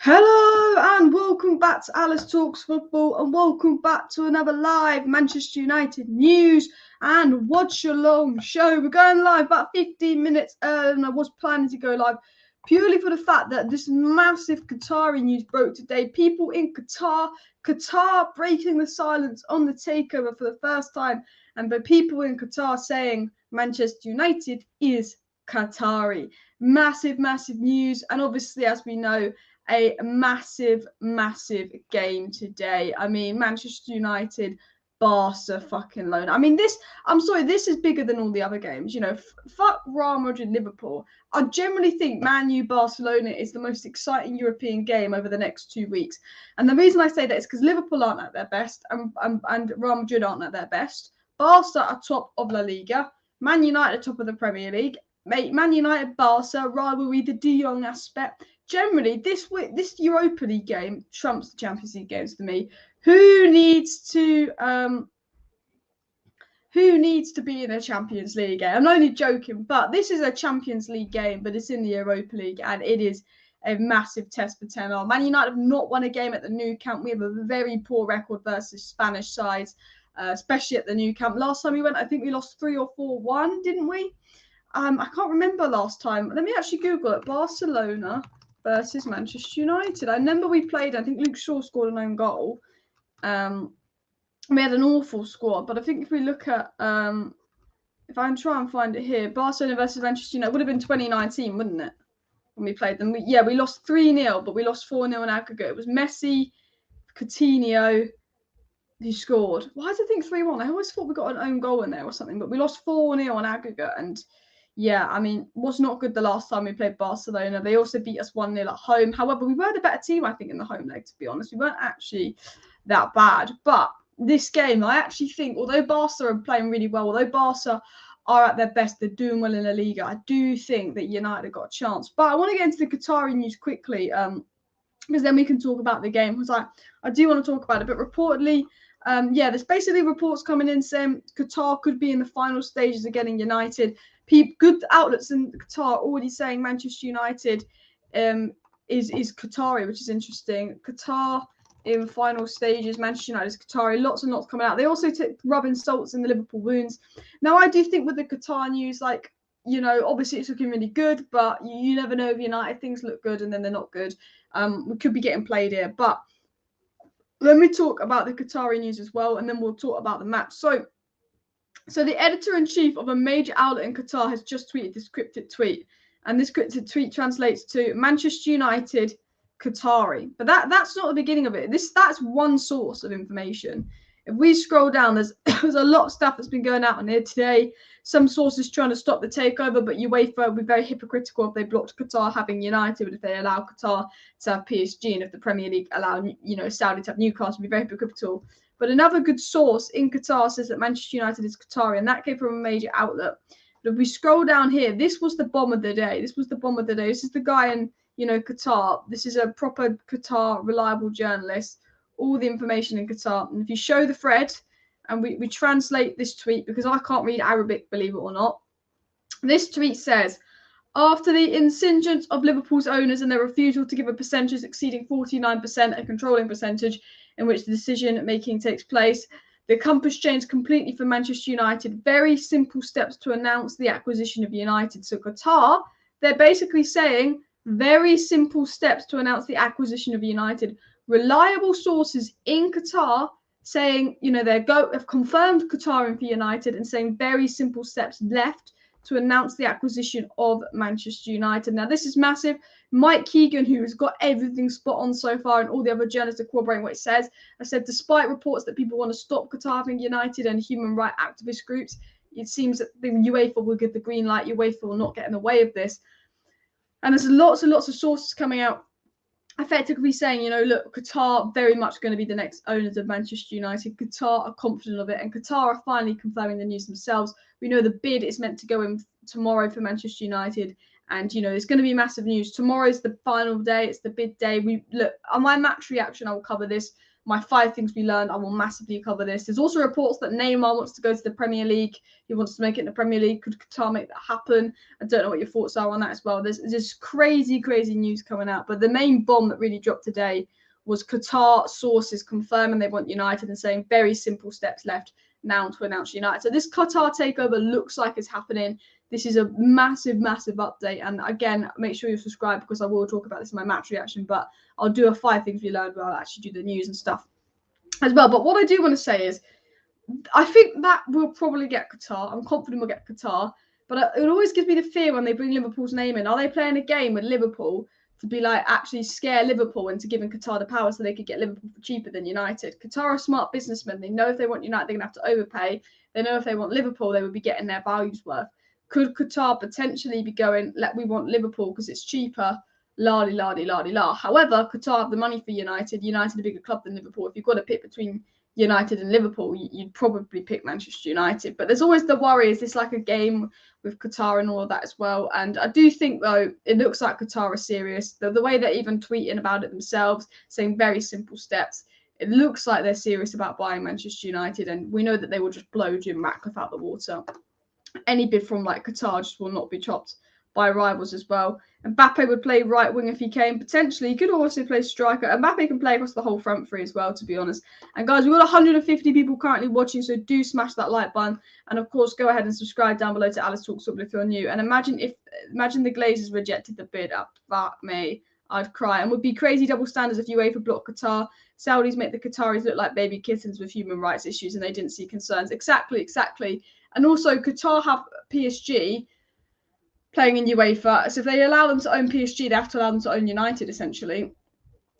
Hello and welcome back to Alice Talks Football and welcome back to another live Manchester United news and watch along show. We're going live about 15 minutes earlier than I was planning to go live purely for the fact that this massive Qatari news broke today. People in Qatar breaking the silence on the takeover for the first time, and the people in Qatar saying Manchester United is Qatari. Massive news, and obviously, as we know, a massive game today. I mean, Manchester United, Barca fucking loan. I mean, this is bigger than all the other games. You know, fuck Real Madrid, Liverpool. I generally think Man U, Barcelona is the most exciting European game over the next 2 weeks. And the reason I say that is because Liverpool aren't at their best and Real Madrid aren't at their best. Barca are top of La Liga. Man United are top of the Premier League. Man United, Barca, rivalry, the De Jong aspect. Generally, this Europa League game trumps the Champions League games for me. Who needs to be in a Champions League game? I'm only joking, but this is a Champions League game, but it's in the Europa League, and it is a massive test for 10-0. Man United have not won a game at the Nou Camp. We have a very poor record versus Spanish sides, especially at the Nou Camp. Last time we went, I think we lost 3 or 4-1, didn't we? I can't remember last time. Let me actually Google it. Barcelona versus Manchester United. I remember we played, I think Luke Shaw scored an own goal. We had an awful squad, but I think if we look at, if I can try and find it here, Barcelona versus Manchester United, it would have been 2019, wouldn't it? When we played them. We lost 3-0, but we lost 4-0 in aggregate. It was Messi, Coutinho, who scored. Why did I think 3-1? I always thought we got an own goal in there or something, but we lost 4-0 on aggregate, and yeah, I mean, was not good the last time we played Barcelona. They also beat us 1-0 at home. However, we were the better team, I think, in the home leg, to be honest. We weren't actually that bad. But this game, I actually think, although Barca are playing really well, although Barca are at their best, they're doing well in La Liga, I do think that United have got a chance. But I want to get into the Qatari news quickly, because then we can talk about the game. Because I do want to talk about it. But reportedly, there's basically reports coming in saying Qatar could be in the final stages of getting United. Good outlets in Qatar already saying Manchester United is Qatari, which is interesting. Qatar in final stages, Manchester United is Qatari. Lots and lots coming out. They also took rubbing salts in the Liverpool wounds. Now, I do think with the Qatar news, obviously it's looking really good, but you never know if United things look good and then they're not good. We could be getting played here. But let me talk about the Qatari news as well, and then we'll talk about the match. So the editor-in-chief of a major outlet in Qatar has just tweeted this cryptic tweet. And this cryptic tweet translates to Manchester United Qatari. But that's not the beginning of it. That's one source of information. If we scroll down, there's a lot of stuff that's been going out on here today. Some sources trying to stop the takeover, but UEFA will be very hypocritical if they blocked Qatar having United, but if they allow Qatar to have PSG, and if the Premier League allow Saudi to have Newcastle, will be very hypocritical. But another good source in Qatar says that Manchester United is Qatari, and that came from a major outlet. But if we scroll down here, this was the bomb of the day. This is the guy in, Qatar. This is a proper Qatar reliable journalist. All the information in Qatar. And if you show the thread, and we translate this tweet, because I can't read Arabic, believe it or not. This tweet says, after the insistence of Liverpool's owners and their refusal to give a percentage exceeding 49%, a controlling percentage, in which the decision-making takes place, the compass changed completely for Manchester United. Very simple steps to announce the acquisition of United. So Qatar, they're basically saying very simple steps to announce the acquisition of United. Reliable sources in Qatar saying, have confirmed Qatar in for United and saying very simple steps left to announce the acquisition of Manchester United. Now, this is massive. Mike Keegan, who has got everything spot on so far, and all the other journalists are corroborating what it says, has said, despite reports that people want to stop Qatar having United and human rights activist groups, it seems that the UEFA will give the green light. UEFA will not get in the way of this. And there's lots and lots of sources coming out effectively saying, look, Qatar very much going to be the next owners of Manchester United. Qatar are confident of it, and Qatar are finally confirming the news themselves. We know the bid is meant to go in tomorrow for Manchester United, and it's going to be massive news. Tomorrow's the final day; it's the bid day. On my match reaction, I will cover this. my 5 things we learned. I will massively cover this. There's also reports that Neymar wants to go to the Premier League. He wants to make it in the Premier League. Could Qatar make that happen? I don't know what your thoughts are on that as well. There's crazy news coming out. But the main bomb that really dropped today was Qatar sources confirming they want United and saying very simple steps left now to announce United. So this Qatar takeover looks like it's happening. This is a massive update. And again, make sure you subscribe because I will talk about this in my match reaction. But I'll do a 5 things we learned where I'll actually do the news and stuff as well. But what I do want to say is I think that we'll probably get Qatar. I'm confident we'll get Qatar. But it always gives me the fear when they bring Liverpool's name in. Are they playing a game with Liverpool to be like actually scare Liverpool into giving Qatar the power so they could get Liverpool for cheaper than United? Qatar are smart businessmen. They know if they want United, they're going to have to overpay. They know if they want Liverpool, they would be getting their values worth. Could Qatar potentially be going, we want Liverpool because it's cheaper? La-di-la-di-la-di-la. However, Qatar have the money for United. United a bigger club than Liverpool. If you've got to pick between United and Liverpool, you'd probably pick Manchester United. But there's always the worry, is this like a game with Qatar and all of that as well? And I do think, though, it looks like Qatar are serious. The way they're even tweeting about it themselves, saying very simple steps, it looks like they're serious about buying Manchester United. And we know that they will just blow Jim Ratcliffe out the water. Any bid from Qatar just will not be chopped by rivals as well. Mbappe would play right wing if he came. Potentially, he could also play striker. Mbappe can play across the whole front three as well, to be honest. And guys, we've got 150 people currently watching, so do smash that like button. And of course, go ahead and subscribe down below to Alice Talks Football if you're new. And imagine the Glazers rejected the bid. Fuck me, I'd cry. And would be crazy double standards if UEFA blocked Qatar. Saudis make the Qataris look like baby kittens with human rights issues, and they didn't see concerns. Exactly. And also, Qatar have PSG playing in UEFA. So if they allow them to own PSG, they have to allow them to own United, essentially.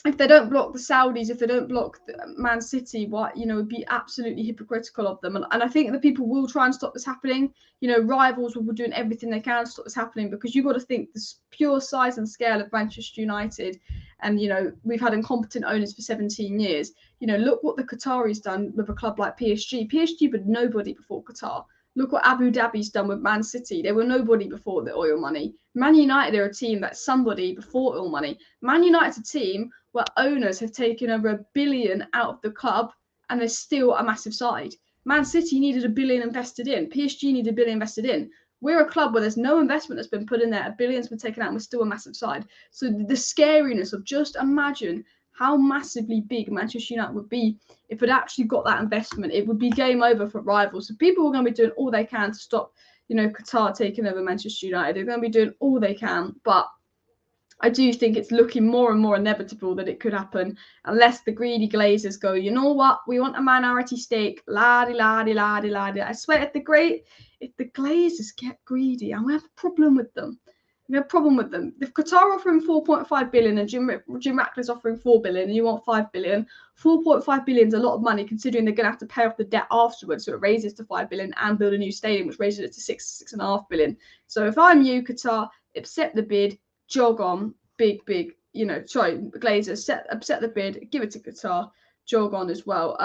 If they don't block the Saudis, if they don't block Man City, would be absolutely hypocritical of them. And I think that people will try and stop this happening. Rivals will be doing everything they can to stop this happening, because you've got to think the pure size and scale of Manchester United. And, we've had incompetent owners for 17 years. Look what the Qataris done with a club like PSG. PSG were nobody before Qatar. Look what Abu Dhabi's done with Man City. They were nobody before the oil money. Man United are a team that's somebody before oil money. Man United's a team where owners have taken over $1 billion out of the club, and they're still a massive side. Man City needed $1 billion invested in. PSG needed $1 billion invested in. We're a club where there's no investment that's been put in there. $1 billion's been taken out, and we're still a massive side. So the scariness of just imagine how massively big Manchester United would be if it actually got that investment. It would be game over for rivals. So people are going to be doing all they can to stop, Qatar taking over Manchester United. They're going to be doing all they can. But I do think it's looking more and more inevitable that it could happen, unless the greedy Glazers go, you know what, we want a minority stake. La-di-la-di-la-di-la-di. I swear, if the Glazers get greedy, I'm going to have a problem with them. If Qatar offering 4.5 billion and Jim Ratcliffe's offering 4 billion and you want 5 billion, 4.5 billion is a lot of money considering they're going to have to pay off the debt afterwards. So it raises to 5 billion and build a new stadium, which raises it to 6.5 billion. So if I'm you, Qatar, accept the bid, jog on, Glazers, accept the bid, give it to Qatar, jog on as well.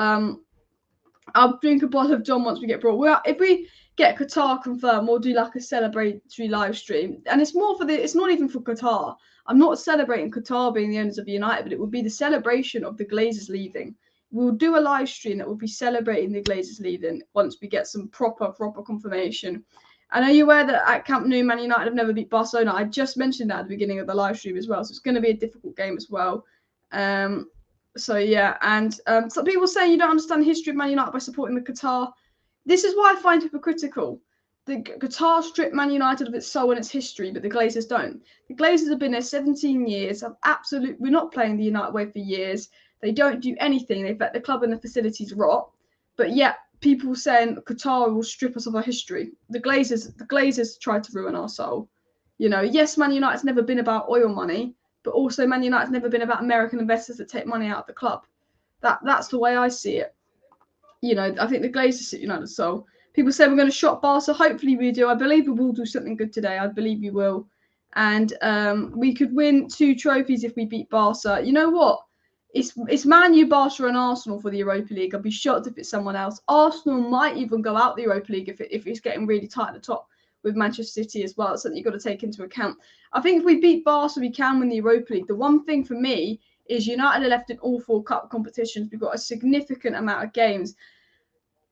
I'll drink a bottle of John once we get brought. Well, if we get Qatar confirmed, we'll do like a celebratory live stream. And it's not even for Qatar. I'm not celebrating Qatar being the owners of United, but it will be the celebration of the Glazers leaving. We'll do a live stream that will be celebrating the Glazers leaving once we get some proper confirmation. And are you aware that at Camp Nou, Man United have never beat Barcelona? I just mentioned that at the beginning of the live stream as well. So it's going to be a difficult game as well. So yeah, and some people say you don't understand the history of Man United by supporting the Qatar. This is why I find hypocritical. The Qatar stripped Man United of its soul and its history, but the Glazers don't. The Glazers have been there 17 years. We're not playing the United way for years. They don't do anything. They've let the club and the facilities rot. But yet, people saying Qatar will strip us of our history. The Glazers tried to ruin our soul. Yes, Man United's never been about oil money, but also Man United's never been about American investors that take money out of the club. That's the way I see it. I think the Glazers sit United soul. People say we're going to shock Barca. Hopefully we do. I believe we will do something good today. I believe we will. And we could win 2 trophies if we beat Barca. You know what? It's Man U, Barca and Arsenal for the Europa League. I'd be shocked if it's someone else. Arsenal might even go out the Europa League if it's getting really tight at the top with Manchester City as well. It's something you've got to take into account. I think if we beat Barca, we can win the Europa League. The one thing for me is United are left in all 4 cup competitions. We've got a significant amount of games.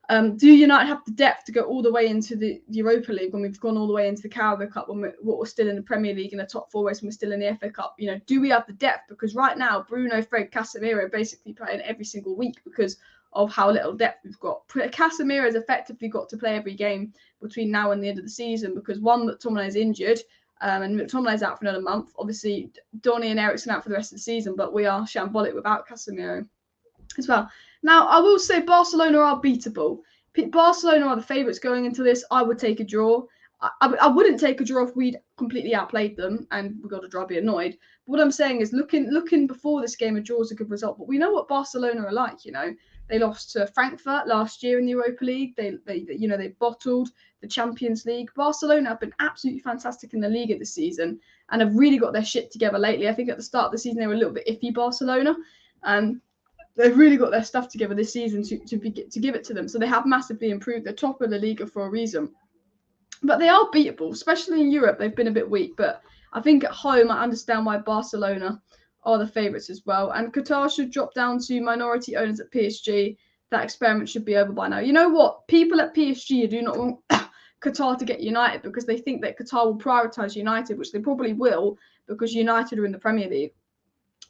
Do United have the depth to go all the way into the Europa League when we've gone all the way into the Carabao Cup when we're still in the Premier League in the top 4 race when we're still in the FA Cup? You know, do we have the depth? Because right now, Bruno, Fred, Casemiro are basically playing every single week because of how little depth we've got. Casemiro has effectively got to play every game between now and the end of the season because one, McTominay is injured and McTominay's out for another month. Obviously, Donny and Eriksen out for the rest of the season, but we are shambolic without Casemiro as well. Now, I will say Barcelona are beatable. Barcelona are the favourites going into this. I would take a draw. I wouldn't take a draw if we'd completely outplayed them and we got a draw, I'd be annoyed. But what I'm saying is looking before this game, a draw is a good result. But we know what Barcelona are like, you know. They lost to Frankfurt last year in the Europa League. They bottled the Champions League. Barcelona have been absolutely fantastic in the Liga this season and have really got their shit together lately. I think at the start of the season they were a little bit iffy, Barcelona. They've really got their stuff together this season to give it to them. So they have massively improved. They're top of the Liga for a reason. But they are beatable, especially in Europe. They've been a bit weak. But I think at home, I understand why Barcelona are the favourites as well. And Qatar should drop down to minority owners at PSG. That experiment should be over by now. You know what? People at PSG do not want Qatar to get United because they think that Qatar will prioritise United, which they probably will because United are in the Premier League.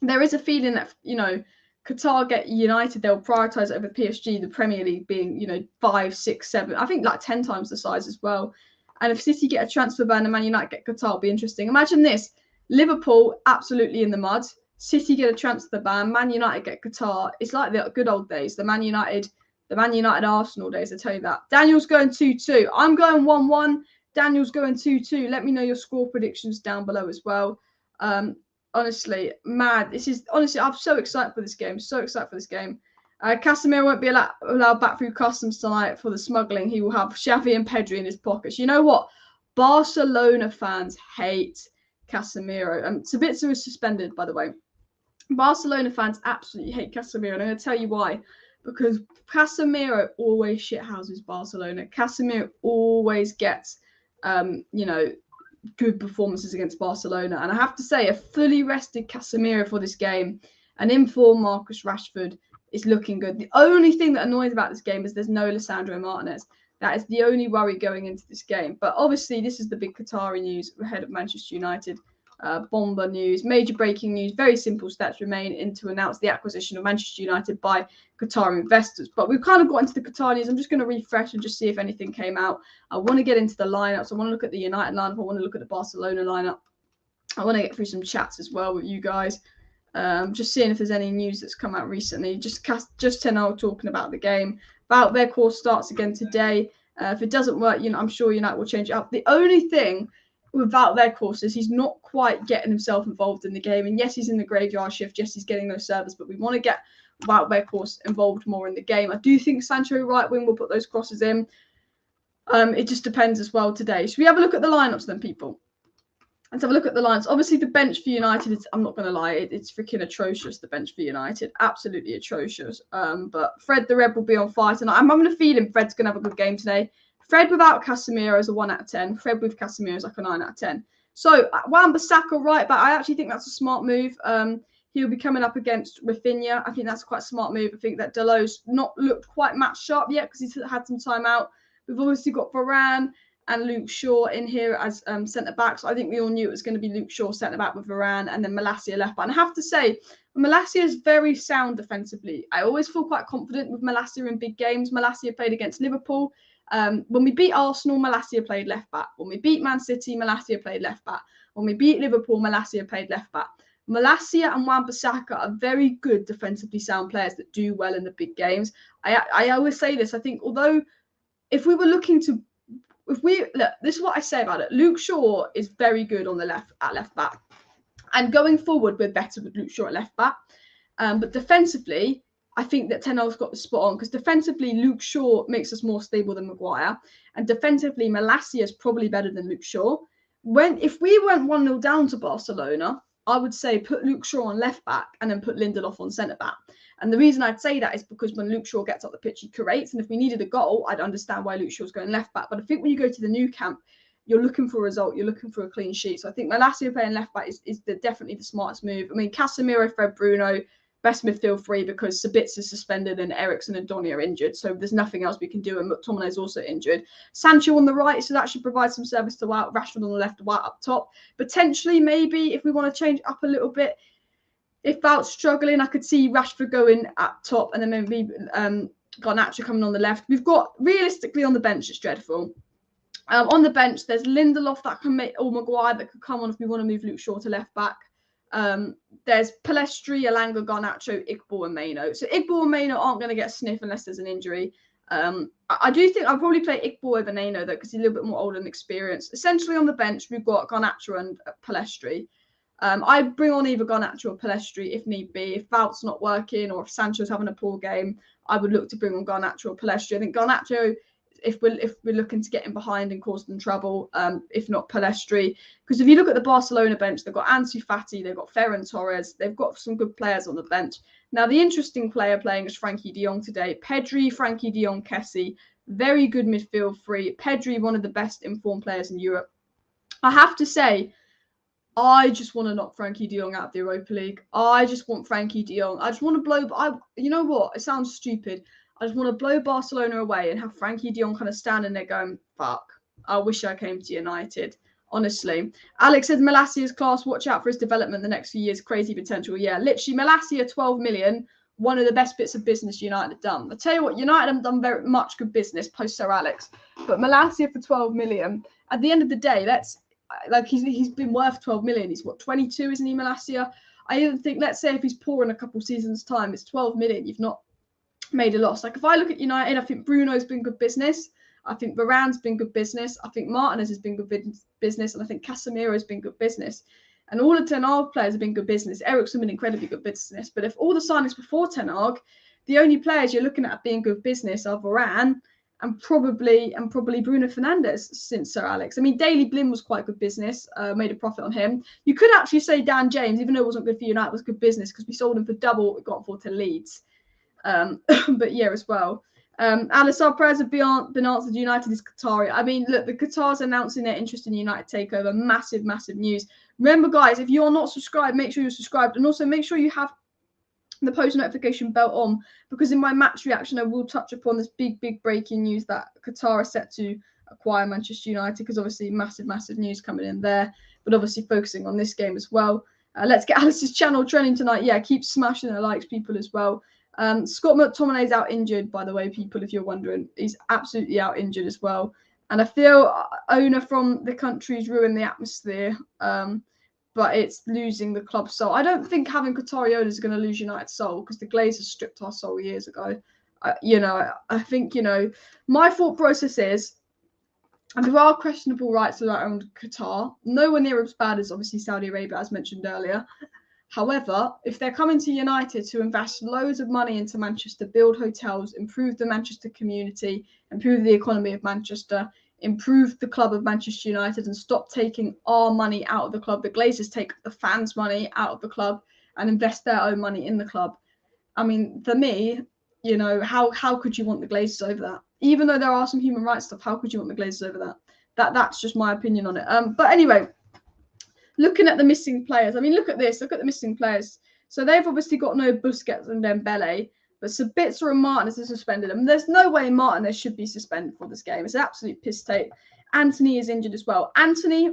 There is a feeling that, you know, Qatar get United, they'll prioritise over PSG, the Premier League being, you know, 5, 6, 7, I think like 10 times the size as well. And if City get a transfer ban and Man United get Qatar, it'll be interesting. Imagine this, Liverpool absolutely in the mud, City get a transfer ban, Man United get Qatar. It's like the good old days, the Man United Arsenal days, I tell you that. Daniel's going 2-2. I'm going 1-1. Daniel's going 2-2. Let me know your score predictions down below as well. Honestly, mad. I'm so excited for this game. So excited for this game. Casemiro won't be allowed back through customs tonight for the smuggling. He will have Xavi and Pedri in his pockets. You know what? Barcelona fans hate Casemiro. Sabitzer is suspended, by the way. Barcelona fans absolutely hate Casemiro. And I'm going to tell you why. Because Casemiro always shithouses Barcelona. Casemiro always gets, good performances against Barcelona. And I have to say, a fully rested Casemiro for this game, an in-form Marcus Rashford is looking good. The only thing that annoys about this game is there's no Lisandro Martinez. That is the only worry going into this game. But obviously, this is the big Qatari news ahead of Manchester United. Bomber news, major breaking news, very simple steps remain in to announce the acquisition of Manchester United by Qatar investors. But we've kind of got into the Qatar news. I'm just going to refresh and just see if anything came out. I want to get into the lineups. I want to look at the United lineup. I want to look at the Barcelona lineup. I want to get through some chats as well with you guys. Just seeing if there's any news that's come out recently. Just 10 hours talking about the game. About their course starts again today. If it doesn't work, I'm sure United will change it up. The only thing without their courses, he's not quite getting himself involved in the game. And yes, he's in the graveyard shift. Yes, he's getting those servers, but we want to get Wout Weghorst involved more in the game. I do think Sancho right wing will put those crosses in. It just depends as well today. Should we have a look at the lineups then, people? Let's have a look at the lines. Obviously, the bench for United, I'm not going to lie, it's freaking atrocious, the bench for United. Absolutely atrocious. But Fred the Red will be on fire tonight. I'm having a feeling Fred's going to have a good game today. Fred without Casemiro is a 1 out of 10. Fred with Casemiro is like a 9 out of 10. So, Wan-Bissaka right back. I actually think that's a smart move. He'll be coming up against Rafinha. I think that's quite a smart move. I think that Dalot's not looked quite match sharp yet because he's had some time out. We've obviously got Varane and Luke Shaw in here as centre-backs. I think we all knew it was going to be Luke Shaw centre-back with Varane and then Malacia left back. And I have to say, Malacia is very sound defensively. I always feel quite confident with Malacia in big games. Malacia played against Liverpool. When we beat Arsenal, Malacia played left back. When we beat Man City, Malacia played left back. When we beat Liverpool, Malacia played left back. Malacia and Wan-Bissaka are very good defensively sound players that do well in the big games. I always say this. I think although if we were looking to look, this is what I say about it. Luke Shaw is very good on the left back. And going forward, we're better with Luke Shaw at left back. But defensively, I think that Ten Hag's got the spot on because defensively, Luke Shaw makes us more stable than Maguire. And defensively, Malacia is probably better than Luke Shaw. If we went 1-0 down to Barcelona, I would say put Luke Shaw on left back and then put Lindelof on centre back. And the reason I'd say that is because when Luke Shaw gets up the pitch, he creates. And if we needed a goal, I'd understand why Luke Shaw's going left back. But I think when you go to the new camp, you're looking for a result, you're looking for a clean sheet. So I think Malacia playing left back is definitely the smartest move. I mean, Casemiro, Fred, Bruno, best midfield three, because Sabitzer is suspended and Eriksen and Donny are injured. So there's nothing else we can do. And McTominay is also injured. Sancho on the right, so that should provide some service to Wout. Rashford on the left, Wout up top. Potentially, maybe, if we want to change up a little bit, if Wout's struggling, I could see Rashford going up top and then maybe Garnacho coming on the left. We've got, realistically, on the bench, it's dreadful. On the bench, there's Lindelof that can make, or Maguire that could come on if we want to move Luke Shaw to left back. There's Pellistri, Elanga, Garnacho, Iqbal, and Maino. So Iqbal and Maino aren't going to get a sniff unless there's an injury. I do think I'll probably play Iqbal over Maino, though, because he's a little bit more older and experienced. Essentially, on the bench, we've got Garnacho and Pellistri. I bring on either Garnacho or Pellistri if need be. If Wout's not working or if Sancho's having a poor game, I would look to bring on Garnacho or Pellistri. I think Garnacho, if we're looking to get him behind and cause them trouble, if not Pellistri. Because if you look at the Barcelona bench, they've got Ansu Fati, they've got Ferran Torres, they've got some good players on the bench. Now, the interesting player playing is Frankie de Jong today. Pedri, Frankie de Jong, Kessie, very good midfield three. Pedri, one of the best informed players in Europe. I have to say, I just want to knock Frankie de Jong out of the Europa League. I just want Frankie de Jong. I just want to blow. You know what? It sounds stupid. I just want to blow Barcelona away and have Frankie de Jong kind of standing there going, fuck, I wish I came to United. Honestly. Alex said Malacia's class. Watch out for his development the next few years. Crazy potential. Yeah, literally, Malacia, 12 million. One of the best bits of business United have done. I tell you what, United have done very much good business post Sir Alex. But Malacia for 12 million. At the end of the day, he's been worth 12 million. He's what, 22, isn't he, Malacia? I even think, let's say if he's poor in a couple seasons' time, it's 12 million. You've not made a loss. Like, if I look at United, I think Bruno's been good business. I think Varane's been good business. I think Martinez has been good business. And I think Casemiro's been good business. And all the Ten Hag players have been good business. Erik's been incredibly good business. But if all the signings before Ten Hag, the only players you're looking at being good business are Varane and probably Bruno Fernandes since Sir Alex. I mean, Daley Blind was quite good business, made a profit on him. You could actually say Dan James, even though it wasn't good for United, was good business because we sold him for double what we got for to Leeds. But yeah, as well. Alice, our prayers have been answered. United is Qatari. I mean, look, the Qatar's announcing their interest in United takeover. Massive, massive news. Remember, guys, if you're not subscribed, make sure you're subscribed. And also make sure you have the post notification bell on, because in my match reaction I will touch upon this big breaking news that Qatar is set to acquire Manchester United, because obviously massive news coming in there, but obviously focusing on this game as well. Let's get Alice's channel trending tonight. Yeah, keep smashing the likes, people, as well. Scott McTominay's out injured, by the way, people, if you're wondering. He's absolutely out injured as well, and I feel owner from the country's ruined the atmosphere, but it's losing the club soul. I don't think having Qatari owners is going to lose United's soul, because the Glazers stripped our soul years ago. I think, my thought process is, and there are questionable rights around Qatar, nowhere near as bad as obviously Saudi Arabia, as mentioned earlier. However, if they're coming to United to invest loads of money into Manchester, build hotels, improve the Manchester community, improve the economy of Manchester, improve the club of Manchester United, and stop taking our money out of the club. The Glazers take the fans' money out of the club and invest their own money in the club. I mean, for me, how could you want the Glazers over that? Even though there are some human rights stuff, how could you want the Glazers over that? That's just my opinion on it. But anyway, looking at the missing players, I mean, look at this. Look at the missing players. So they've obviously got no Busquets and Dembele, but Sabitzer and Martinez are suspended. I mean, there's no way Martinez should be suspended for this game. It's an absolute piss take. Anthony is injured as well. Anthony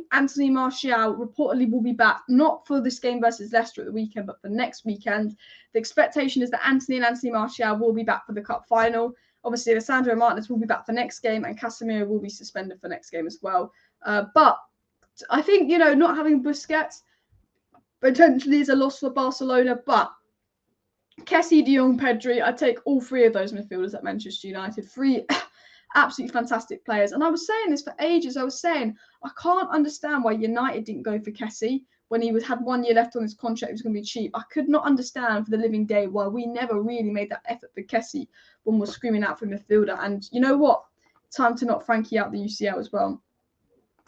Martial reportedly will be back, not for this game versus Leicester at the weekend, but for next weekend. The expectation is that Anthony Martial will be back for the cup final. Obviously, Alessandro Martinez will be back for next game, and Casemiro will be suspended for next game as well. But I think, not having Busquets potentially is a loss for Barcelona, but Kessie, de Jong, Pedri, I take all three of those midfielders at Manchester United. Three absolutely fantastic players. And I was saying this for ages. I was saying, I can't understand why United didn't go for Kessie when he had 1 year left on his contract. He was going to be cheap. I could not understand for the living day why we never really made that effort for Kessie when we're screaming out for midfielder. And you know what? Time to knock Frankie out the UCL as well.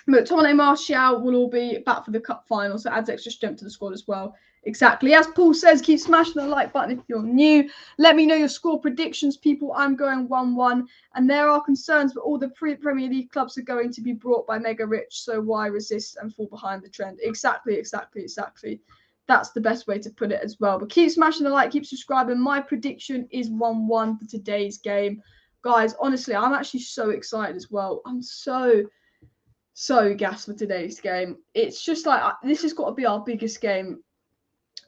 McTominay, Martial will all be back for the cup final, so it adds extra strength to the squad as well. Exactly. As Paul says, keep smashing the like button if you're new. Let me know your score predictions, people. I'm going 1-1. And there are concerns, but all the Premier League clubs are going to be brought by mega rich. So why resist and fall behind the trend? Exactly. That's the best way to put it as well. But keep smashing the like, keep subscribing. My prediction is 1-1 for today's game. Guys, honestly, I'm actually so excited as well. I'm so gassed for today's game. It's just like, this has got to be our biggest game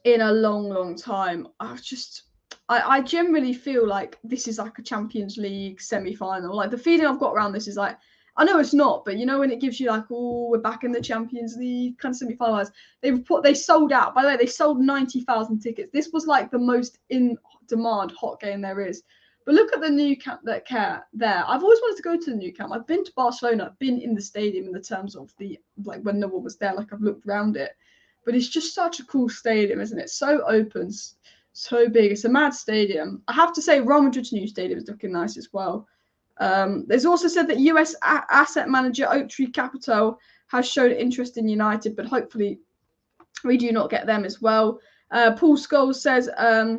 in a long time. I generally feel like this is like a Champions League semi-final. Like, the feeling I've got around this is like, I know it's not, but you know when it gives you like, oh, we're back in the Champions League kind of semi-finals. They sold out. By the way, they sold 90,000 tickets. This was like the most in demand hot game there is. But look at the new camp there. I've always wanted to go to the new camp. I've been to Barcelona. I've been in the stadium in the terms of the, like, when no one was there. Like, I've looked around it. But it's just such a cool stadium, isn't it? So open, so big. It's a mad stadium. I have to say, Real Madrid's new stadium is looking nice as well. There's also said that US asset manager Oaktree Capital has shown interest in United, but hopefully we do not get them as well. Paul Scholes says that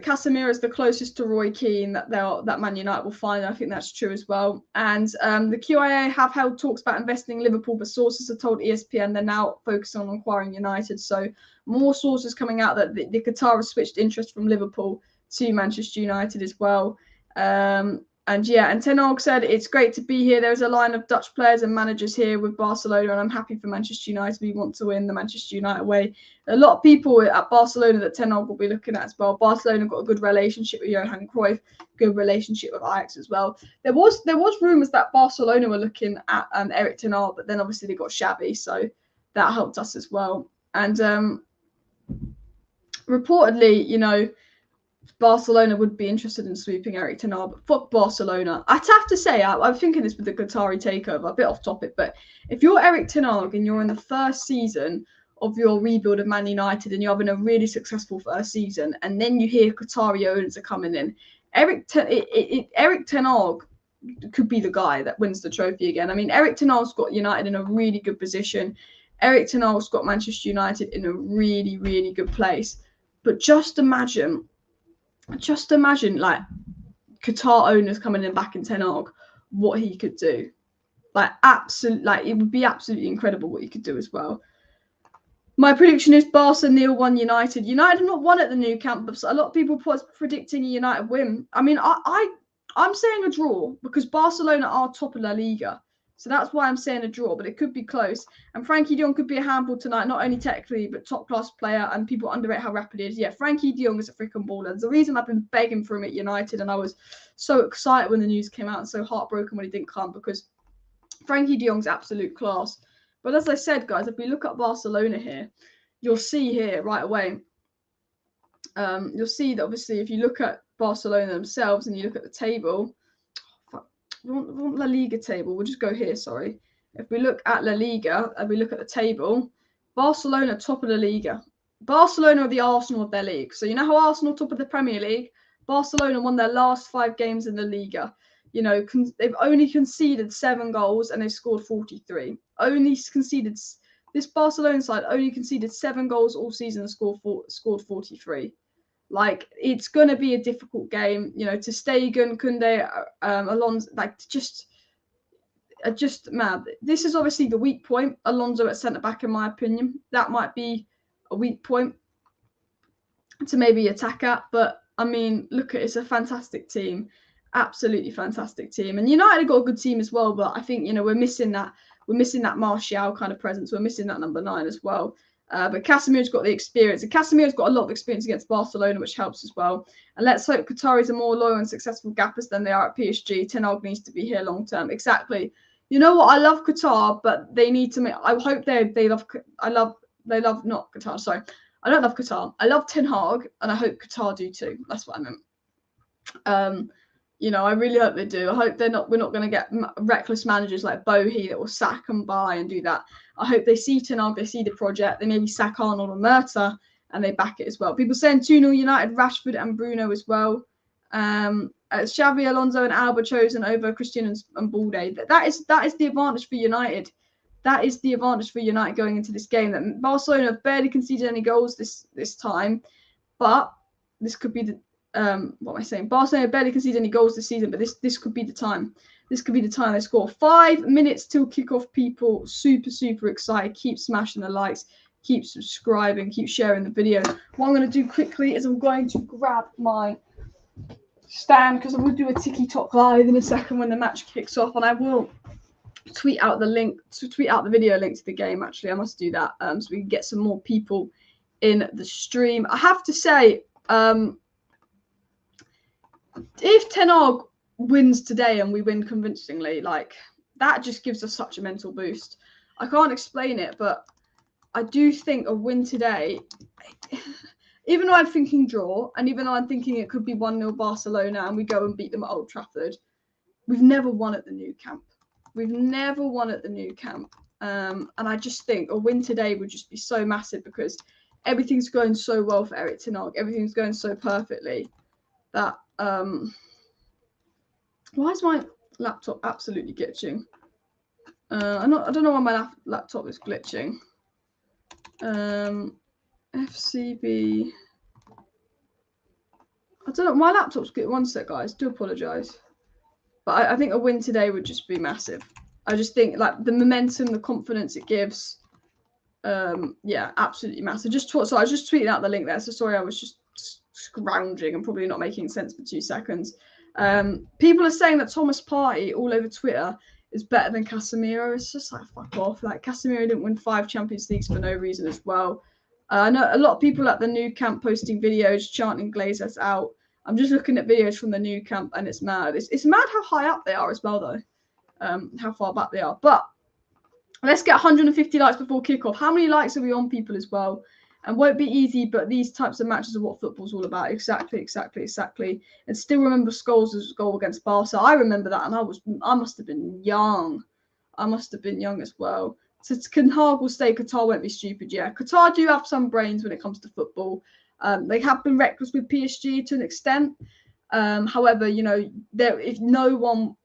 Casemiro is the closest to Roy Keane that Man United will find. I think that's true as well. And the QIA have held talks about investing in Liverpool, but sources have told ESPN they're now focusing on acquiring United. So more sources coming out that the Qatar has switched interest from Liverpool to Manchester United as well. And Ten Hag said, it's great to be here. There's a line of Dutch players and managers here with Barcelona, and I'm happy for Manchester United. We want to win the Manchester United way. A lot of people at Barcelona that Ten Hag will be looking at as well. Barcelona got a good relationship with Johan Cruyff, good relationship with Ajax as well. There was rumours that Barcelona were looking at Erik ten Hag, but then obviously they got Xavi, so that helped us as well. And reportedly, you know, Barcelona would be interested in sweeping Erik ten Hag, but fuck Barcelona. I'd have to say, I'm thinking this with the Qatari takeover, a bit off topic, but if you're Erik ten Hag and you're in the first season of your rebuild of Man United and you're having a really successful first season, and then you hear Qatari owners are coming in, Erik ten Hag could be the guy that wins the trophy again. I mean, Erik ten Hag's got United in a really good position. Erik ten Hag's got Manchester United in a really good place. But just imagine like Qatar owners coming in back in Ten Hag, what he could do. Like, it would be absolutely incredible what he could do as well. My prediction is Barca 0-1 United. United have not won at the new camp, but a lot of people predicting a United win. I mean, I'm saying a draw because Barcelona are top of La Liga. So that's why I'm saying a draw, but it could be close. And Frankie de Jong could be a handful tonight, not only technically, but top-class player, and people underrate how rapid he is. Yeah, Frankie de Jong is a freaking baller. There's a reason I've been begging for him at United, and I was so excited when the news came out and so heartbroken when he didn't come, because Frankie de Jong's absolute class. But as I said, guys, if we look at Barcelona here, you'll see here right away, you'll see that obviously if you look at Barcelona themselves and you look at the table, we want La Liga table. We'll just go here, sorry. If we look at La Liga and we look at the table, Barcelona top of La Liga. Barcelona are the Arsenal of their league. So you know how Arsenal top of the Premier League? Barcelona won their last 5 games in the Liga. You know, they've only conceded 7 goals and they've scored 43. This Barcelona side only conceded 7 goals all season and scored 43. Like, it's going to be a difficult game. You know, Ter Stegen, Koundé, Alonso, like, just mad. This is obviously the weak point. Alonso at centre-back, in my opinion. That might be a weak point to maybe attack at. But, I mean, look, it's a fantastic team. Absolutely fantastic team. And United have got a good team as well. But I think, you know, we're missing that Martial kind of presence. We're missing that number 9 as well. But Casemiro's got the experience, and Casemiro's got a lot of experience against Barcelona, which helps as well. And let's hope Qataris are more loyal and successful gappers than they are at PSG. Ten Hag needs to be here long term. Exactly. You know what? I love Qatar, but they need to make. I hope they love. They love not Qatar. Sorry, I don't love Qatar. I love Ten Hag, and I hope Qatar do too. That's what I meant. You know, I really hope they do. I hope we're not going to get reckless managers like Bohi that will sack and buy and do that. I hope they see Ten Hag, they see the project, they maybe sack Arnold and Murta, and they back it as well. People saying 2-0 United, Rashford and Bruno as well. Xavi, Alonso and Alba chosen over Christian and Balde. That is the advantage for United. that is the advantage for United going into this game. That Barcelona have barely conceded any goals this time, but this could be the what am I saying? Barcelona barely conceded any goals this season, but this could be the time. This could be the time they score. 5 minutes till kickoff, people. Super excited. Keep smashing the likes. Keep subscribing. Keep sharing the video. What I'm going to do quickly is I'm going to grab my stand because I will do a TikTok live in a second when the match kicks off, and I will tweet out the video link to the game. Actually, I must do that so we can get some more people in the stream. I have to say, if Ten Hag wins today and we win convincingly, like, that just gives us such a mental boost. I can't explain it, but I do think a win today, even though I'm thinking draw, and even though I'm thinking it could be 1-0 Barcelona and we go and beat them at Old Trafford, we've never won at the Nou Camp. We've never won at the Nou Camp. And I just think a win today would just be so massive because everything's going so well for Erik Ten Hag. Everything's going so perfectly that why is my laptop absolutely glitching? I don't know why my laptop is glitching. FCB. I don't know. My laptop's good. One sec, guys. Do apologise. But I think a win today would just be massive. I just think like the momentum, the confidence it gives. Yeah, absolutely massive. So I was just tweeting out the link there. So sorry, I was just scrounging and probably not making sense for 2 seconds. People are saying that Thomas Partey all over Twitter is better than Casemiro. It's just like, fuck off. Like, Casemiro didn't win 5 Champions Leagues for no reason as well. I know a lot of people at the Nou Camp posting videos chanting Glazers out. I'm just looking at videos from the Nou Camp and it's mad. It's mad how high up they are as well, though. How far back they are. But let's get 150 likes before kickoff. How many likes are we on, people, as well? And won't be easy, but these types of matches are what football's all about. Exactly. And still remember Scholes' goal against Barca. I remember that, and I must have been young. I must have been young as well. So Ten Hag will stay. Qatar won't be stupid. Yeah, Qatar do have some brains when it comes to football. They have been reckless with PSG to an extent. However, you know, if no one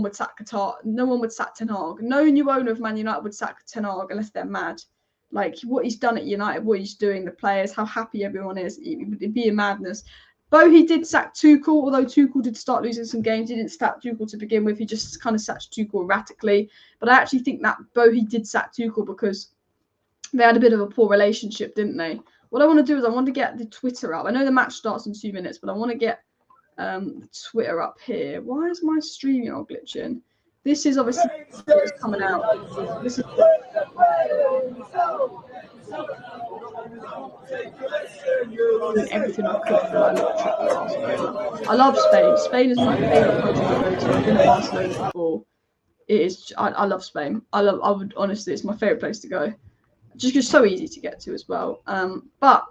would sack Qatar, no one would sack Ten Hag. No new owner of Man United would sack Ten Hag unless they're mad. Like, what he's done at United, what he's doing, the players, how happy everyone is, it'd be a madness. He did sack Tuchel, although Tuchel did start losing some games. He didn't sack Tuchel to begin with. He just kind of sacked Tuchel erratically. But I actually think that he did sack Tuchel because they had a bit of a poor relationship, didn't they? What I want to do is I want to get the Twitter up. I know the match starts in 2 minutes, but I want to get the Twitter up here. Why is my stream all glitching? This is obviously what's coming out. This is everything I could for my little trip to Barcelona. I love Spain. Spain is my favourite country to go to. I've been to Barcelona before. It is. I love Spain. I would honestly, it's my favourite place to go. Just so easy to get to as well. But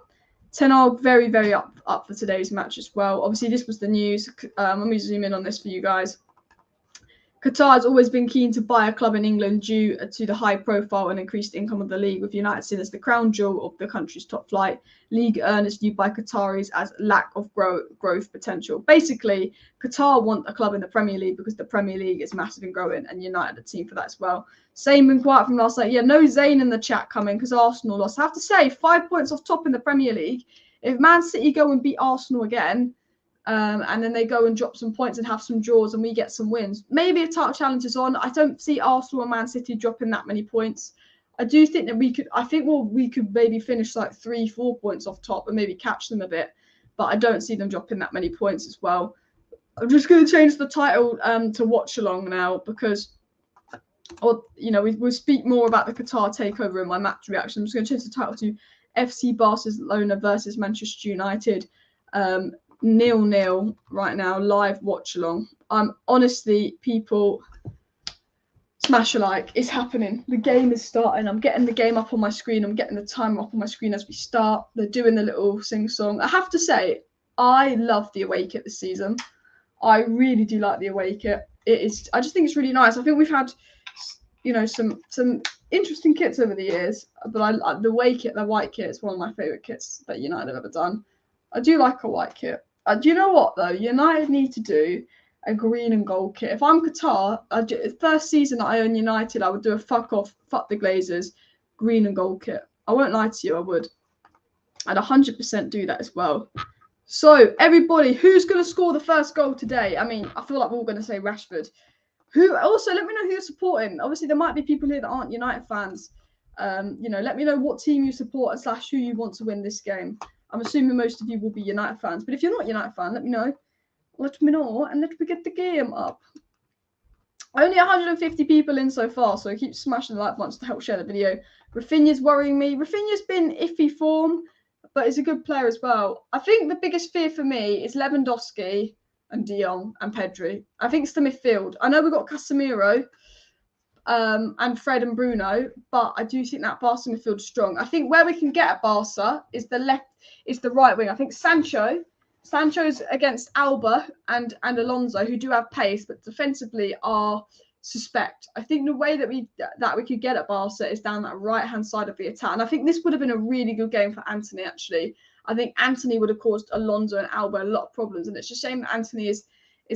Ten Hag very up for today's match as well. Obviously, this was the news. Let me zoom in on this for you guys. Qatar has always been keen to buy a club in England due to the high profile and increased income of the league, with United seen as the crown jewel of the country's top flight league earners, viewed by Qataris as lack of growth potential. Basically, Qatar want a club in the Premier League because the Premier League is massive and growing, and United are a team for that as well. Same been quiet from last night. Yeah, no Zayn in the chat coming because Arsenal lost. I have to say, 5 points off top in the Premier League. If Man City go and beat Arsenal again, and then they go and drop some points and have some draws and we get some wins, maybe a title challenge is on. I don't see Arsenal and Man City dropping that many points. I do think that we could maybe finish like 3-4 points off top and maybe catch them a bit, but I don't see them dropping that many points as well. I'm just going to change the title to watch along now because, we'll speak more about the Qatar takeover in my match reaction. I'm just going to change the title to FC Barcelona versus Manchester United. 0-0 right now, live watch along. Honestly, people, smash a like. It's happening. The game is starting. I'm getting the game up on my screen. I'm getting the time up on my screen as we start. They're doing the little sing song. I have to say, I love the away kit this season. I really do like the away kit. I just think it's really nice. I think we've had, some interesting kits over the years, but the away kit, the white kit, is one of my favourite kits that United have ever done. I do like a white kit. Do you know what, though? United need to do a green and gold kit. If I'm Qatar, first season that I own United, I would do a fuck off, fuck the Glazers, green and gold kit. I won't lie to you, I would. I'd 100% do that as well. So, everybody, who's going to score the first goal today? I mean, I feel like we're all going to say Rashford. Who also, let me know who you're supporting. Obviously, there might be people here that aren't United fans. You know, let me know what team you support / who you want to win this game. I'm assuming most of you will be United fans. But if you're not a United fan, let me know. Let me know, and let me get the game up. Only 150 people in so far, so keep smashing the like button to help share the video. Rafinha's worrying me. Rafinha's been iffy form, but he's a good player as well. I think the biggest fear for me is Lewandowski and Jong and Pedri. I think it's the midfield. I know we've got Casemiro and Fred and Bruno, but I do think that Barca midfield is strong. I think where we can get at Barca is the right wing. I think Sancho's against Alba and Alonso, who do have pace, but defensively are suspect. I think the way that we could get at Barca is down that right-hand side of the attack. And I think this would have been a really good game for Anthony, actually. I think Anthony would have caused Alonso and Alba a lot of problems. And it's a shame that Anthony is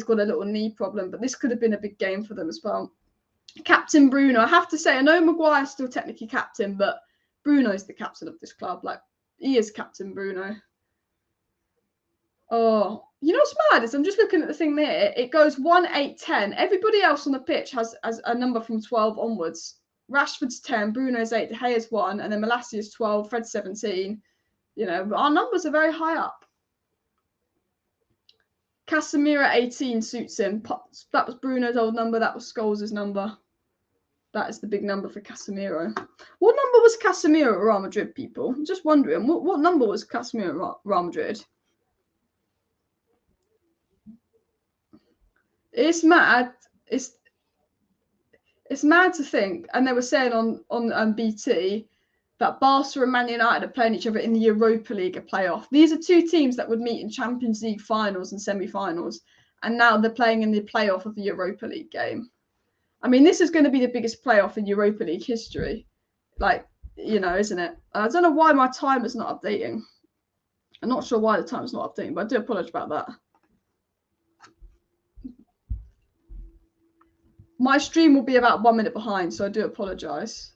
got a little knee problem, but this could have been a big game for them as well. Captain Bruno. I have to say, I know Maguire's still technically captain, but Bruno's the captain of this club. Like, he is Captain Bruno. Oh, you know what's mad is I'm just looking at the thing there. It goes 1, 8, 10. Everybody else on the pitch has a number from 12 onwards. Rashford's 10, Bruno's 8, De Gea's 1, and then Malacia is 12, Fred's 17. You know, our numbers are very high up. Casemiro 18 suits him. That was Bruno's old number. That was Scholes' number. That is the big number for Casemiro. What number was Casemiro at Real Madrid, people? I'm just wondering. What number was Casemiro at Real Madrid? It's mad. It's mad to think, and they were saying on BT that Barca and Man United are playing each other in the Europa League playoff. These are two teams that would meet in Champions League finals and semi-finals, and now they're playing in the playoff of the Europa League game. I mean, this is going to be the biggest playoff in Europa League history. Like, you know, isn't it? I don't know why my timer's not updating. I'm not sure why the timer's not updating, but I do apologise about that. My stream will be about 1 minute behind, so I do apologise.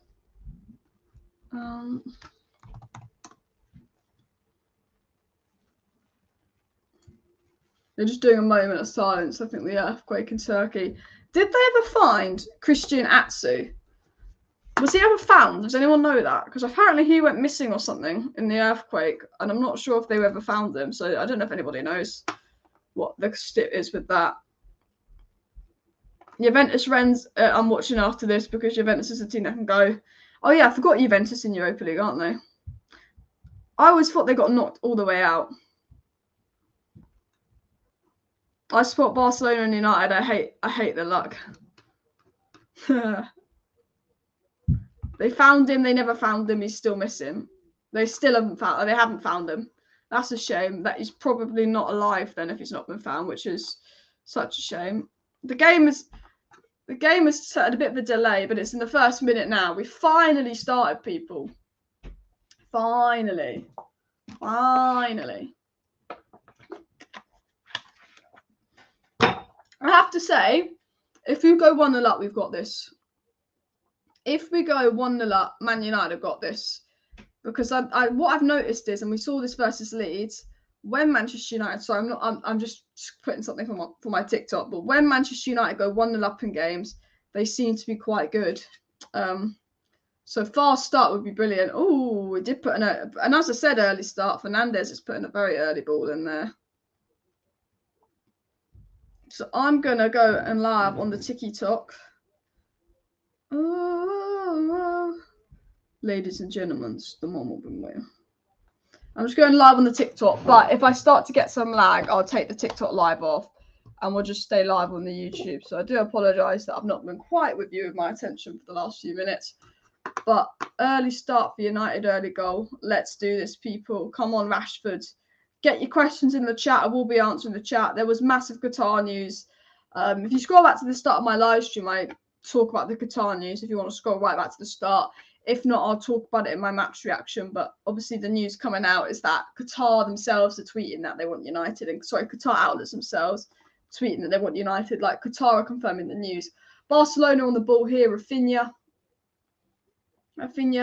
They're just doing a moment of silence. I think the earthquake in Turkey. Did they ever find Christian Atsu? Was he ever found? Does anyone know that? Because apparently he went missing or something in the earthquake, and I'm not sure if they ever found him. So I don't know if anybody knows what the stip is with that. Juventus Rennes, I'm watching after this because Juventus is a team that can go. Oh yeah, I forgot Juventus in Europa League, aren't they? I always thought they got knocked all the way out. I support Barcelona and United. I hate their luck. They found him. They never found him. He's still missing. They still haven't found. They haven't found him. That's a shame. That he's probably not alive then if he's not been found, which is such a shame. The game is at a bit of a delay, but it's in the first minute now. We finally started, people. Finally. I have to say, if you go 1-0 up, we've got this. If we go 1-0 up, Man United have got this. Because what I've noticed is, and we saw this versus Leeds, when Manchester United, sorry, I'm just putting something for my TikTok, but when Manchester United go 1-0 up in games, they seem to be quite good. So fast start would be brilliant. Oh, we did put and as I said, early start. Fernandez is putting a very early ball in there. So I'm gonna go and live on the TikTok. Ladies and gentlemen, the mom will be waiting. I'm just going live on the TikTok, but if I start to get some lag, I'll take the TikTok live off and we'll just stay live on the YouTube. So I do apologise that I've not been quite with you with my attention for the last few minutes. But early start for United, early goal. Let's do this, people. Come on, Rashford. Get your questions in the chat. I will be answering the chat. There was massive Qatar news. If you scroll back to the start of my live stream, I talk about the Qatar news if you want to scroll right back to the start. If not, I'll talk about it in my match reaction. But obviously the news coming out is that Qatar themselves are tweeting that they want United. And sorry, Qatar outlets themselves tweeting that they want United. Like Qatar are confirming the news. Barcelona on the ball here. Rafinha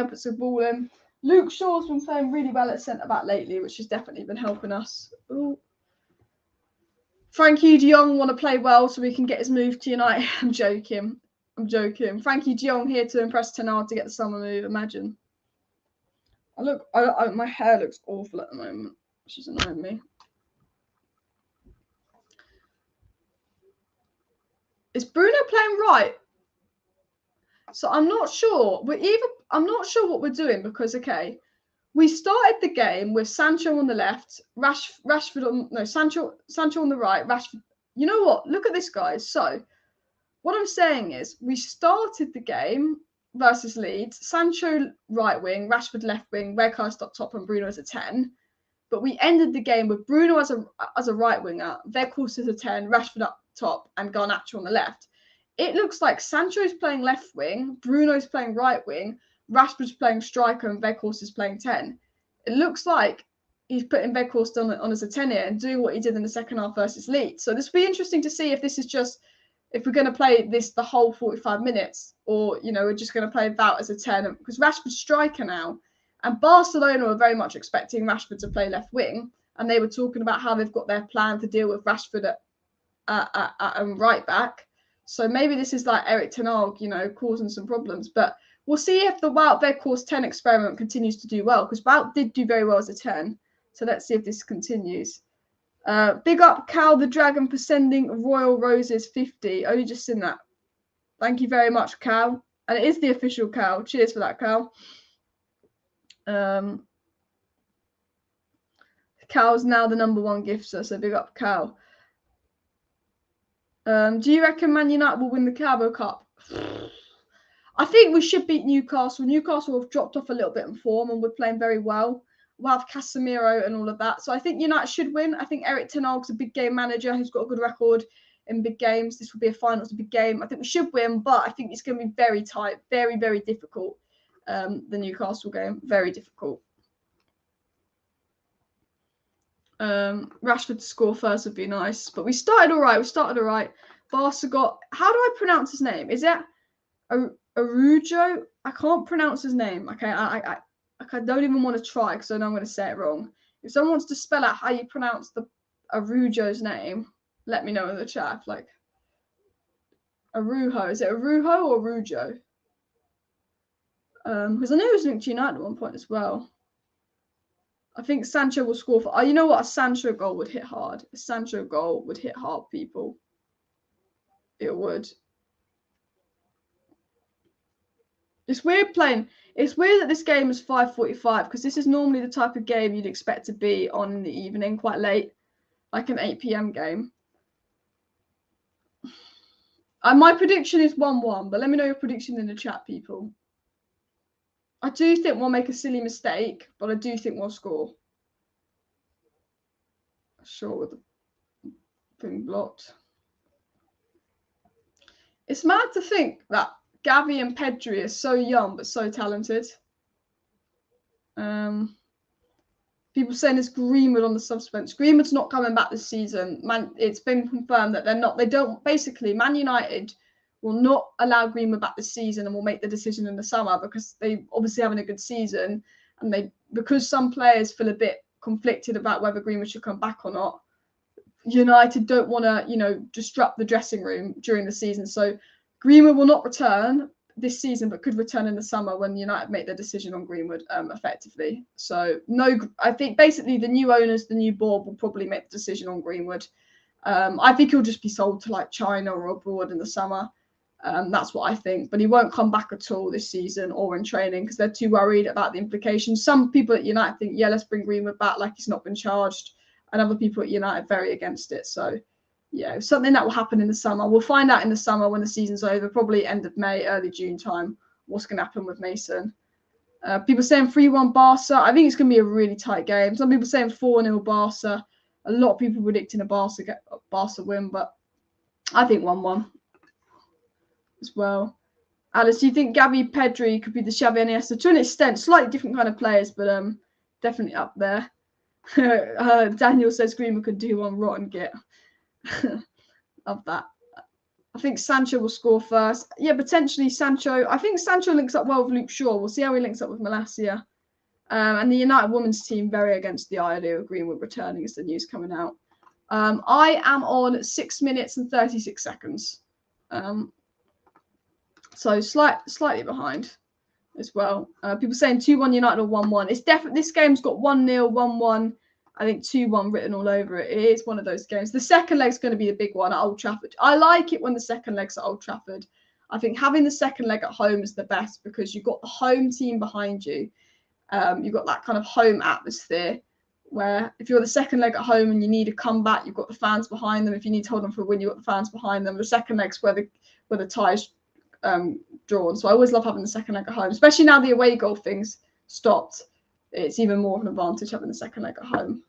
puts the ball in. Luke Shaw's been playing really well at centre-back lately, which has definitely been helping us. Ooh. Frankie de Jong want to play well so we can get his move to United. I'm joking. Frankie de Jong here to impress Ten Hag to get the summer move. Imagine. My hair looks awful at the moment, which is annoying me. Is Bruno playing right? So I'm not sure. I'm not sure what we're doing because we started the game with Sancho on the left, Sancho on the right, Rashford. You know what? Look at this, guys. So what I'm saying is we started the game versus Leeds, Sancho right wing, Rashford left wing, Weghorst up top and Bruno as a 10. But we ended the game with Bruno as a right winger, Weghorst as a 10, Rashford up top and Garnacho on the left. It looks like Sancho's playing left wing, Bruno's playing right wing, Rashford's playing striker and Weghorst is playing 10. It looks like he's putting Weghorst on as a 10 here and doing what he did in the second half versus Leeds. So this will be interesting to see if this is just, if we're going to play this the whole 45 minutes or, we're just going to play Wout as a 10 because Rashford's striker now. And Barcelona were very much expecting Rashford to play left wing. And they were talking about how they've got their plan to deal with Rashford at right back. So maybe this is like Erik ten Hag, causing some problems. But we'll see if the Wout Weghorst 10 experiment continues to do well, because Wout did do very well as a 10. So let's see if this continues. Big up Cal the Dragon for sending Royal Roses 50. Only just seen that. Thank you very much, Cal. And it is the official Cal. Cheers for that, Cal. Cal's now the #1 gifter, so big up Cal. Do you reckon Man United will win the Carabao Cup? I think we should beat Newcastle. Newcastle have dropped off a little bit in form and we're playing very well. We'll have Casemiro and all of that. So I think United should win. I think Erik ten Hag's a big game manager who's got a good record in big games. This will be a final. It's a big game. I think we should win, but I think it's going to be very tight. Very, very difficult. The Newcastle game. Very difficult. Rashford to score first would be nice. But we started all right. Barca got... How do I pronounce his name? Is it Arujo? I can't pronounce his name. Okay, I don't even want to try because I know I'm going to say it wrong. If someone wants to spell out how you pronounce the Arujo's name, let me know in the chat. Like Arujo. Is it Arujo or Arujo? Because I know he was linked to United at one point as well. I think Sancho will score for... you know what? A Sancho goal would hit hard. A Sancho goal would hit hard, people. It would. It's weird that this game is 5:45 because this is normally the type of game you'd expect to be on in the evening, quite late, like an 8 p.m. game. My prediction is 1-1, but let me know your prediction in the chat, people. I do think we'll make a silly mistake, but I do think we'll score. Sure, with the thing blocked. It's mad to think that Xavi and Pedri are so young but so talented. People saying it's Greenwood on the suspense. Greenwood's not coming back this season. It's been confirmed that Man United will not allow Greenwood back this season and will make the decision in the summer because they obviously having a good season and because some players feel a bit conflicted about whether Greenwood should come back or not. United don't want to, disrupt the dressing room during the season. So Greenwood will not return this season, but could return in the summer when United make their decision on Greenwood effectively. So I think basically the new owners, the new board will probably make the decision on Greenwood. I think he'll just be sold to like China or abroad in the summer. That's what I think. But he won't come back at all this season or in training because they're too worried about the implications. Some people at United think, yeah, let's bring Greenwood back like he's not been charged. And other people at United very against it. So, yeah, something that will happen in the summer. We'll find out in the summer when the season's over, probably end of May, early June time, what's going to happen with Mason. People saying 3-1 Barca. I think it's going to be a really tight game. Some people saying 4-0 Barca. A lot of people predicting a Barca win, but I think 1-1 as well. Alice, do you think Xavi Pedri could be the Xavi and Iniesta? To an extent, slightly different kind of players, but definitely up there. Daniel says Greenwood could do one rotten git. of that. I think Sancho will score first. Yeah, potentially Sancho. I think Sancho links up well with Luke Shaw. We'll see how he links up with Malacia. And the United women's team very against the idea of Greenwood returning as the news coming out. I am on 6 minutes and 36 seconds. So slightly behind as well. People saying 2-1 United or 1-1. It's definitely, this game's got 1-0, 1-1. I think 2-1 written all over it. It is one of those games. The second leg's going to be the big one at Old Trafford. I like it when the second leg's at Old Trafford. I think having the second leg at home is the best because you've got the home team behind you. You've got that kind of home atmosphere where if you're the second leg at home and you need a comeback, you've got the fans behind them. If you need to hold on for a win, you've got the fans behind them. The second leg's where the tie's drawn. So I always love having the second leg at home, especially now the away goal thing's stopped. It's even more of an advantage having the second leg at home.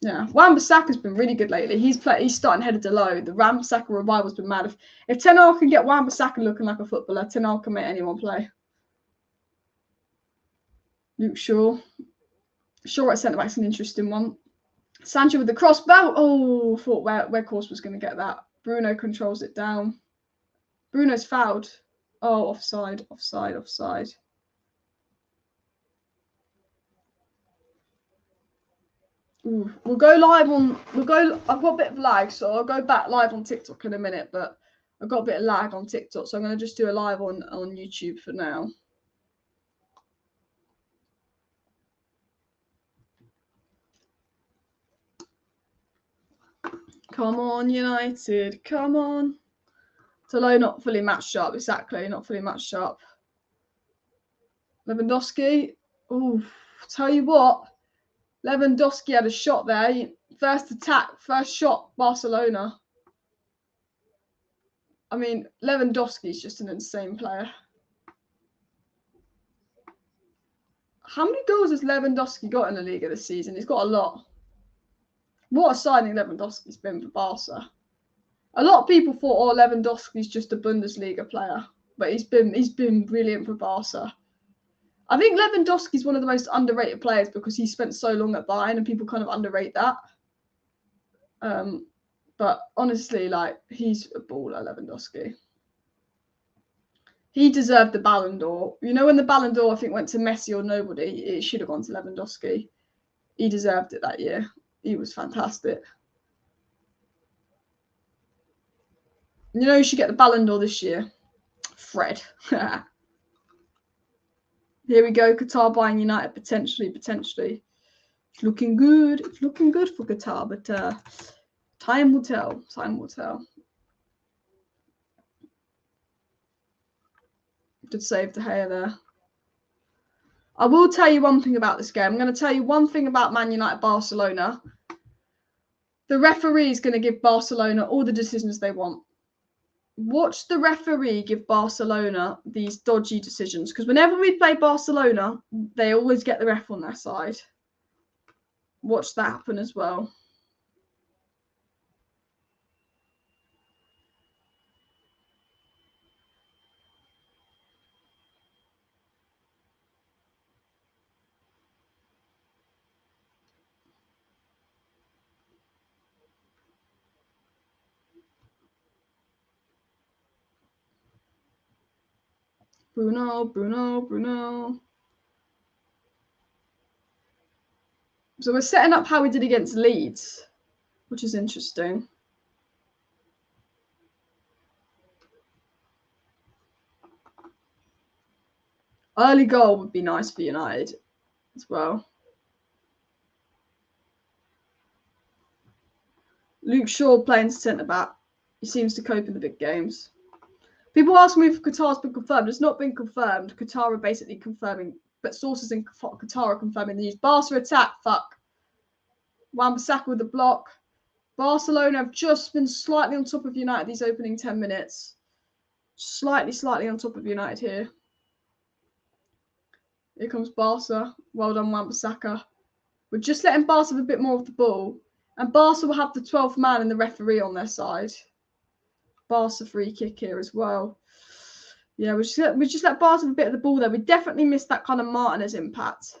Yeah, Wan-Bissaka's been really good lately. He's starting headed to low. The Wan-Bissaka revival's been mad. If Ten Hag can get Wan-Bissaka looking like a footballer, Ten Hag can make anyone play. Luke Shaw. Shaw at centre back's an interesting one. Sancho with the crossbow. Oh, thought where course was going to get that. Bruno controls it down. Bruno's fouled. Oh, offside. Ooh, we'll go live on. I've got a bit of lag, so I'll go back live on TikTok in a minute. But I've got a bit of lag on TikTok, so I'm going to just do a live on YouTube for now. Come on, United. Come on. Tolo not fully matched up. Exactly, not fully matched up. Lewandowski. Oh, tell you what. Lewandowski had a shot there. First attack, first shot, Barcelona. I mean, Lewandowski's just an insane player. How many goals has Lewandowski got in the Liga this season? He's got a lot. What a signing Lewandowski's been for Barca. A lot of people thought, Lewandowski's just a Bundesliga player, but he's been brilliant for Barca. I think Lewandowski's one of the most underrated players because he spent so long at Bayern and people kind of underrate that. But honestly, he's a baller, Lewandowski. He deserved the Ballon d'Or. You know, when the Ballon d'Or, I think, went to Messi or nobody, it should have gone to Lewandowski. He deserved it that year. He was fantastic. You know who should get the Ballon d'Or this year? Fred. Here we go. Qatar buying United, potentially. It's looking good. It's looking good for Qatar, but time will tell. Good save De Gea there. I will tell you one thing about this game. I'm going to tell you one thing about Man United Barcelona. The referee is going to give Barcelona all the decisions they want. Watch the referee give Barcelona these dodgy decisions, because whenever we play Barcelona, they always get the ref on their side. Watch that happen as well. Bruno. So we're setting up how we did against Leeds, which is interesting. Early goal would be nice for United as well. Luke Shaw playing centre-back. He seems to cope in the big games. People ask me if Qatar's been confirmed. It's not been confirmed. Qatar are basically confirming, but sources in Qatar are confirming the news. Barca attack, fuck. Wan-Bissaka with the block. Barcelona have just been slightly on top of United these opening 10 minutes. Slightly on top of United here. Here comes Barca. Well done, Wan-Bissaka. We're just letting Barca have a bit more of the ball. And Barca will have the 12th man and the referee on their side. Barca free kick here as well. Yeah, we just let Barca have a bit of the ball there. We definitely missed that kind of Martinez impact.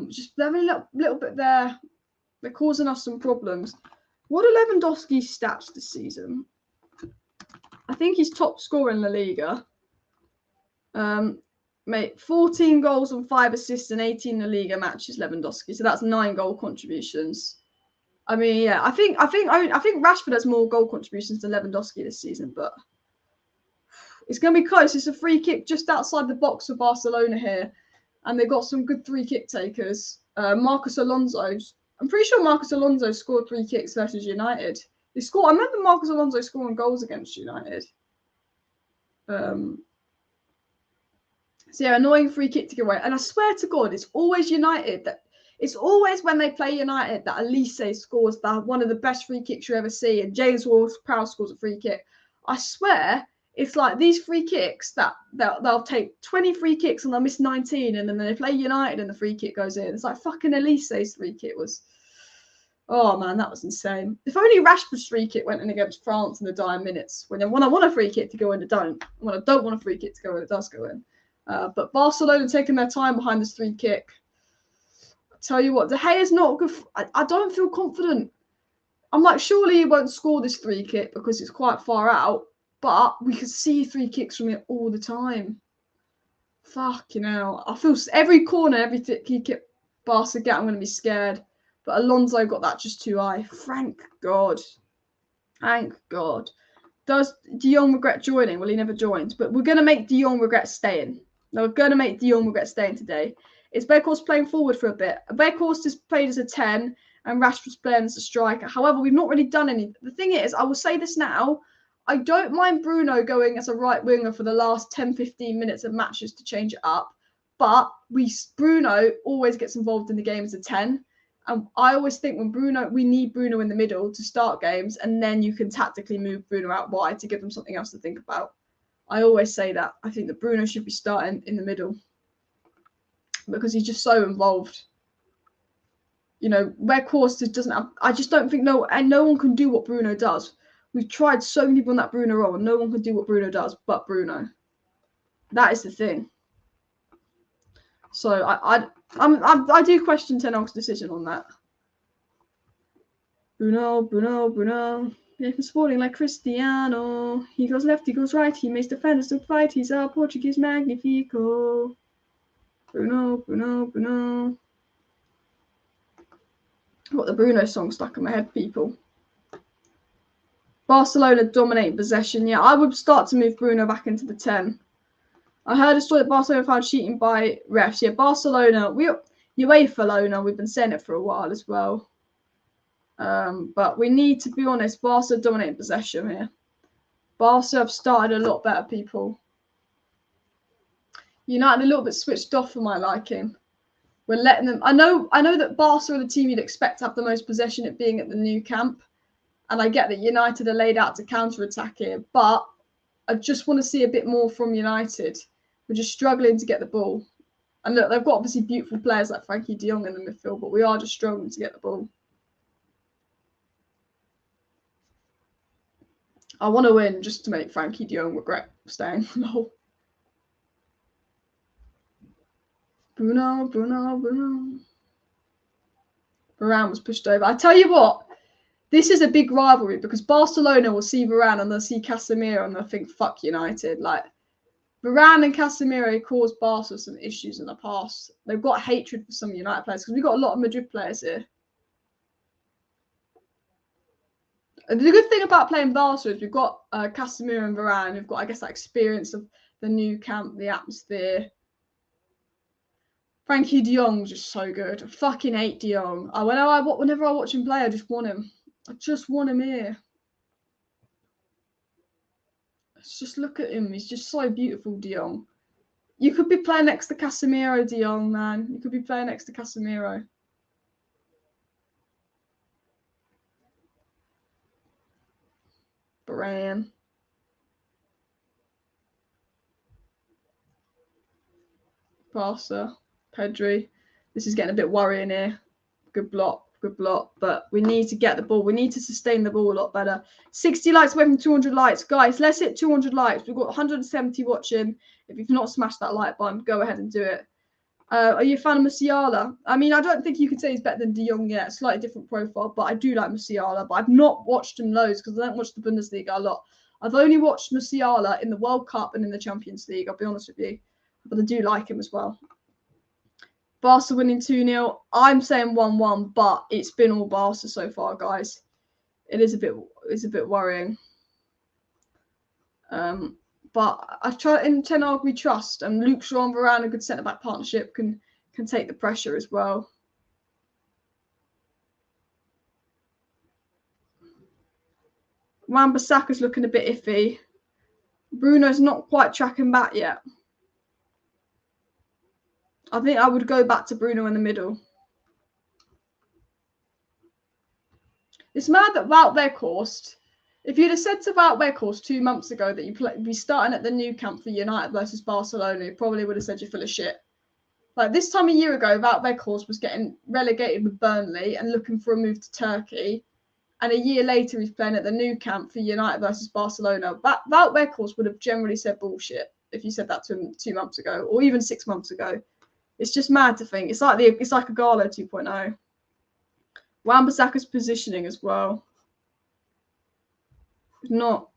Just having a little bit there. They're causing us some problems. What are Lewandowski's stats this season? I think he's top scorer in La Liga. Mate, 14 goals and 5 assists and 18 La Liga matches, Lewandowski. So that's 9 goal contributions. I mean, yeah, I think Rashford has more goal contributions than Lewandowski this season, but it's going to be close. It's a free kick just outside the box for Barcelona here, and they've got some good free kick takers. Marcos Alonso. I'm pretty sure Marcos Alonso scored 3 kicks versus United. I remember Marcos Alonso scoring goals against United. So yeah, annoying free kick to give away. And I swear to God, it's always United it's always when they play United that Elise scores one of the best free kicks you ever see, and James Ward-Prowse scores a free kick. I swear, it's like these free kicks that they'll take 20 free kicks and they'll miss 19, and then they play United and the free kick goes in. It's like fucking Elise's free kick was. Oh man, that was insane. If only Rashford's free kick went in against France in the dying minutes. When I want a free kick to go in, it don't. When I don't want a free kick to go in, it does go in. But Barcelona taking their time behind this free kick. I tell you what, De Gea's not good. I don't feel confident. I'm like, surely he won't score this free kick because it's quite far out. But we can see free kicks from it all the time. Fucking hell. I feel every corner, every kick Barca get, I'm going to be scared. But Alonso got that just too high. Thank God. Thank God. Does De Jong regret joining? Well, he never joined. But we're going to make De Jong regret staying. No, we're going to make De Jong regret staying today. Is Weghorst playing forward for a bit? Weghorst is played as a 10 and Rashford's playing as a striker. However, we've not really done any. The thing is, I will say this now, I don't mind Bruno going as a right winger for the last 10-15 minutes of matches to change it up. But Bruno always gets involved in the game as a 10. And I always think we need Bruno in the middle to start games, and then you can tactically move Bruno out wide to give them something else to think about. I always say that. I think that Bruno should be starting in the middle because he's just so involved. You know, Weghorst doesn't have. I just don't think no one can do what Bruno does. We've tried so many people on that Bruno role, and no one can do what Bruno does but Bruno. That is the thing. So I do question Ten Hag's decision on that. Bruno. Yeah, he's sporting like Cristiano. He goes left, he goes right. He makes defenders look fight. He's our Portuguese Magnifico. Bruno. I've got the Bruno song stuck in my head, people. Barcelona dominate possession. Yeah, I would start to move Bruno back into the 10. I heard a story that Barcelona found cheating by refs. Yeah, Barcelona, UEFA Lona, we've been saying it for a while as well. But we need to be honest, Barca dominating possession here. Barca have started a lot better, people. United a little bit switched off for my liking. We're letting them. I know that Barca are the team you'd expect to have the most possession, it being at the new camp. And I get that United are laid out to counter-attack here, but I just want to see a bit more from United. We're just struggling to get the ball. And look, they've got obviously beautiful players like Frankie de Jong in the midfield, but we are just struggling to get the ball. I want to win just to make Frankie de Jong regret staying. No. Bruno. Varane was pushed over. I tell you what, this is a big rivalry because Barcelona will see Varane and they'll see Casemiro and they'll think, fuck United. Like, Varane and Casemiro caused Barca some issues in the past. They've got hatred for some United players because we've got a lot of Madrid players here. The good thing about playing Barca is we've got Casemiro and Varane. We've got, I guess, that experience of the new camp, the atmosphere. Frankie de Jong's just so good. I fucking hate de Jong. Whenever I watch him play, I just want him. I just want him here. Let's just look at him. He's just so beautiful, de Jong. You could be playing next to Casemiro, de Jong, man. You could be playing next to Casemiro. Varane. Barca. Pedri. This is getting a bit worrying here. Good block. But we need to get the ball. We need to sustain the ball a lot better. 60 likes away from 200 likes. Guys, let's hit 200 likes. We've got 170 watching. If you've not smashed that like button, go ahead and do it. Are you a fan of Musiala? I mean, I don't think you could say he's better than De Jong yet. Slightly different profile, but I do like Musiala. But I've not watched him loads because I don't watch the Bundesliga a lot. I've only watched Musiala in the World Cup and in the Champions League, I'll be honest with you. But I do like him as well. Barca winning 2-0. I'm saying 1-1, but it's been all Barca so far, guys. It's a bit worrying. But I try in Ten Hag we trust, and Luke Shaw and Varane, a good centre back partnership, can take the pressure as well. Wan-Bissaka's looking a bit iffy. Bruno's not quite tracking back yet. I think I would go back to Bruno in the middle. It's mad that Wout Weghorst, if you'd have said to Wout Weghorst 2 months ago that you'd be starting at the new camp for United versus Barcelona, he probably would have said you're full of shit. Like this time a year ago, Wout Weghorst was getting relegated with Burnley and looking for a move to Turkey. And a year later, he's playing at the new camp for United versus Barcelona. Wout Weghorst would have generally said bullshit if you said that to him 2 months ago or even 6 months ago. It's just mad to think. It's like a Galo 2.0. Wan-Bissaka's positioning as well. Not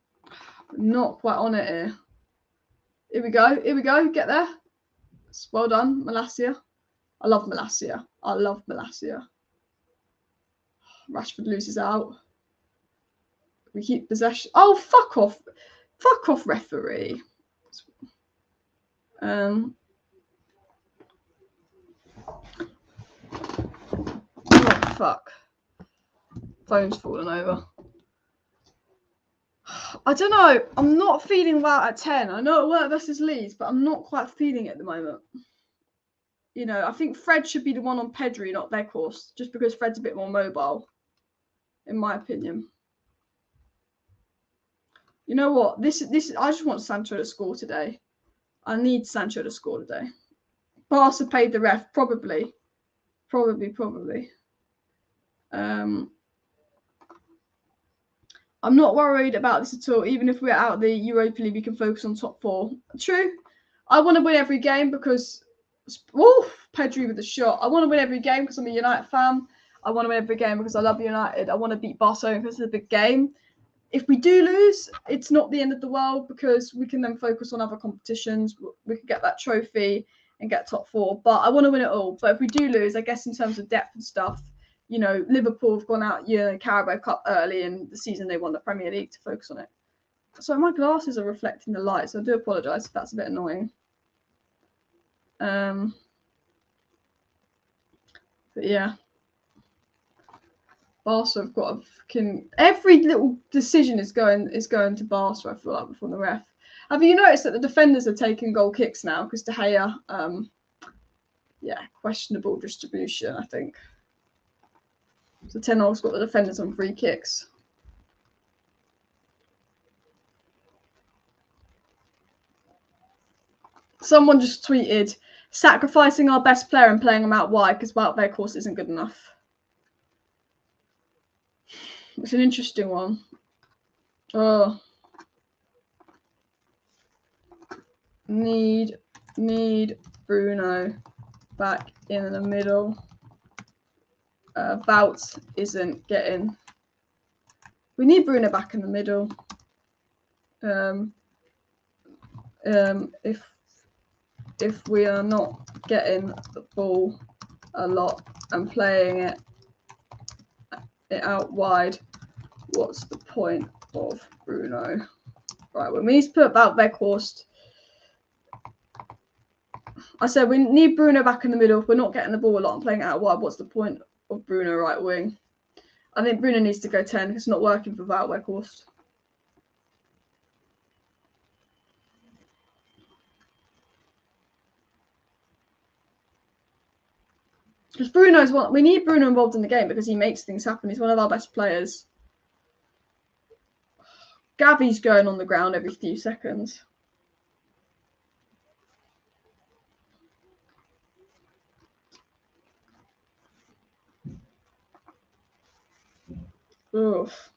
quite on it here. Here we go. Get there. Well done, Malacia. I love Malacia. Rashford loses out. We keep possession. Oh, fuck off. Fuck off, referee. Oh, fuck. Phone's falling over. I don't know. I'm not feeling well at 10. I know it worked versus Leeds, but I'm not quite feeling it at the moment. You know, I think Fred should be the one on Pedri, not Weghorst, just because Fred's a bit more mobile, in my opinion. You know what? This I just want Sancho to score today. I need Sancho to score today. Barca paid the ref, probably. I'm not worried about this at all. Even if we're out of the Europa League, we can focus on top 4. True. I want to win every game because Pedri with the shot. I want to win every game because I'm a United fan. I want to win every game because I love United. I want to beat Barcelona because it's a big game. If we do lose, it's not the end of the world because we can then focus on other competitions. We can get that trophy and get top 4. But I want to win it all. But if we do lose, I guess in terms of depth and stuff, you know, Liverpool have gone out Carabao Cup early in the season. They won the Premier League to focus on it. So my glasses are reflecting the light, so I do apologise if that's a bit annoying. But yeah. Barca have got a fucking every little decision is going to Barca, I feel like, from the ref. Have you noticed that the defenders are taking goal kicks now? Because De Gea, questionable distribution, I think. So Ten Hag's got the defenders on free kicks. Someone just tweeted, sacrificing our best player and playing him out wide because Wout Weghorst isn't good enough. It's an interesting one. Oh. Need Bruno back in the middle. Wout isn't getting. We need Bruno back in the middle. If we are not getting the ball a lot and playing it out wide, what's the point of Bruno? Right, well, we need to put about Weghorst. I said we need Bruno back in the middle. If we're not getting the ball a lot and playing it out wide, what's the point of Bruno right wing? I think Bruno needs to go 10 because it's not working for Wout Weghorst. Because Bruno's one, we need Bruno involved in the game because he makes things happen. He's one of our best players. Gavi's going on the ground every few seconds. Oof.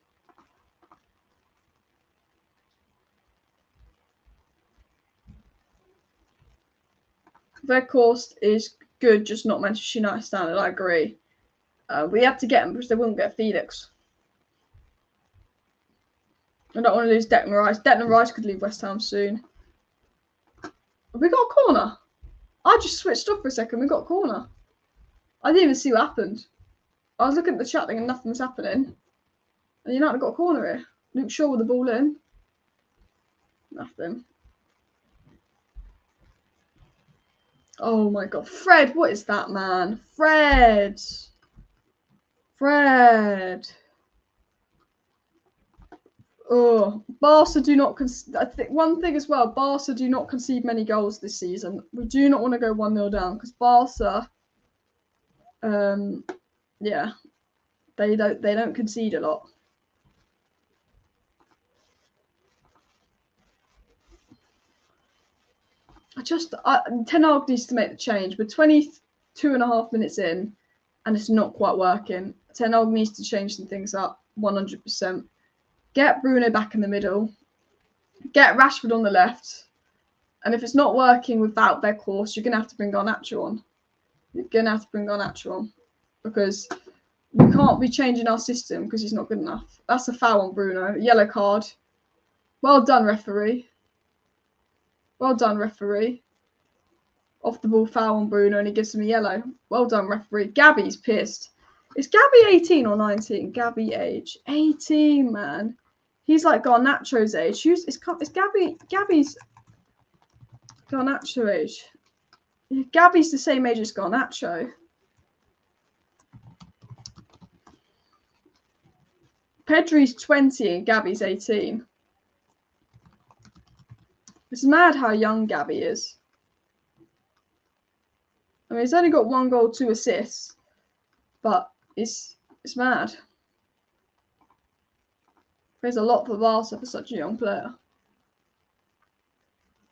Weghorst is good, just not Manchester United standard. I agree. We had to get him because they wouldn't get Felix. I don't want to lose Declan Rice. Declan Rice could leave West Ham soon. Have we got a corner? I just switched off for a second. We got a corner. I didn't even see what happened. I was looking at the chat thing and nothing was happening. And United got a corner here. Luke Shaw with the ball in. Nothing. Oh my god. Fred, what is that, man? Fred. Oh, Barca do not I think one thing as well, Barca do not concede many goals this season. We do not want to go 1-0 down because Barca yeah, they don't concede a lot. Ten Hag needs to make the change. We're 22.5 minutes in and it's not quite working. Ten Hag needs to change some things up 100%. Get Bruno back in the middle. Get Rashford on the left. And if it's not working without their course, you're going to have to bring Garnacho on. Because we can't be changing our system because he's not good enough. That's a foul on Bruno. Yellow card. Well done, referee. Off the ball foul on Bruno and he gives him a yellow. Well done, referee. Gabby's pissed. Is Gabby 18 or 19? Gabby age. 18, man. He's like Garnacho's age. Is Gabby's Garnacho age? Gabby's the same age as Garnacho. Pedri's 20 and Gabby's 18. It's mad how young Gabby is. I mean, he's only got 1 goal, 2 assists, but it's mad. There's a lot for Barca for such a young player.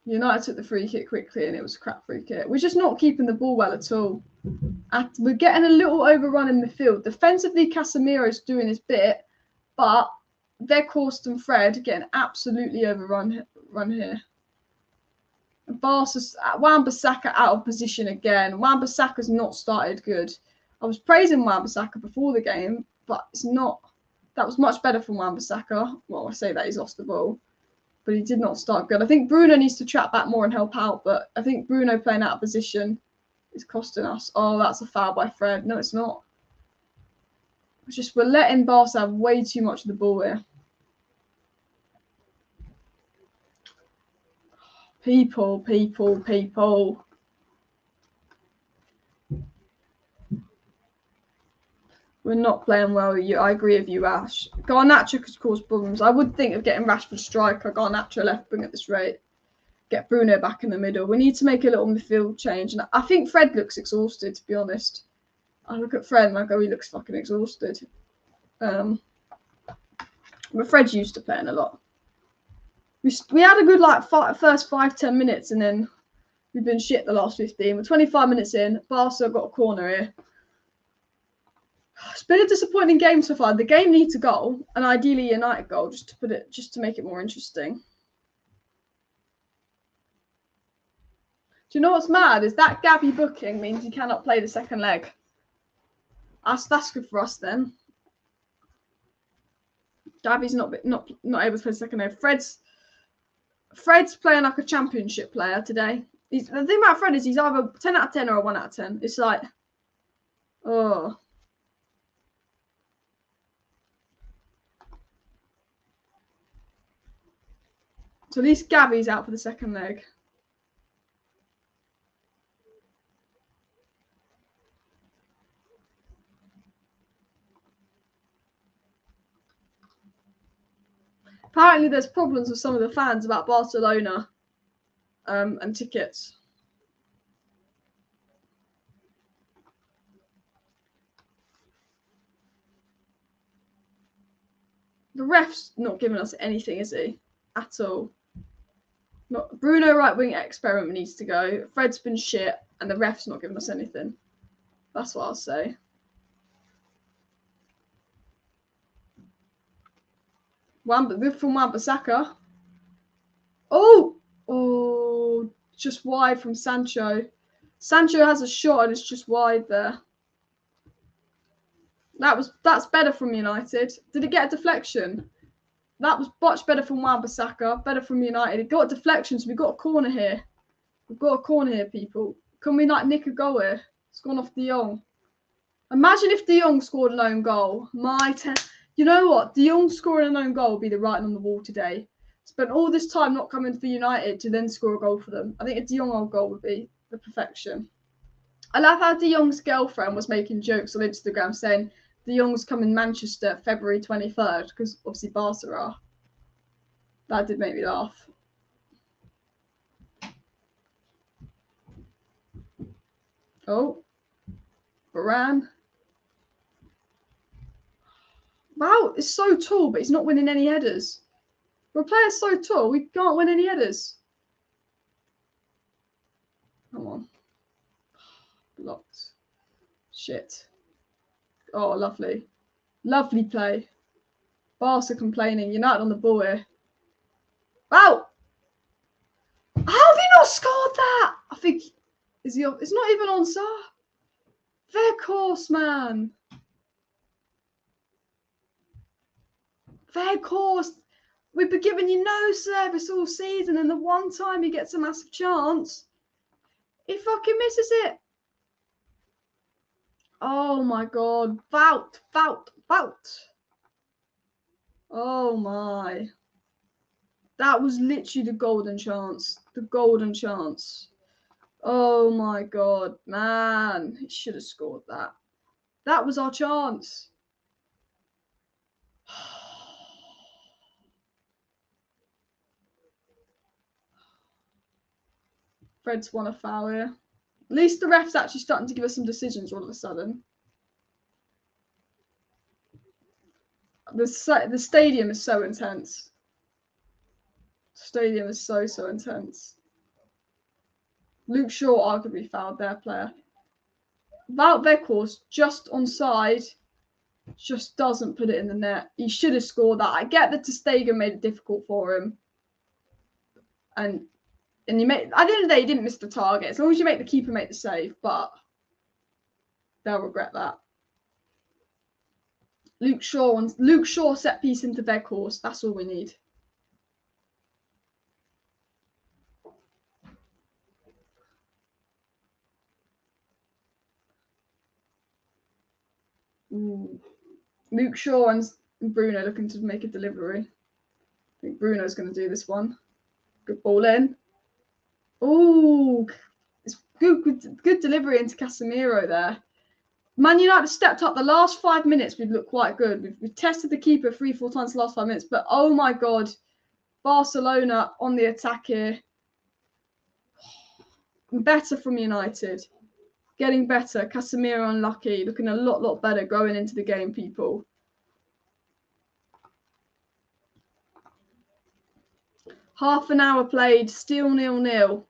United took the free kick quickly and it was a crap free kick. We're just not keeping the ball well at all. We're getting a little overrun in midfield. Defensively, Casemiro's doing his bit, but Weghorst and Fred getting absolutely overrun here. Barca's Wan-Bissaka out of position again. Wan-Bissaka's not started good. I was praising Wan-Bissaka before the game, but it's not. That was much better from Wan-Bissaka. Well, I say that he's lost the ball, but he did not start good. I think Bruno needs to trap back more and help out, but I think Bruno playing out of position is costing us. Oh, that's a foul by Fred. No, it's not. It's just we're letting Barca have way too much of the ball here. People. We're not playing well. I agree with you, Ash. Garnacho could cause problems. I would think of getting Rashford striker, Garnacho left wing at this rate. Get Bruno back in the middle. We need to make a little midfield change. And I think Fred looks exhausted, to be honest. I look at Fred and I go, he looks fucking exhausted. But Fred's used to playing a lot. We had a good first 5-10 minutes and then we've been shit the last 15. We're 25 minutes in. Barca got a corner here. It's been a disappointing game so far. The game needs a goal, and ideally a United goal, just to make it more interesting. Do you know what's mad? Is that Gabby booking means he cannot play the second leg. That's good for us then. Gabby's not able to play the second leg. Fred's playing like a championship player today. The thing about Fred is he's either 10 out of 10 or a 1 out of 10. It's like, oh. So at least Gabby's out for the second leg. Apparently there's problems with some of the fans about Barcelona and tickets. The ref's not giving us anything, is he? At all. Not Bruno right wing experiment needs to go. Fred's been shit, and the ref's not giving us anything. That's what I'll say. Good from Wan-Bissaka. Oh, just wide from Sancho. Sancho has a shot and it's just wide there. That's better from United. Did it get a deflection? That was much better from Wan-Bissaka. Better from United. It got a deflection, so we got a corner here. We've got a corner here, people. Can we like nick a goal here? It's gone off De Jong. Imagine if De Jong scored an own goal. You know what? De Jong scoring an own goal would be the writing on the wall today. Spent all this time not coming for United to then score a goal for them. I think a De Jong own goal would be the perfection. I love how De Jong's girlfriend was making jokes on Instagram saying De Jong's coming Manchester February 23rd because obviously Barca are. That did make me laugh. Oh, Varane. Wow, it's so tall, but he's not winning any headers. For a player so tall, we can't win any headers. Come on. Blocked. Shit. Oh, lovely. Lovely play. Barca complaining. United on the ball here. Wow! How have you not scored that? I think... It's not even on, sir. Fair course, man. Fair course. We've been giving you no service all season, and the one time he gets a massive chance, he fucking misses it. Oh my god. Vout. Oh my. That was literally the golden chance. The golden chance. Oh my god, man. He should have scored that. That was our chance. Fred's won a foul here. At least the ref's actually starting to give us some decisions all of a sudden. The stadium is so intense. The stadium is so intense. Luke Shaw arguably fouled their player. Wout Weghorst just onside, just doesn't put it in the net. He should have scored that. I get that ter Stegen made it difficult for him. And you make, at the end of the day, he didn't miss the target. As long as you make the keeper make the save, but they'll regret that. Luke Shaw set piece into Weghorst. That's all we need. Ooh. Luke Shaw and Bruno looking to make a delivery. I think Bruno's going to do this one. Good ball in. Ooh, it's good delivery into Casemiro there. Man United stepped up the last 5 minutes. We've looked quite good. We've tested the keeper 3-4 times the last 5 minutes, but oh my god, Barcelona on the attack here. Better from United. Getting better. Casemiro unlucky. Looking a lot better going into the game, people. Half an hour played, still 0-0.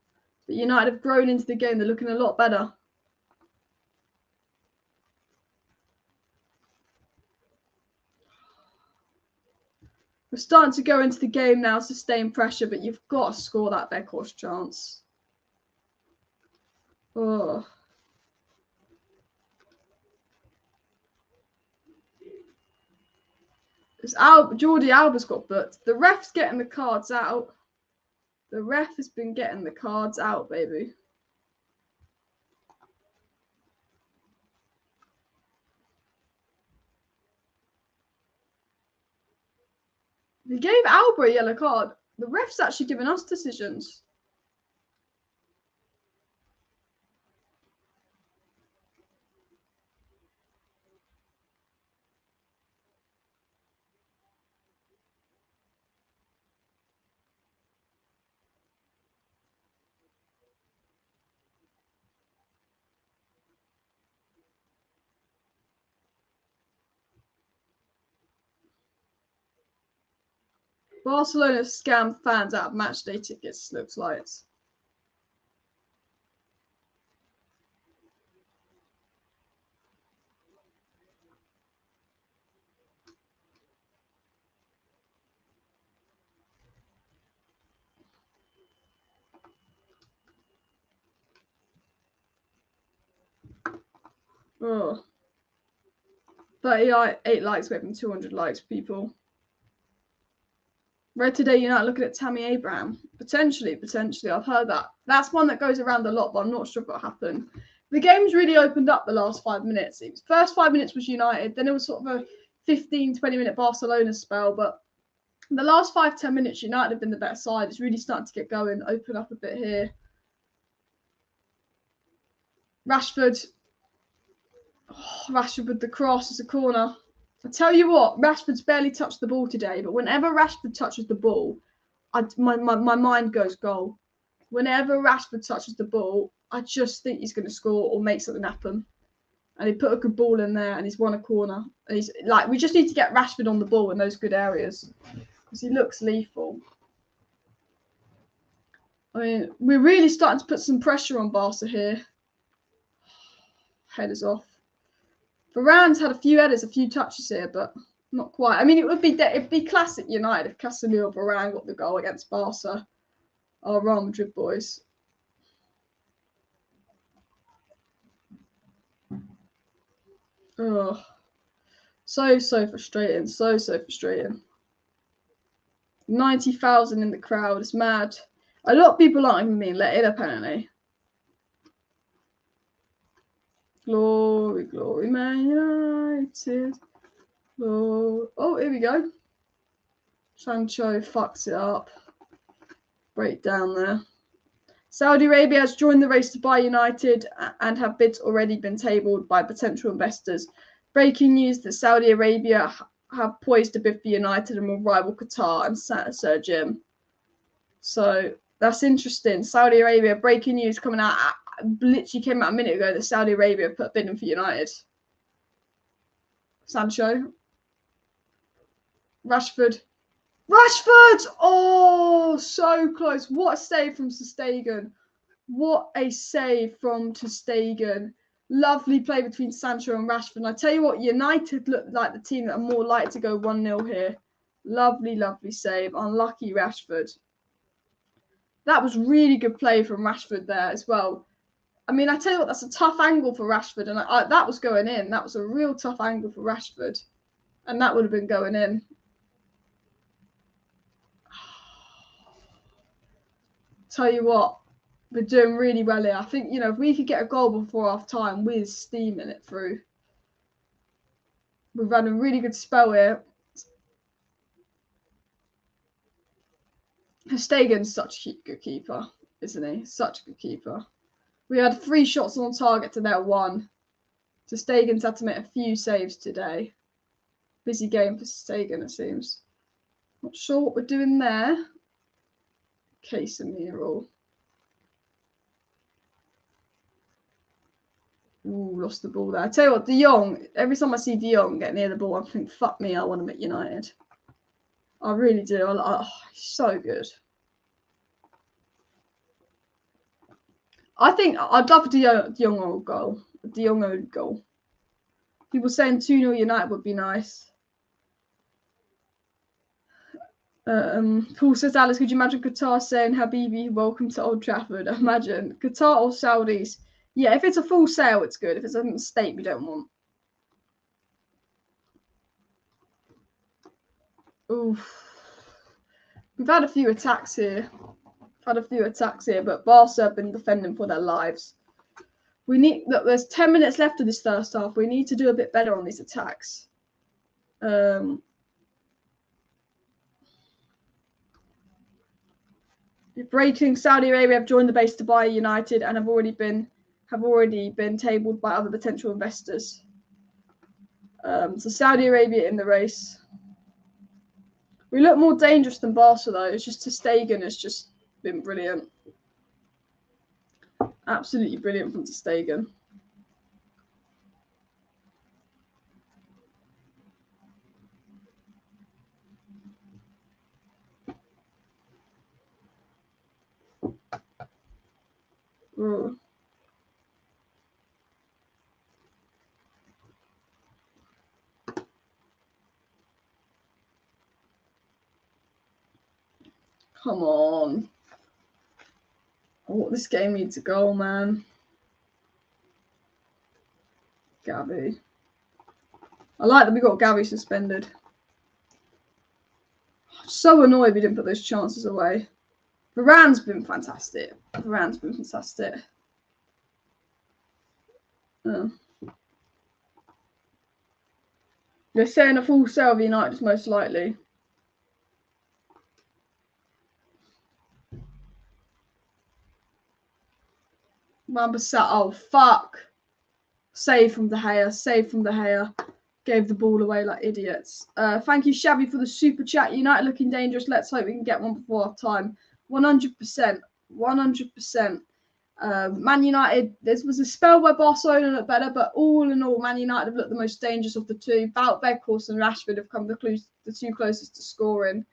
But United have grown into the game. They're looking a lot better. We're starting to go into the game now, sustain pressure, but you've got to score that Weghorst chance. Oh. Jordi Alba's got booked. The ref's getting the cards out. The ref has been getting the cards out, baby. He gave Alba a yellow card. The ref's actually given us decisions. Barcelona scammed fans out of matchday tickets, looks like. Oh. 38 likes away from 200 likes, people. Read today United looking at Tammy Abraham. Potentially. I've heard that. That's one that goes around a lot, but I'm not sure if it'll happen. The game's really opened up the last 5 minutes. First 5 minutes was United, then it was sort of a 15, 20-minute Barcelona spell, but the last 5-10 minutes, United have been the better side. It's really starting to get going, open up a bit here. Rashford. Oh, Rashford with the cross as a corner. I tell you what, Rashford's barely touched the ball today, but whenever Rashford touches the ball, my mind goes goal. Whenever Rashford touches the ball, I just think he's going to score or make something happen. And he put a good ball in there and he's won a corner. And he's like, we just need to get Rashford on the ball in those good areas because he looks lethal. I mean, we're really starting to put some pressure on Barca here. Headers off. Varane's had a few headers, a few touches here, but not quite. I mean, it'd be classic United if Casemiro or Varane got the goal against Barca. Our Real Madrid boys. Oh, so frustrating. So frustrating. 90,000 in the crowd. It's mad. A lot of people aren't even being let in, apparently. Glory, Man United. Glory. Oh, here we go. Sancho fucks it up. Break down there. Saudi Arabia has joined the race to buy United and have bids already been tabled by potential investors. Breaking news that Saudi Arabia have poised to bid for United and will rival Qatar and Sir Jim. So that's interesting. Saudi Arabia, breaking news coming out, literally came out a minute ago that Saudi Arabia put a bid in for United. Sancho. Rashford. Oh, so close. What a save from ter Stegen. What a save from ter Stegen. Lovely play between Sancho and Rashford. And I tell you what, United look like the team that are more likely to go 1-0 here. Lovely save. Unlucky Rashford. That was really good play from Rashford there as well. I mean, I tell you what, that's a tough angle for Rashford. And that was going in. That was a real tough angle for Rashford. And that would have been going in. Tell you what, we're doing really well here. I think, if we could get a goal before half time, we're steaming it through. We've had a really good spell here. ter Stegen's such a good keeper, isn't he? Such a good keeper. We had 3 shots on target to their 1. ter Stegen's had to make a few saves today. Busy game for ter Stegen, it seems. Not sure what we're doing there. Casemiro. Ooh, lost the ball there. I tell you what, Jong, every time I see Jong get near the ball, I think, fuck me, I want him at United. I really do. He's so good. I think I'd love a De Jong goal. A De Jong goal. People saying 2-0 United would be nice. Paul says, Alice, could you imagine Qatar saying, Habibi, welcome to Old Trafford? Imagine. Qatar or Saudis. Yeah, if it's a full sale, it's good. If it's a mistake, we don't want. Oof. We've had a few attacks here. But Barca have been defending for their lives. Look, there's 10 minutes left of this first half. We need to do a bit better on these attacks. Breaking, Saudi Arabia have joined the base to buy United and have already been tabled by other potential investors. So Saudi Arabia in the race. We look more dangerous than Barca though. It's just ter Stegen has just been brilliant. Absolutely brilliant from ter Stegen. Ooh. Come on. Oh, this game needs a goal, man. Gavi. I like that we got Gavi suspended. So annoyed we didn't put those chances away. Varane's been fantastic. Varane's been fantastic. They're saying a full sale of United is most likely. Wan-Bissaka, oh fuck. Save from De Gea, save from De Gea. Gave the ball away like idiots. Thank you, Xavi, for the super chat. United looking dangerous. Let's hope we can get one before half time. 100%. 100%. Man United, there was a spell where Barcelona looked better, but all in all, Man United have looked the most dangerous of the two. Bout Weghorst and Rashford have come the two closest to scoring.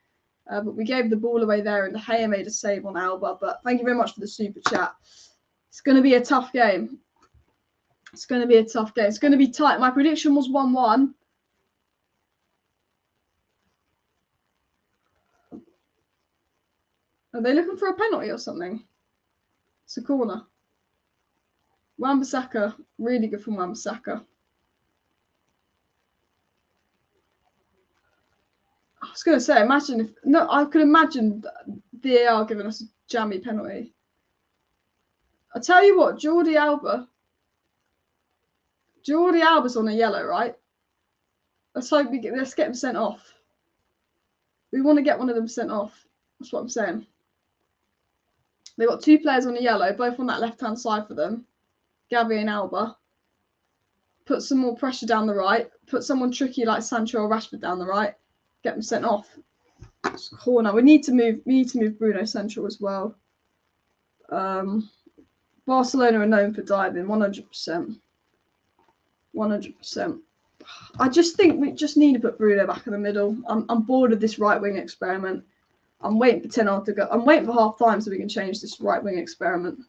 But we gave the ball away there, and De Gea made a save on Alba. But thank you very much for the super chat. It's going to be a tough game. It's going to be a tough game. It's going to be tight. My prediction was 1-1. Are they looking for a penalty or something? It's a corner. Wan-Bissaka. Really good from Wan-Bissaka. I was going to say, imagine if... No, I could imagine VAR giving us a jammy penalty. I'll tell you what, Jordi Alba's on a yellow, right? Let's get him sent off. We want to get one of them sent off. That's what I'm saying. They've got two players on a yellow, both on that left-hand side for them. Gavi and Alba. Put some more pressure down the right. Put someone tricky like Sancho or Rashford down the right. Get them sent off. Corner. We need to move Bruno central as well. Barcelona are known for diving, 100%. 100%. I just think we just need to put Bruno back in the middle. I'm bored of this right wing experiment. I'm waiting for 10 hours to go. I'm waiting for half time so we can change this right wing experiment.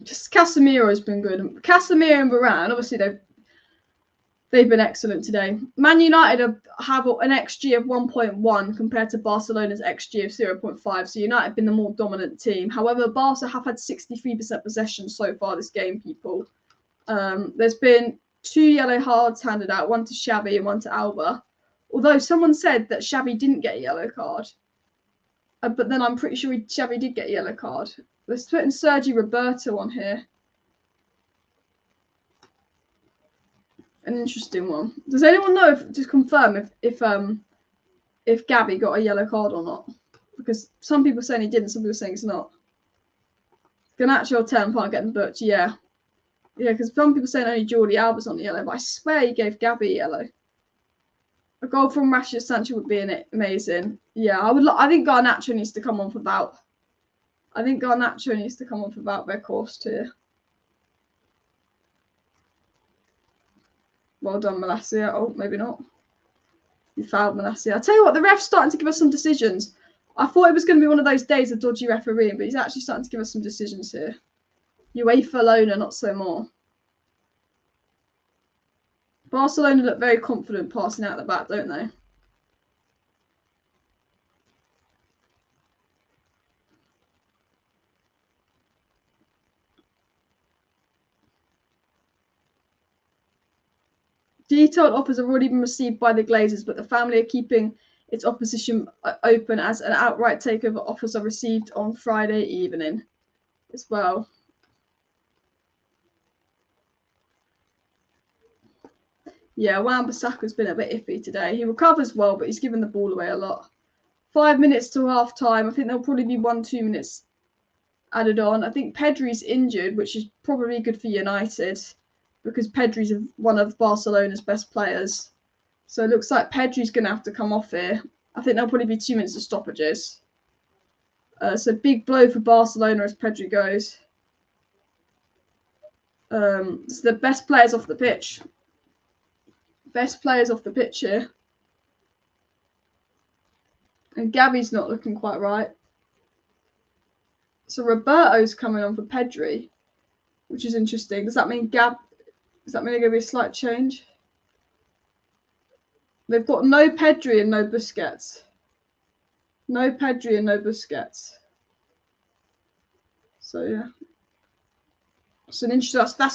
Just Casemiro has been good. Casemiro and Varane, obviously they've been excellent today. Man United have an XG of 1.1 compared to Barcelona's XG of 0.5. So United have been the more dominant team. However, Barca have had 63% possession so far this game, people. There's been 2 yellow cards handed out, one to Xavi and one to Alba. Although someone said that Xavi didn't get a yellow card. But then I'm pretty sure Xavi did get a yellow card. Let's put in Sergi Roberto on here. An interesting one. Does anyone know just confirm if Gavi got a yellow card or not? Because some people are saying he didn't, some people are saying it's not. Garnacho 10 can't get them booked, yeah. Yeah, because some people are saying only Jordi Alba's on the yellow, but I swear he gave Gavi a yellow. A goal from Rashford Sancho would be amazing. Yeah, I think Garnacho needs to come on for Bout. I think Garnacho needs to come on for Bout Weghorst here. Well done, Malacia. Oh, maybe not. You fouled Malacia. I tell you what, the ref's starting to give us some decisions. I thought it was going to be one of those days of dodgy refereeing, but he's actually starting to give us some decisions here. UEFA Lona, not so more. Barcelona look very confident passing out the back, don't they? Detailed offers have already been received by the Glazers, but the family are keeping its opposition open as an outright takeover offers are received on Friday evening as well. Yeah, Wan-Bissaka's been a bit iffy today. He recovers well, but he's given the ball away a lot. 5 minutes to half time. I think there'll probably be 1-2 minutes added on. I think Pedri's injured, which is probably good for United because Pedri's one of Barcelona's best players. So it looks like Pedri's going to have to come off here. I think there'll probably be 2 minutes of stoppages. So big blow for Barcelona as Pedri goes. It's the best players off the pitch. Best players off the pitch here. And Gavi's not looking quite right. So Roberto's coming on for Pedri, which is interesting. Does that mean there's going to be a slight change? They've got no Pedri and no Busquets. No Pedri and no Busquets. So yeah. It's an interesting.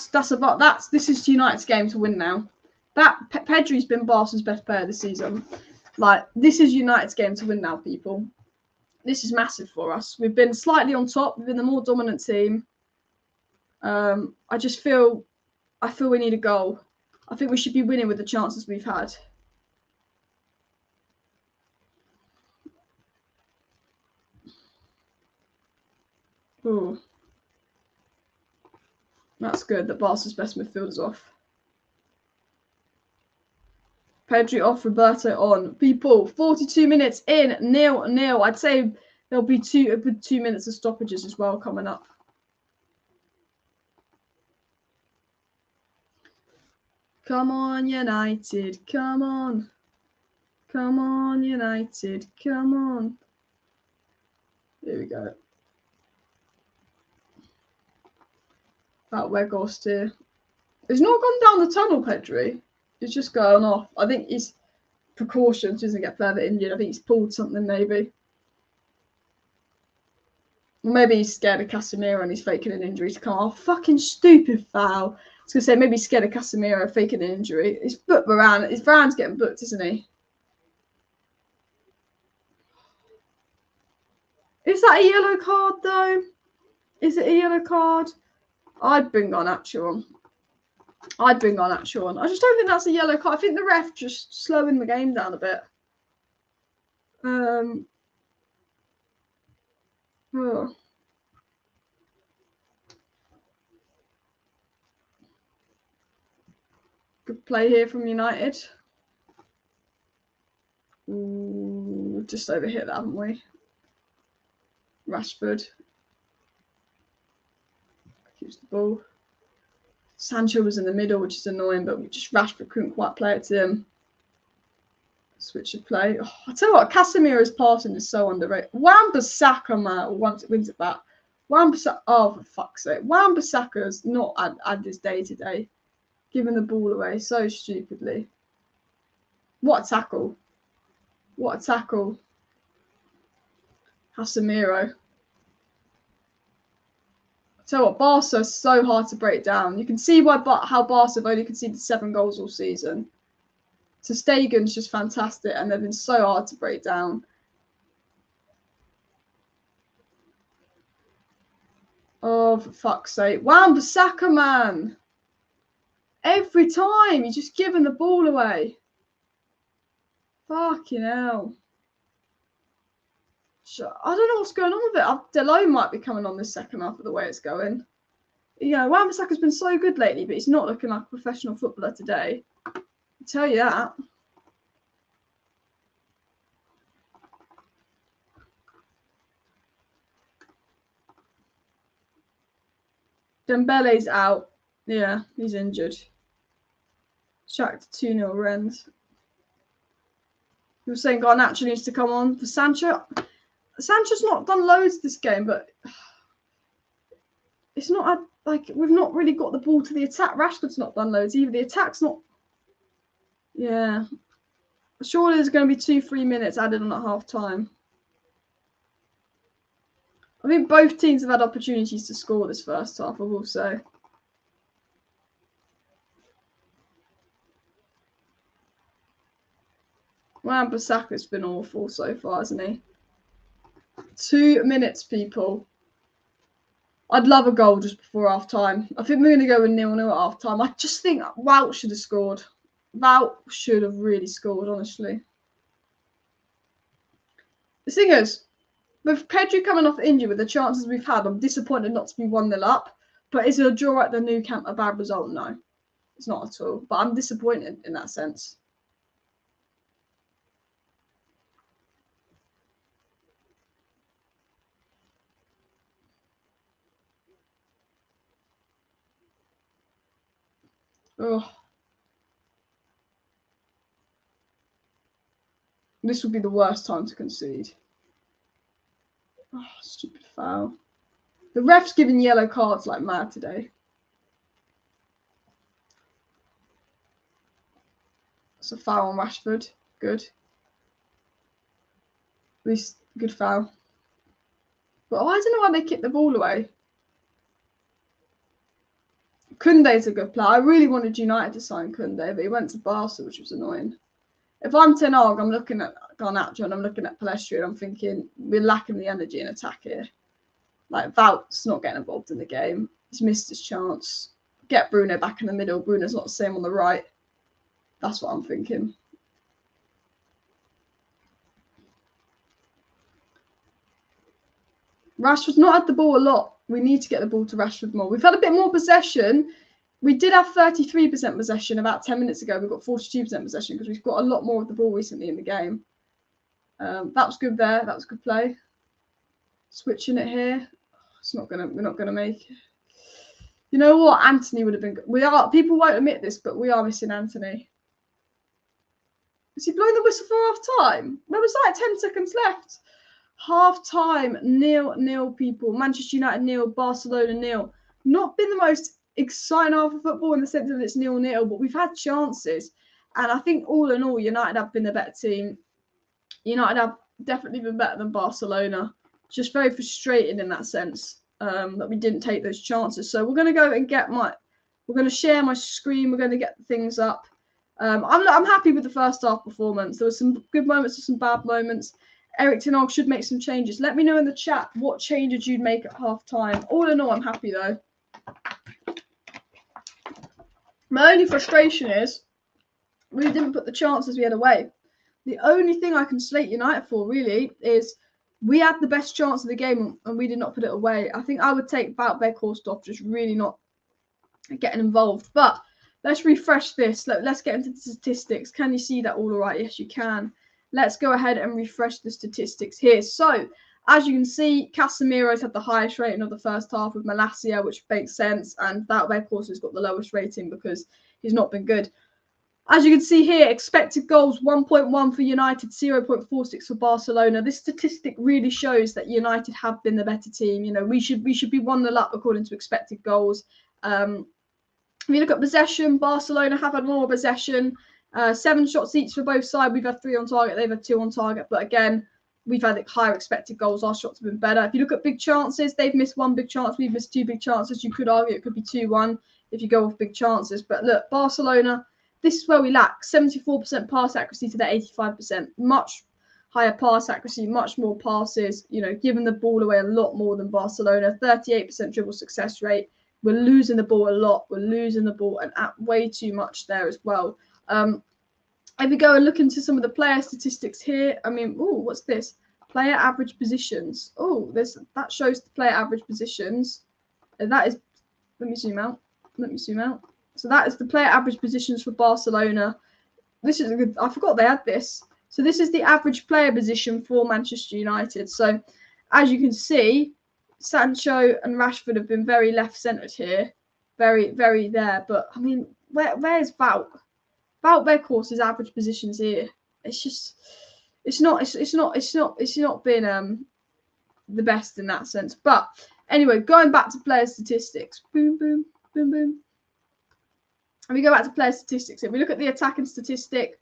This is United's game to win now. Pedri's been Barca's best player this season. Like, this is United's game to win now, people. This is massive for us. We've been slightly on top. We've been the more dominant team. I feel we need a goal. I think we should be winning with the chances we've had. Ooh. That's good that Barca's best midfielder's off. Pedri off, Roberto on. People, 42 minutes in, 0-0. I'd say there'll be 2 minutes of stoppages as well coming up. Come on, United. Come on. Come on, United. Come on. Here we go. That Weghorst here. He's not gone down the tunnel, Pedri. He's just going off. I think he's precautions, doesn't get further injured. I think he's pulled something, maybe. Or maybe he's scared of Casemiro and he's faking an injury to come off. Fucking stupid foul. I was going to say, maybe he's scared of Casemiro faking an injury. He's booked Varane. Varane's getting booked, isn't he? Is that a yellow card, though? Is it a yellow card? I'd bring on actual. I just don't think that's a yellow card. I think the ref just slowing the game down a bit. Oh. Good play here from United. Ooh, just overhit that, haven't we? Rashford. Keeps the ball. Sancho was in the middle, which is annoying, but just Rashford couldn't quite play it to him. Switch of play. Oh, I tell you what, Casemiro's passing is so underrated. Wan-Bissaka, man, once it wins it back. Wan-Bissaka, oh, for fuck's sake. Wan-Bissaka's not had this day today. Giving the ball away so stupidly. What a tackle. What a tackle. Casemiro. Tell you what, Barca's so hard to break down. You can see how Barca have only conceded 7 goals all season. So Stegen's just fantastic, and they've been so hard to break down. Oh, for fuck's sake. Wan-Bissaka, man. Every time, you're just giving the ball away. Fucking hell. I don't know what's going on with it. Delo might be coming on this second half of the way it's going. Yeah, Wan-Bissaka's been so good lately, but he's not looking like a professional footballer today. I'll tell you that. Dembele's out. Yeah, he's injured. Shakhtar 2-0 Rennes. You were saying Garnacho needs to come on for Sancho. Sancho's not done loads this game, but it's not like we've not really got the ball to the attack. Rashford's not done loads either. The attack's not. Yeah. Surely there's going to be 2-3 minutes added on at half time. I think both teams have had opportunities to score this first half, I will say. Wan-Bissaka's been awful so far, hasn't he? 2 minutes, people. I'd love a goal just before half time. I think we're going to go with 0-0 at half time. I just think Wout should have scored. Wout should have really scored, honestly. The thing is, with Pedri coming off injury with the chances we've had, I'm disappointed not to be 1-0 up. But is it a draw at the Nou Camp a bad result? No, it's not at all. But I'm disappointed in that sense. Oh. This would be the worst time to concede. Oh, stupid foul. The ref's giving yellow cards like mad today. It's a foul on Rashford. Good. Good foul. But I don't know why they kicked the ball away. Koundé's a good player. I really wanted United to sign Koundé, but he went to Barca, which was annoying. If I'm Ten Hag, I'm looking at Garnacho and I'm looking at Pellistri and I'm thinking we're lacking the energy in attack here. Like, Wout's not getting involved in the game. He's missed his chance. Get Bruno back in the middle. Bruno's not the same on the right. That's what I'm thinking. Rashford's not had the ball a lot. We need to get the ball to Rashford more. We've had a bit more possession. We did have 33% possession about 10 minutes ago. We've got 42% possession because we've got a lot more of the ball recently in the game. That was good there. That was good play. Switching it here. We're not gonna make it. You know what? Anthony would have been good. People won't admit this, but we are missing Anthony. Is he blowing the whistle for half time? There was like 10 seconds left. Half time, 0-0, people. Manchester United 0, Barcelona 0. Not been the most exciting half of football in the sense that it's 0-0, but we've had chances. And I think all in all, United have been the better team. United have definitely been better than Barcelona. Just very frustrating in that sense that we didn't take those chances. So we're going to go and we're going to share my screen. We're going to get things up. I'm happy with the first half performance. There were some good moments and some bad moments. Erik ten Hag should make some changes. Let me know in the chat what changes you'd make at half time. All in all, I'm happy though. My only frustration is we didn't put the chances we had away. The only thing I can slate United for really is we had the best chance of the game and we did not put it away. I think I would take Wout Weghorst off, just really not getting involved. But let's refresh this. Let's get into the statistics. Can you see that all right? Yes, you can. Let's go ahead and refresh the statistics here. So, as you can see, Casemiro's had the highest rating of the first half with Malacia, which makes sense. And Wout Weghorst has got the lowest rating because he's not been good. As you can see here, expected goals 1.1 for United, 0.46 for Barcelona. This statistic really shows that United have been the better team. You know, we should be 1-0 up according to expected goals. If you look at possession, Barcelona have had more possession. 7 shots each for both sides. We've had 3 on target. They've had 2 on target. But again, we've had higher expected goals. Our shots have been better. If you look at big chances, they've missed 1 big chance. We've missed 2 big chances. You could argue it could be 2-1 if you go off big chances. But look, Barcelona, this is where we lack. 74% pass accuracy to their 85%. Much higher pass accuracy, much more passes. You know, giving the ball away a lot more than Barcelona. 38% dribble success rate. We're losing the ball a lot. We're losing the ball and at way too much there as well. If we go and look into some of the player statistics here, I mean, what's this? Player average positions. That shows the player average positions. That is, let me zoom out. So that is the player average positions for Barcelona. This is a good, I forgot they had this. So this is the average player position for Manchester United. So as you can see, Sancho and Rashford have been very left-centred here. Very, very there. But I mean, where's Wout? Wout Weghorst's average positions here. It's just, it's not been the best in that sense. But anyway, going back to player statistics. Boom, boom, boom, boom. And we go back to player statistics. If we look at the attacking statistic,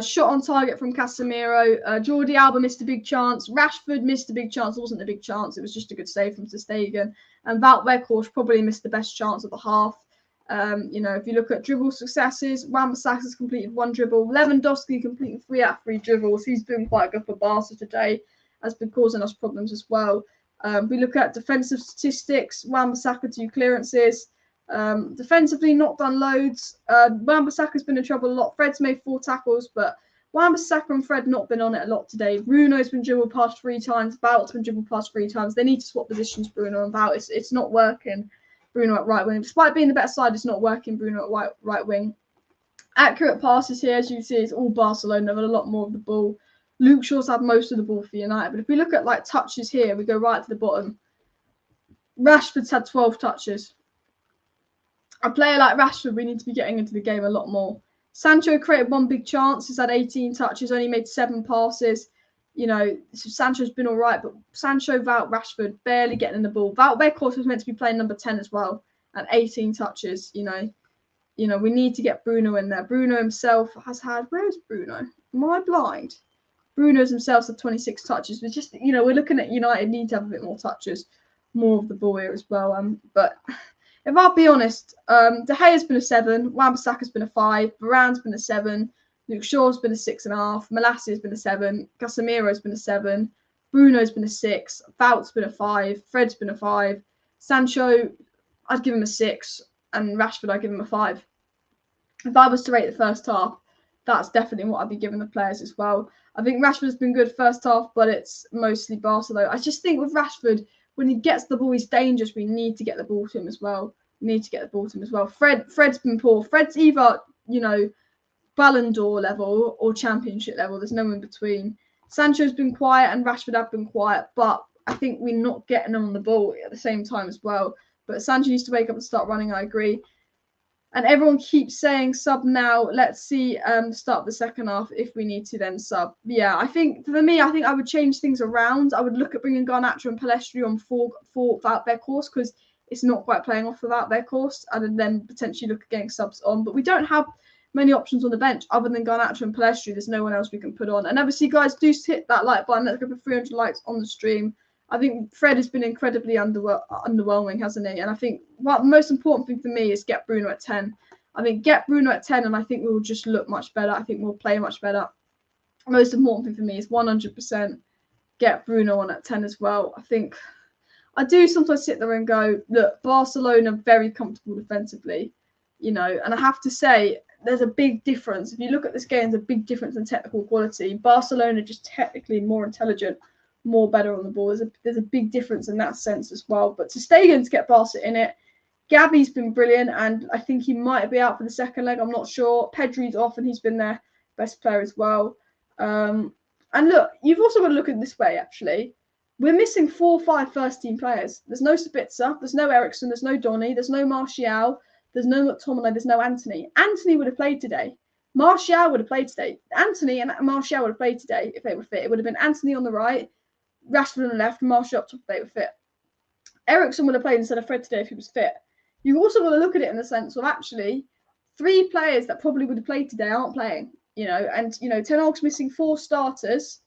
shot on target from Casemiro. Jordi Alba missed a big chance. Rashford missed a big chance. It wasn't a big chance. It was just a good save from ter Stegen. And Wout Weghorst probably missed the best chance of the half. You know, if you look at dribble successes, Wan-Bissaka's completed 1 dribble. Lewandowski completed 3 out of 3 dribbles. He's been quite good for Barca today. Has been causing us problems as well. We look at defensive statistics. Wan-Bissaka 2 clearances. Defensively, not done loads. Wan-Bissaka's been in trouble a lot. Fred's made 4 tackles, but Wan-Bissaka and Fred not been on it a lot today. Bruno's been dribbled past 3 times. Wout's been dribbled past 3 times. They need to swap positions, Bruno and Wout. It's not working. Bruno at right wing. Despite being the better side, it's not working. Bruno at right wing. Accurate passes here, as you can see, it's all Barcelona. They've had a lot more of the ball. Luke Shaw's had most of the ball for United. But if we look at like touches here, we go right to the bottom. Rashford's had 12 touches. A player like Rashford, we need to be getting into the game a lot more. Sancho created 1 big chance. He's had 18 touches, only made 7 passes. You know, Sancho's been all right, but Sancho, Wout, Rashford barely getting in the ball. Wout Weghorst was meant to be playing number 10 as well, and 18 touches. You know, we need to get Bruno in there. Bruno himself has had. Where is Bruno? Am I blind? Bruno's themselves have 26 touches. We're just, you know, we're looking at United need to have a bit more touches, more of the ball here as well. But if I'll be honest, De Gea's been a 7, Wan-Bissaka's been a 5, Varane's been a 7, Luke Shaw's been a 6.5, Malassia's been a 7, Casemiro's been a 7, Bruno's been a 6, Wout's been a 5, Fred's been a 5, Sancho, I'd give him a 6, and Rashford, I'd give him a 5. If I was to rate the first half, that's definitely what I'd be giving the players as well. I think Rashford's been good first half, but it's mostly Barcelona. I just think with Rashford, when he gets the ball, he's dangerous. We need to get the ball to him as well. Fred's been poor. Fred's either, you know, Ballon d'Or level or Championship level. There's no in between. Sancho's been quiet and Rashford have been quiet, but I think we're not getting them on the ball at the same time as well. But Sancho needs to wake up and start running, I agree. And everyone keeps saying sub now. Let's see start the second half if we need to then sub. Yeah, I think for me, I think I would change things around. I would look at bringing Garnacho and Pellistri on for Wout Weghorst because it's not quite playing off without Weghorst, and then potentially look at getting subs on. But we don't have many options on the bench other than Garnacho and Pellistri. There's no one else we can put on. And obviously, guys, do hit that like button. Let's go for 300 likes on the stream. I think Fred has been incredibly underwhelming, hasn't he? And I think the most important thing for me is get Bruno at 10. I think get Bruno at 10 and I think we will just look much better. I think we'll play much better. Most important thing for me is 100% get Bruno on at 10 as well. I think I do sometimes sit there and go, look, Barcelona very comfortable defensively, you know, and I have to say there's a big difference. If you look at this game, there's a big difference in technical quality. Barcelona just technically more intelligent, more better on the ball. There's a big difference in that sense as well. But to Stegen to get Barca in it, Gavi's been brilliant, and I think he might be out for the second leg. I'm not sure. Pedri's off, and he's been their best player as well. And look, you've also got to look at it this way, actually. We're missing 4 or 5 first-team players. There's no Sabitzer, there's no Eriksson, there's no Donny, there's no Martial, there's no McTominay, there's no Anthony. Anthony would have played today. Martial would have played today. Anthony and Martial would have played today if they were fit. It would have been Anthony on the right, Rashford on the left, and Martial up top if they were fit. Eriksson would have played instead of Fred today if he was fit. You've also got to look at it in the sense of actually 3 players that probably would have played today aren't playing, you know, and, you know, Ten Hag's missing 4 starters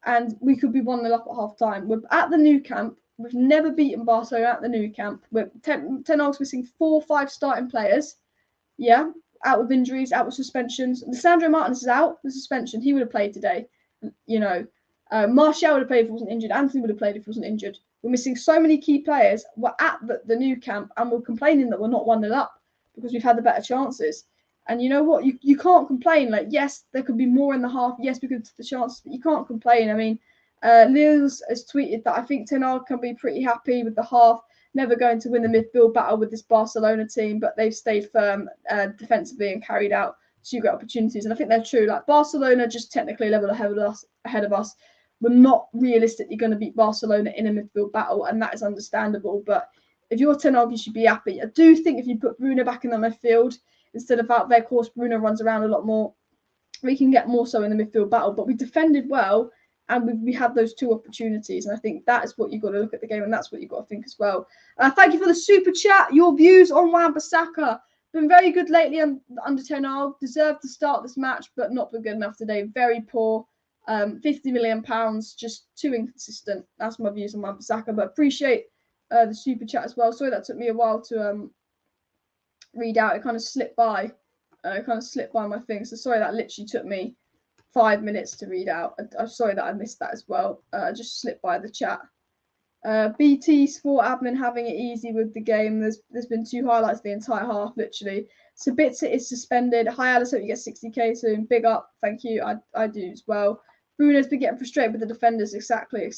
and we could be 1-0 up at half time. We're at the new camp. We've never beaten Barcelona at the new camp. Ten Hag's missing 4 or 5 starting players. Yeah, out with injuries, out with suspensions. Lisandro Martinez is out, the suspension. He would have played today, you know. Martial would have played if he wasn't injured. Anthony would have played if he wasn't injured. We're missing so many key players. We're at the new camp and we're complaining that we're not 1-0 up because we've had the better chances. And you know what? You can't complain. Like, yes, there could be more in the half. Yes, because of the chances, but you can't complain. I mean, Lils has tweeted that I think Ten Hag can be pretty happy with the half. Never going to win the midfield battle with this Barcelona team, but they've stayed firm defensively and carried out 2 great opportunities. And I think they're true. Like, Barcelona just technically a level ahead of us. We're not realistically going to beat Barcelona in a midfield battle, and that is understandable. But if you're Ten Hag, you should be happy. I do think if you put Bruno back in the midfield instead of out there, of course, Bruno runs around a lot more. We can get more so in the midfield battle, but we defended well, and we had those 2 opportunities. And I think that is what you've got to look at the game, and that's what you've got to think as well. Thank you for the super chat. Your views on Wan-Bissaka. Been very good lately under Ten Hag. Deserved to start this match, but not been good enough today. Very poor. £50 million, just too inconsistent. That's my views on Wan-Bissaka, but appreciate the super chat as well. Sorry that took me a while to read out. It kind of slipped by. My thing. So sorry that literally took me 5 minutes to read out. I'm sorry that I missed that as well. Just slipped by the chat. BT Sport Admin having it easy with the game. There's been 2 highlights the entire half, literally. Sabitzer is suspended. Hi Alice, hope you get 60k soon. Big up. Thank you. I do as well. Bruno's been getting frustrated with the defenders. Exactly.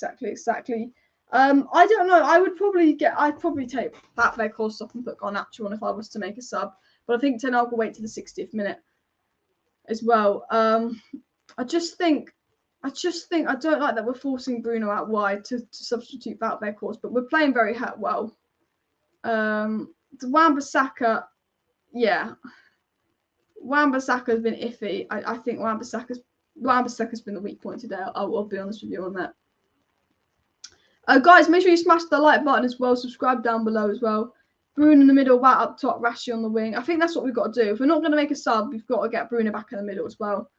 I don't know. I'd probably take that Weghorst off and put Garnacho on if I was to make a sub. But I think Ten Hag will wait to the 60th minute as well. I just think I don't like that we're forcing Bruno out wide to substitute Wout Weghorst, but we're playing very well. Wan-Bissaka, yeah. Wan-Bissaka has been iffy. I think Wan-Bissaka's been the weak point today. I'll be honest with you on that. Guys, make sure you smash the like button as well. Subscribe down below as well. Bruno in the middle, Wout up top, Rashi on the wing. I think that's what we've got to do. If we're not going to make a sub, we've got to get Bruno back in the middle as well.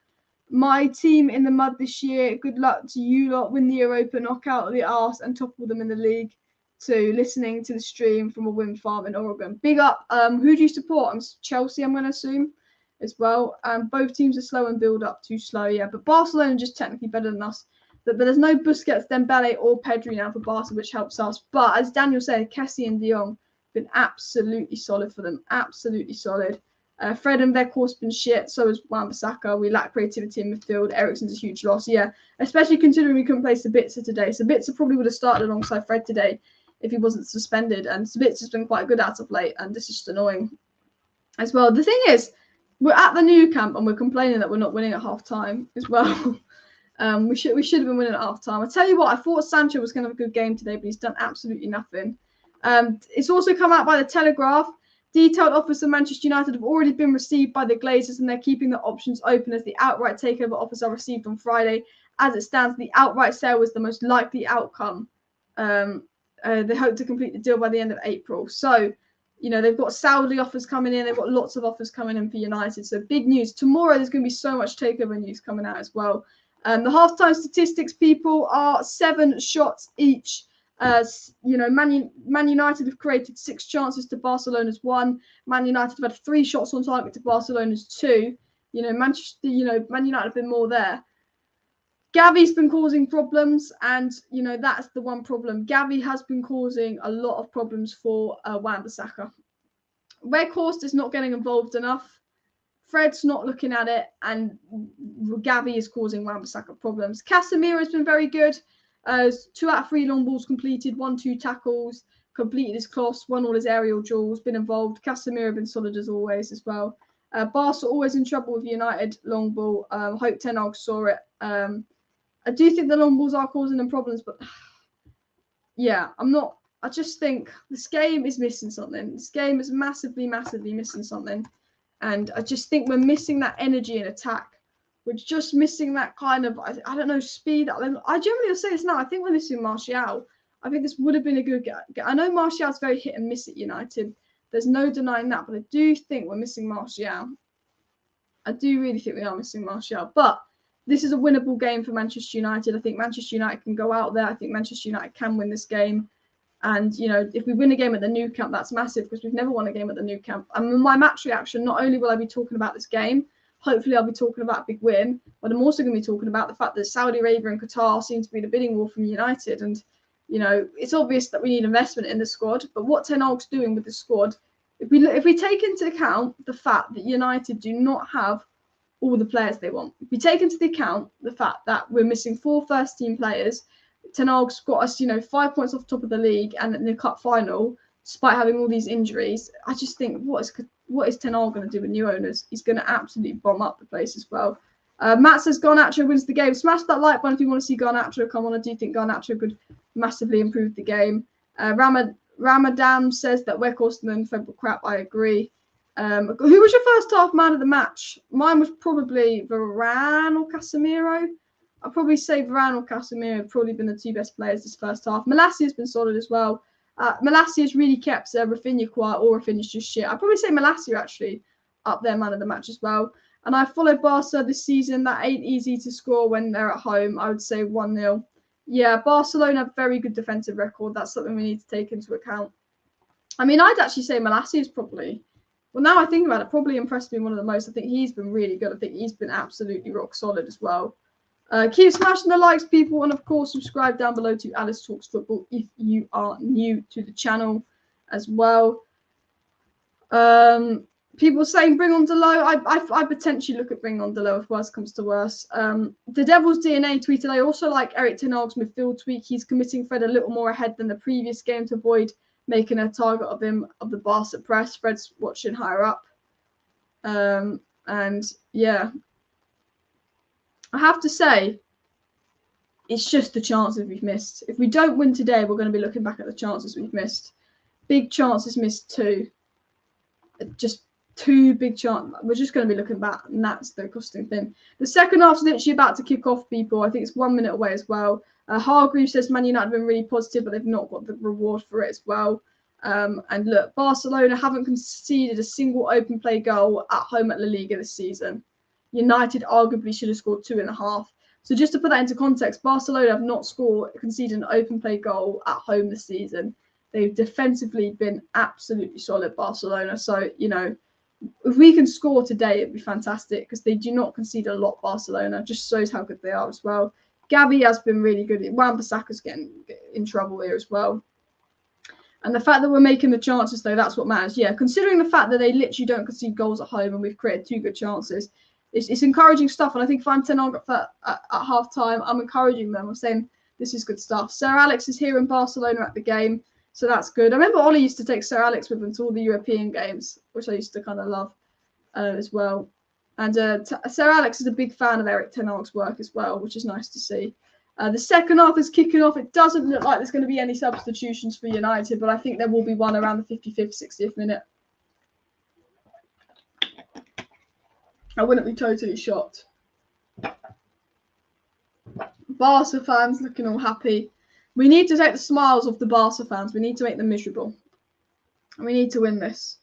My team in the mud this year. Good luck to you lot. Win the Europa, knock out the arse, and topple them in the league. To listening to the stream from a wind farm in Oregon. Big up. Who do you support? Chelsea, I'm going to assume, as well. Both teams are slow and build up too slow, yeah. But Barcelona are just technically better than us. But there's no Busquets, Dembele, or Pedri now for Barca, which helps us. But as Daniel said, Kessie and De Jong have been absolutely solid for them. Absolutely solid. Fred and Weghorst been shit. So is Wan-Bissaka. We lack creativity in midfield. Eriksen's a huge loss, yeah. Especially considering we couldn't play Sabitzer today. Sabitzer probably would have started alongside Fred today if he wasn't suspended. And Sabitzer's been quite good out of late, and this is just annoying as well. The thing is, we're at the new camp and we're complaining that we're not winning at half time as well. We should have been winning at half time. I tell you what, I thought Sancho was going to have a good game today, but he's done absolutely nothing. It's also come out by the Telegraph. Detailed offers of Manchester United have already been received by the Glazers, and they're keeping the options open as the outright takeover offers are received on Friday. As it stands, the outright sale was the most likely outcome. They hope to complete the deal by the end of April. So, they've got Saudi offers coming in. They've got lots of offers coming in for United. So big news. Tomorrow there's going to be so much takeover news coming out as well. The halftime statistics, people, are 7 shots each. Man United have created 6 chances to Barcelona's 1. Man United have had 3 shots on target to Barcelona's 2. Man United have been more there. Gavi's been causing problems, and that's the one problem. Gavi has been causing a lot of problems for Wan-Bissaka. Weghorst is not getting involved enough. Fred's not looking at it, and Gavi is causing Wan-Bissaka problems. Casemiro has been very good. 2 out of 3 long balls completed, 1-2 tackles, completed his cross, won all his aerial duels, been involved. Casemiro been solid as always as well. Barca always in trouble with United long ball. Hope Ten Hag saw it. I do think the long balls are causing them problems, but yeah, I just think this game is missing something. This game is massively, massively missing something. And I just think we're missing that energy in attack. We're just missing that kind of, I don't know, speed. I generally will say this now. I think we're missing Martial. I think this would have been a good game. I know Martial's very hit and miss at United. There's no denying that, but I do think we're missing Martial. I do really think we are missing Martial. But this is a winnable game for Manchester United. I think Manchester United can go out there. I think Manchester United can win this game. And, if we win a game at the new camp, that's massive because we've never won a game at the new camp. And my match reaction, not only will I be talking about this game, hopefully I'll be talking about a big win, but I'm also going to be talking about the fact that Saudi Arabia and Qatar seem to be the bidding war from United. And, it's obvious that we need investment in the squad, but what Ten Hag's doing with the squad, if we take into account the fact that United do not have all the players they want, if we take into account the fact that we're missing 4 first-team players, Ten Hag's got us, 5 points off the top of the league and in the cup final, despite having all these injuries. I just think, what is Ten Hag going to do with new owners? He's going to absolutely bomb up the place as well. Matt says Garnacho wins the game. Smash that like button if you want to see Garnacho come on. I do think Garnacho could massively improve the game. Ramadan says that Weghorst and Fred were crap. I agree. Who was your first half man of the match? Mine was probably Varane or Casemiro. I'd probably say Varane or Casemiro have probably been the 2 best players this first half. Malacia has been solid as well. Malacia has really kept Rafinha quiet, or Rafinha's just shit. I'd probably say Malacia actually up there man of the match as well. And I followed Barca this season. That ain't easy to score when they're at home. I would say 1-0. Yeah, Barcelona have very good defensive record. That's something we need to take into account. I mean, I'd actually say Malacia is probably, well, now I think about it, probably impressed me one of the most. I think he's been really good. I think he's been absolutely rock solid as well. Keep smashing the likes, people, and of course subscribe down below to Alice Talks Football if you are new to the channel as well. People saying bring on Delo. I potentially look at bring on Delo if worse comes to worse. The Devil's DNA tweeted, I also like Erik Ten Hag's midfield tweak. He's committing Fred a little more ahead than the previous game to avoid making a target of him of the Barca press. Fred's watching higher up. And yeah, I have to say, it's just the chances we've missed. If we don't win today, we're going to be looking back at the chances we've missed. Big chances missed 2. Just 2 big chances. We're just going to be looking back, and that's the costing thing. The second half's literally about to kick off, people. I think it's 1 minute away as well. Hargreaves says Man United have been really positive, but they've not got the reward for it as well. And look, Barcelona haven't conceded a single open play goal at home at La Liga this season. United arguably should have scored 2.5. So just to put that into context, Barcelona have not conceded an open play goal at home this season. They've defensively been absolutely solid, Barcelona. So, you know, if we can score today, it'd be fantastic because they do not concede a lot, Barcelona. Just shows how good they are as well. Xavi has been really good. Wan-Bissaka's getting in trouble here as well. And the fact that we're making the chances, though, that's what matters. Yeah, considering the fact that they literally don't concede goals at home and we've created 2 good chances, it's encouraging stuff. And I think if I'm 10 at half time, I'm encouraging them. I'm saying this is good stuff. Sir Alex is here in Barcelona at the game, so that's good. I remember Ollie used to take Sir Alex with him to all the European games, which I used to kind of love as well. And Sir Alex is a big fan of Erik Ten Hag's work as well, which is nice to see. The second half is kicking off. It doesn't look like there's going to be any substitutions for United, but I think there will be one around the 55th, 60th minute. I wouldn't be totally shocked. Barca fans looking all happy. We need to take the smiles off the Barca fans. We need to make them miserable. And we need to win this.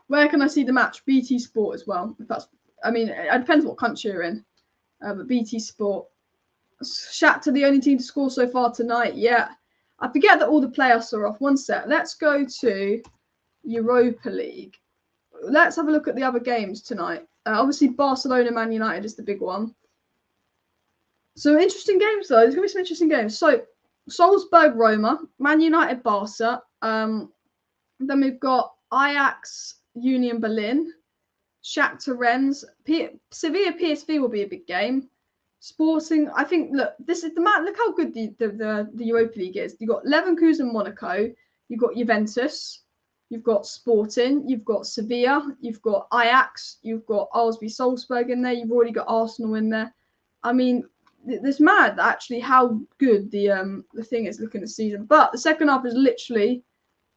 Where can I see the match? BT Sport as well. If that's, I mean, it depends what country you're in. But BT Sport. Shakhtar the only team to score so far tonight. Yeah. I forget that all the playoffs are off. One sec. Let's go to Europa League. Let's have a look at the other games tonight. Obviously, Barcelona, Man United is the big one. So interesting games, though. There's going to be some interesting games. So Salzburg, Roma, Man United, Barca. Then we've got Ajax, Union Berlin, Shakhtar, Rennes, Sevilla, PSV will be a big game. Sporting, I think. Look, this is the man. Look how good the Europa League is. You've got Leverkusen, Monaco. You've got Juventus. You've got Sporting. You've got Sevilla. You've got Ajax. You've got RB Salzburg in there. You've already got Arsenal in there. I mean, it's mad actually how good the thing is looking this season. But the second half is literally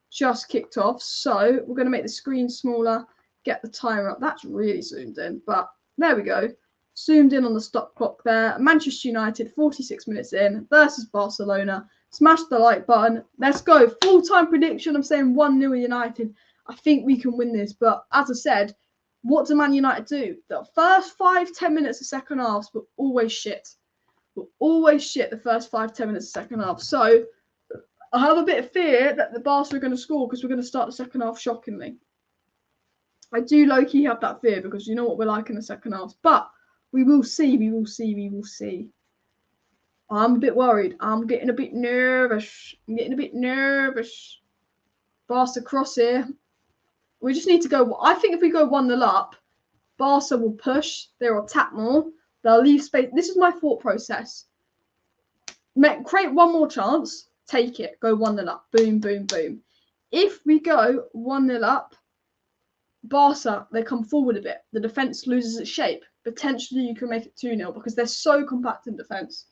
just kicked off. So we're going to make the screen smaller. Get the timer up. That's really zoomed in. But there we go. Zoomed in on the stop clock there. Manchester United, 46 minutes in, versus Barcelona. Smash the like button. Let's go. Full-time prediction. I'm saying 1-0 United. I think we can win this. But as I said, what do Man United do? The first 5-10 minutes of second half were always shit. We're always shit the first 5-10 minutes of second half. So I have a bit of fear that the Barca are going to score because we're going to start the second half shockingly. I do low-key have that fear because you know what we're like in the second half. But we will see. We will see. We will see. I'm a bit worried. I'm getting a bit nervous. Barca cross here. We just need to go. I think if we go 1-0 up, Barca will push. They'll attack more. They'll leave space. This is my thought process. Create one more chance. Take it. Go 1-0 up. Boom, boom, boom. If we go 1-0 up, Barca, they come forward a bit. The defence loses its shape. Potentially, you can make it 2-0 because they're so compact in defence.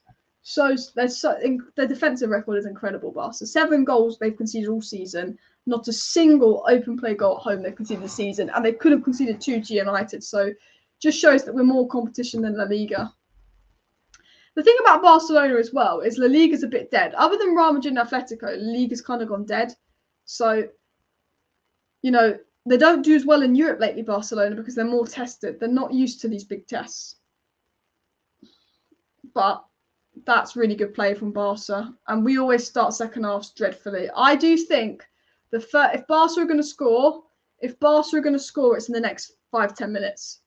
Their defensive record is incredible, Barca. 7 goals they've conceded all season. Not a single open play goal at home they've conceded this season. And they could have conceded 2 to United. So just shows that we're more competition than La Liga. The thing about Barcelona as well is La Liga's a bit dead. Other than Real Madrid and Atletico, La Liga's kind of gone dead. So, you know, they don't do as well in Europe lately, Barcelona, because they're more tested. They're not used to these big tests. But that's really good play from Barca. And we always start second halves dreadfully. I do think if Barca are going to score, it's in the next 5-10 minutes.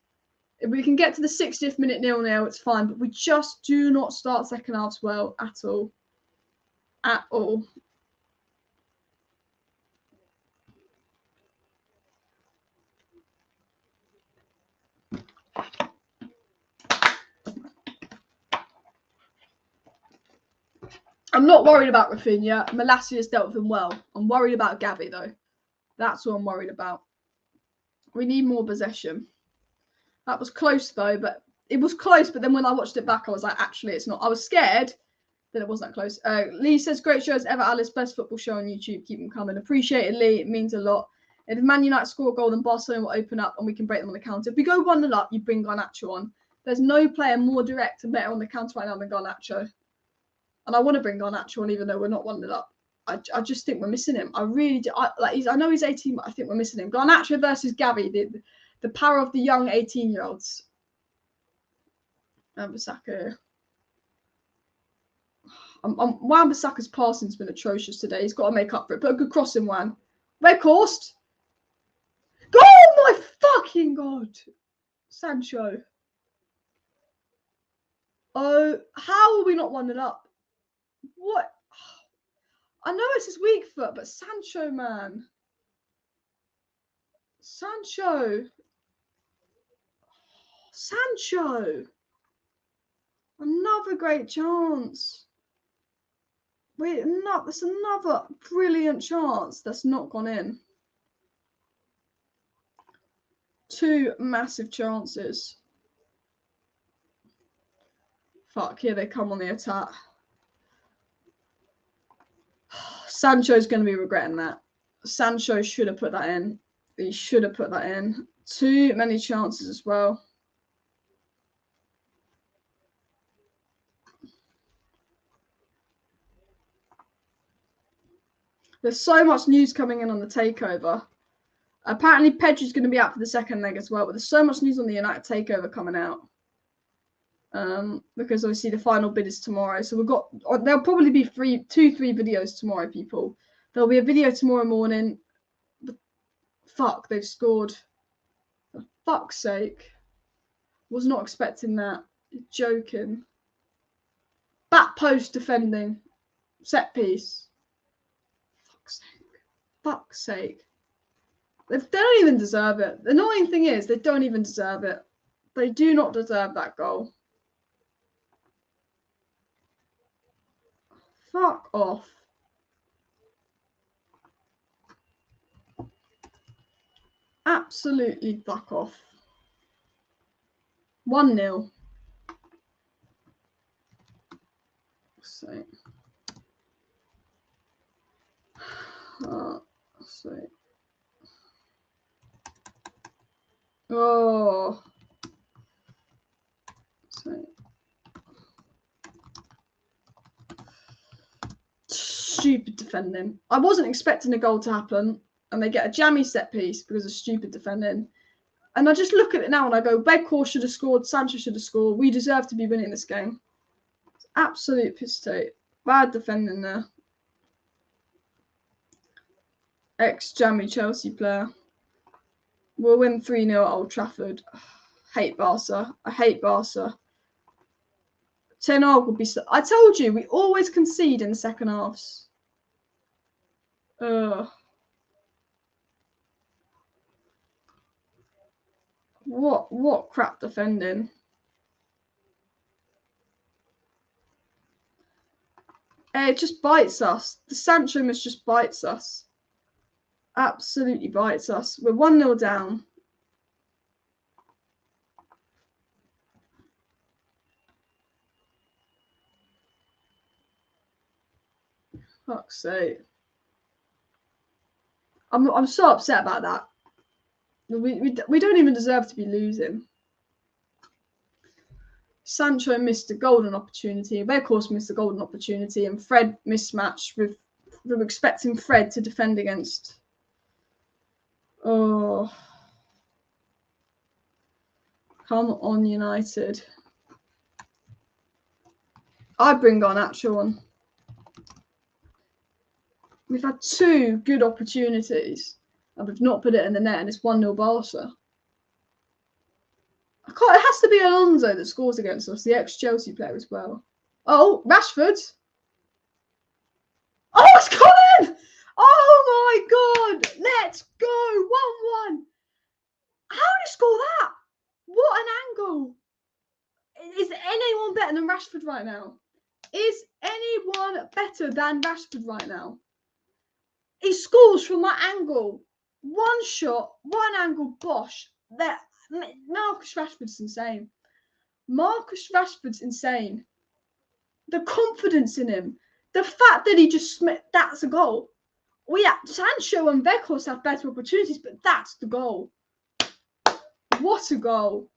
If we can get to the 60th minute 0-0, it's fine. But we just do not start second halves well at all. At all. I'm not worried about Rafinha. Malacia has dealt with him well. I'm worried about Xavi, though. That's what I'm worried about. We need more possession. That was close, though. But it was close. But then when I watched it back, I was like, actually, it's not. I was scared that it wasn't that close. Lee says, great shows ever, Alice. Best football show on YouTube. Keep them coming. Appreciate it, Lee. It means a lot. If Man United score a goal, then Barcelona will open up and we can break them on the counter. If we go 1-0 up, you bring Garnacho on. There's no player more direct and better on the counter right now than Garnacho. And I want to bring Garnacho on even though we're not 1-0 up. I just think we're missing him. I really do. I know he's 18, but I think we're missing him. Garnacho versus Xavi, the power of the young 18-year-olds. Wan-Bissaka. Wan-Bissaka's passing's been atrocious today. He's got to make up for it. Put a good cross in, Wan. Red coursed. Oh my fucking god! Sancho. Oh, how are we not 1-0 up? What? I know it's his weak foot, but Sancho, man. Sancho. Sancho. Another great chance. Wait, no, that's another brilliant chance that's not gone in. 2 massive chances. Fuck, here they come on the attack. Sancho's going to be regretting that. Sancho should have put that in. He should have put that in. Too many chances as well. There's so much news coming in on the takeover. Apparently, Pedri's going to be out for the second leg as well. But there's so much news on the United takeover coming out. Because obviously the final bid is tomorrow. So there'll probably be 3 videos tomorrow, people. There'll be a video tomorrow morning. But fuck, they've scored. For fuck's sake. Was not expecting that. You're joking. Back post defending. Set piece. Fuck's sake. They don't even deserve it. The annoying thing is they don't even deserve it. They do not deserve that goal. Fuck off. Absolutely fuck off. 1-0. So. Oh. Stupid defending. I wasn't expecting a goal to happen, and they get a jammy set piece because of stupid defending. And I just look at it now and I go, Bedcore should have scored, Sancho should have scored. We deserve to be winning this game. It's absolute piss take. Bad defending there. Ex-jammy Chelsea player. We'll win 3-0 at Old Trafford. Hate Barca. I hate Barca. 10 Hag would be... I told you, we always concede in the second halves. What crap defending. It just bites us. The Sancho miss just bites us. Absolutely bites us. We're 1-0 down. Fuck's sake. I'm so upset about that. We don't even deserve to be losing. Sancho missed a golden opportunity. They, of course, missed a golden opportunity. And Fred mismatched with... We were expecting Fred to defend against... Oh. Come on, United. I bring on actual one. We've had 2 good opportunities and we've not put it in the net, and it's 1-0 Barca. It has to be Alonso that scores against us, the ex-Chelsea player as well. Oh, Rashford. Oh, it's gone in! Oh my god! Let's go! 1-1. How did he score that? What an angle! Is anyone better than Rashford right now? Is anyone better than Rashford right now? He scores from that angle. One shot, one angle, bosh. Marcus Rashford's insane. Marcus Rashford's insane. The confidence in him. The fact that he just... That's a goal. Sancho and Weghorst have better opportunities, but that's the goal. What a goal.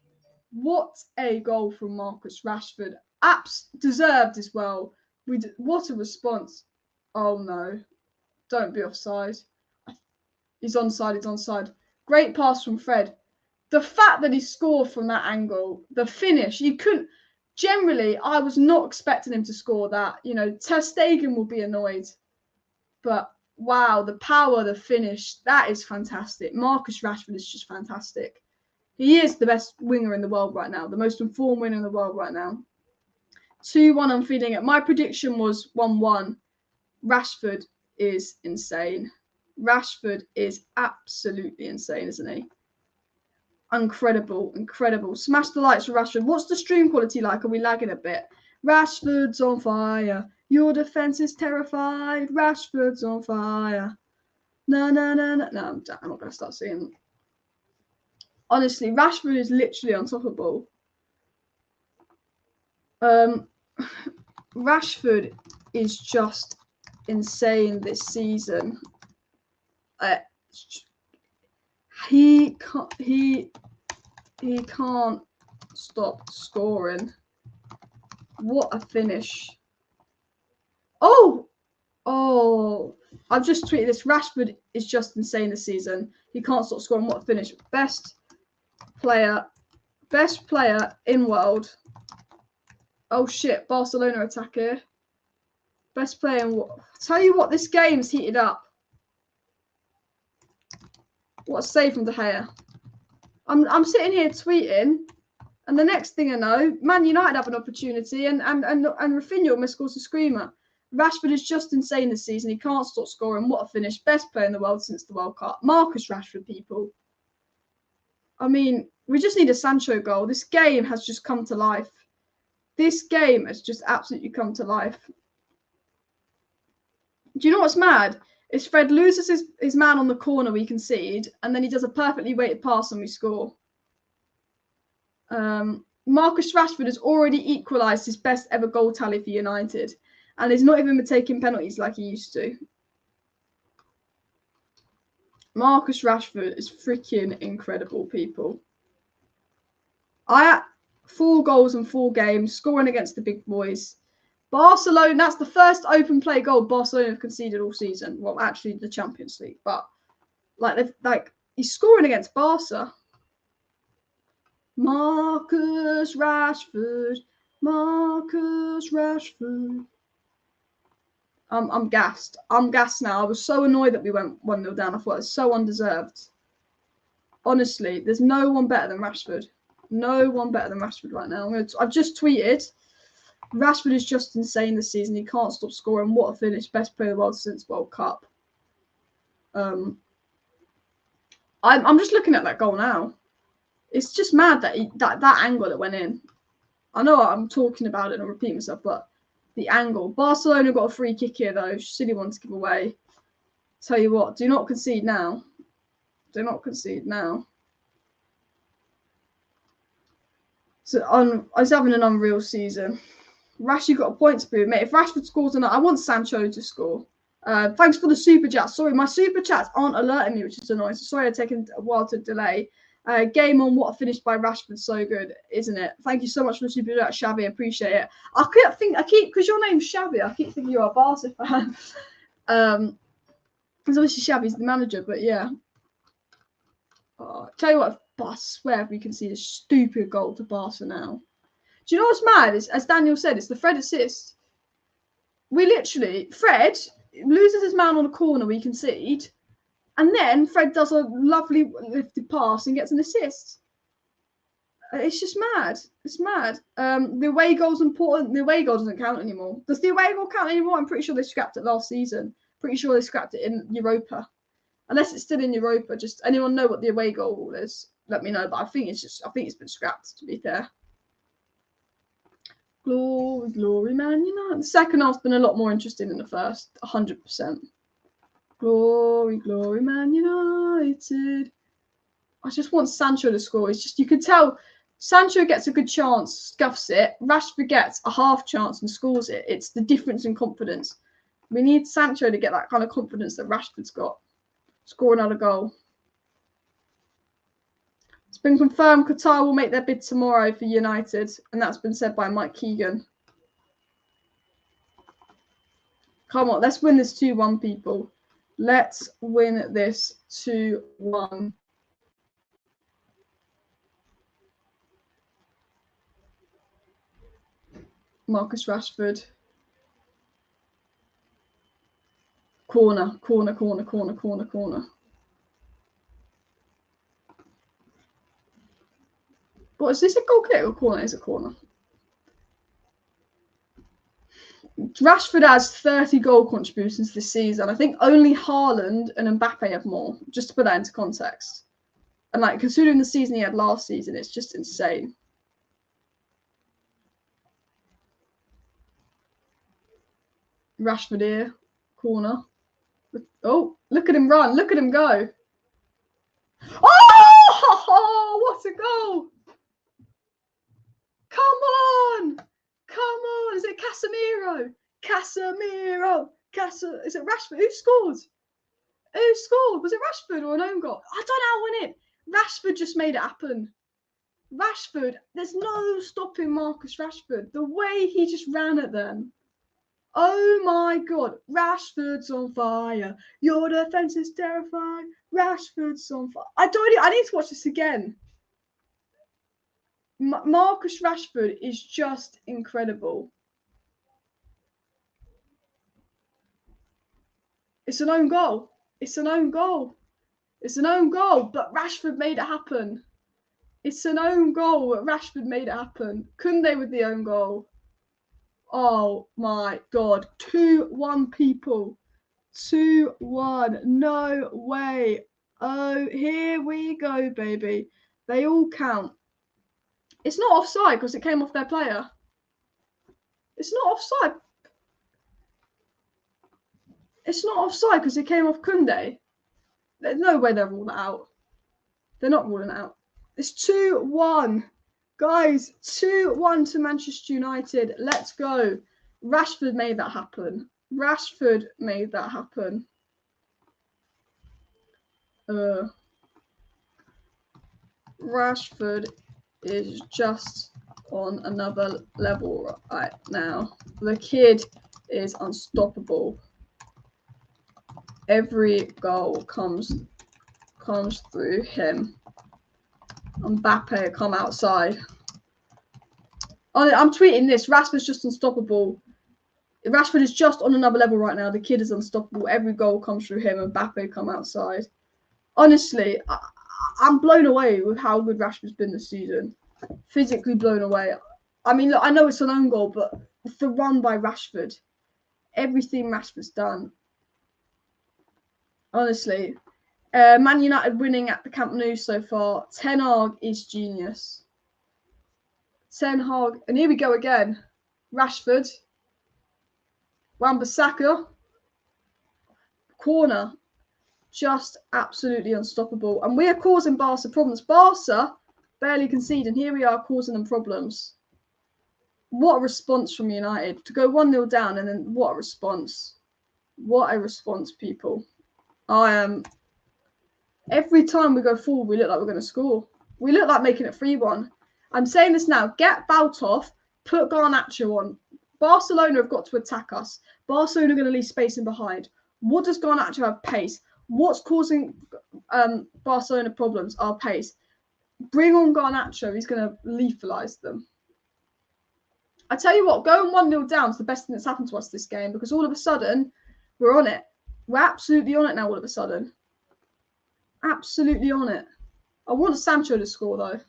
What a goal from Marcus Rashford. Deserved as well. What a response. Oh no. Don't be offside. He's onside, he's onside. Great pass from Fred. The fact that he scored from that angle, the finish, you couldn't... generally, I was not expecting him to score that. You know, Ter Stegen will be annoyed. But wow, the power, the finish, that is fantastic. Marcus Rashford is just fantastic. He is the best winger in the world right now, the most informed winger in the world right now. 2-1, I'm feeling it. My prediction was 1-1. Rashford is insane. Rashford is absolutely insane, isn't he? Incredible, incredible. Smash the lights for Rashford. What's the stream quality like? Are we lagging a bit? Rashford's on fire. Your defense is terrified. Rashford's on fire. No. No, I'm not going to start singing. Honestly, Rashford is literally unstoppable. Rashford is just insane this season. He can't stop scoring. What a finish. Oh, I've just tweeted this. Rashford is just insane this season. He can't stop scoring. What a finish. Best player in world. Oh shit, Barcelona attacker. Best player in what? Tell you what, this game's heated up. What a save from De Gea. I'm sitting here tweeting, and the next thing I know, Man United have an opportunity, and Rafinha almost scores a screamer. Rashford is just insane this season. He can't stop scoring. What a finish. Best player in the world since the World Cup. Marcus Rashford, people. I mean, we just need a Sancho goal. This game has just come to life. This game has just absolutely come to life. Do you know what's mad? Is Fred loses his man on the corner we concede, and then he does a perfectly weighted pass and we score. Marcus Rashford has already equalised his best ever goal tally for United, and he's not even been taking penalties like he used to. Marcus Rashford is freaking incredible, people. 4 goals in 4 games, scoring against the big boys. Barcelona, that's the first open play goal Barcelona have conceded all season. Well, actually, the Champions League, but he's scoring against Barca. Marcus Rashford. I'm gassed. I'm gassed now. I was so annoyed that we went 1-0 down. I thought it was so undeserved. Honestly, there's no one better than Rashford. No one better than Rashford right now. I've just tweeted. Rashford is just insane this season. He can't stop scoring. What a finish. Best player in the world since World Cup. I'm just looking at that goal now. It's just mad that that angle that went in. I know I'm talking about it and I repeat myself, but the angle. Barcelona got a free kick here, though. Silly one to give away. Tell you what, do not concede now. Do not concede now. So he's having an unreal season. Rashford got a point to prove, mate. If Rashford scores tonight, I want Sancho to score. Thanks for the super chat. Sorry, my super chats aren't alerting me, which is annoying. So sorry, it's taken a while to delay. Game on, what a finish by Rashford. So good, isn't it? Thank you so much for the super chat, Xavi. Appreciate it. Because your name's Xavi, I keep thinking you're a Barca fan. Because obviously Xavi's the manager, but yeah. Tell you what, I swear if we can see a stupid goal to Barca now. Do you know what's mad? As Daniel said, it's the Fred assist. Fred loses his man on a corner we concede, and then Fred does a lovely lifted pass and gets an assist. It's just mad. It's mad. The away goal's important. The away goal doesn't count anymore. Does the away goal count anymore? I'm pretty sure they scrapped it last season. Pretty sure they scrapped it in Europa. Unless it's still in Europa. Just anyone know what the away goal rule is? Let me know. But I think it's been scrapped, to be fair. Glory, glory, Man United. The second half's been a lot more interesting than the first, 100%. Glory, glory, Man United. I just want Sancho to score. It's just, you could tell Sancho gets a good chance, scuffs it. Rashford gets a half chance and scores it. It's the difference in confidence. We need Sancho to get that kind of confidence that Rashford's got. Score another goal. It's been confirmed Qatar will make their bid tomorrow for United, and that's been said by Mike Keegan. Come on, let's win this 2-1, people. Let's win this 2-1. Marcus Rashford. Corner. What is this, a goal kick or corner? It's a corner. Rashford has 30 goal contributions this season. I think only Haaland and Mbappe have more, just to put that into context. And like considering the season he had last season, it's just insane. Rashford here, corner. Oh, look at him run. Look at him go. Oh, what a goal. Come on. Is it Casemiro? Is it Rashford? Who scored? Was it Rashford or an own goal? I don't know, wasn't it? Rashford just made it happen. Rashford, there's no stopping Marcus Rashford. The way he just ran at them. Oh my God, Rashford's on fire. Your defense is terrifying. Rashford's on fire. I need to watch this again. Marcus Rashford is just incredible. It's an own goal. But Rashford made it happen. It's an own goal, but Rashford made it happen. Koundé with the own goal. Oh my God. 2-1 people. 2-1. No way. Oh, here we go, baby. They all count. It's not offside because it came off their player. It's not offside. It's not offside because it came off Koundé. There's no way they're ruling it out. They're not ruling it out. It's 2-1. Guys, 2-1 to Manchester United. Let's go. Rashford made that happen. Rashford is just on another level right now. The kid is unstoppable. Every goal comes through him. Mbappe come outside. I'm tweeting this. Rashford's just unstoppable. Rashford is just on another level right now. The kid is unstoppable. Every goal comes through him. Mbappe come outside. Honestly, I'm blown away with how good Rashford's been this season. Physically blown away. I mean, look, I know it's an own goal, but the run by Rashford, everything Rashford's done. Honestly, Man United winning at the Camp Nou so far. Ten Hag is genius. Ten Hag, and here we go again. Rashford, Wan-Bissaka, corner, just absolutely unstoppable. And we are causing Barca problems. Barca barely concede, and here we are causing them problems. What a response from United to go 1-0 down, and then what a response! What a response, people! Every time we go forward, we look like we're going to score. We look like making it 3-1. I'm saying this now. Get Bout off. Put Garnacho on. Barcelona have got to attack us. Barcelona are going to leave space in behind. What does Garnacho have? Pace. What's causing Barcelona problems? Our pace. Bring on Garnacho. He's going to lethalize them. I tell you what, going 1-0 down is the best thing that's happened to us this game, because all of a sudden, we're on it. We're absolutely on it now all of a sudden. Absolutely on it. I want Sancho to score, though.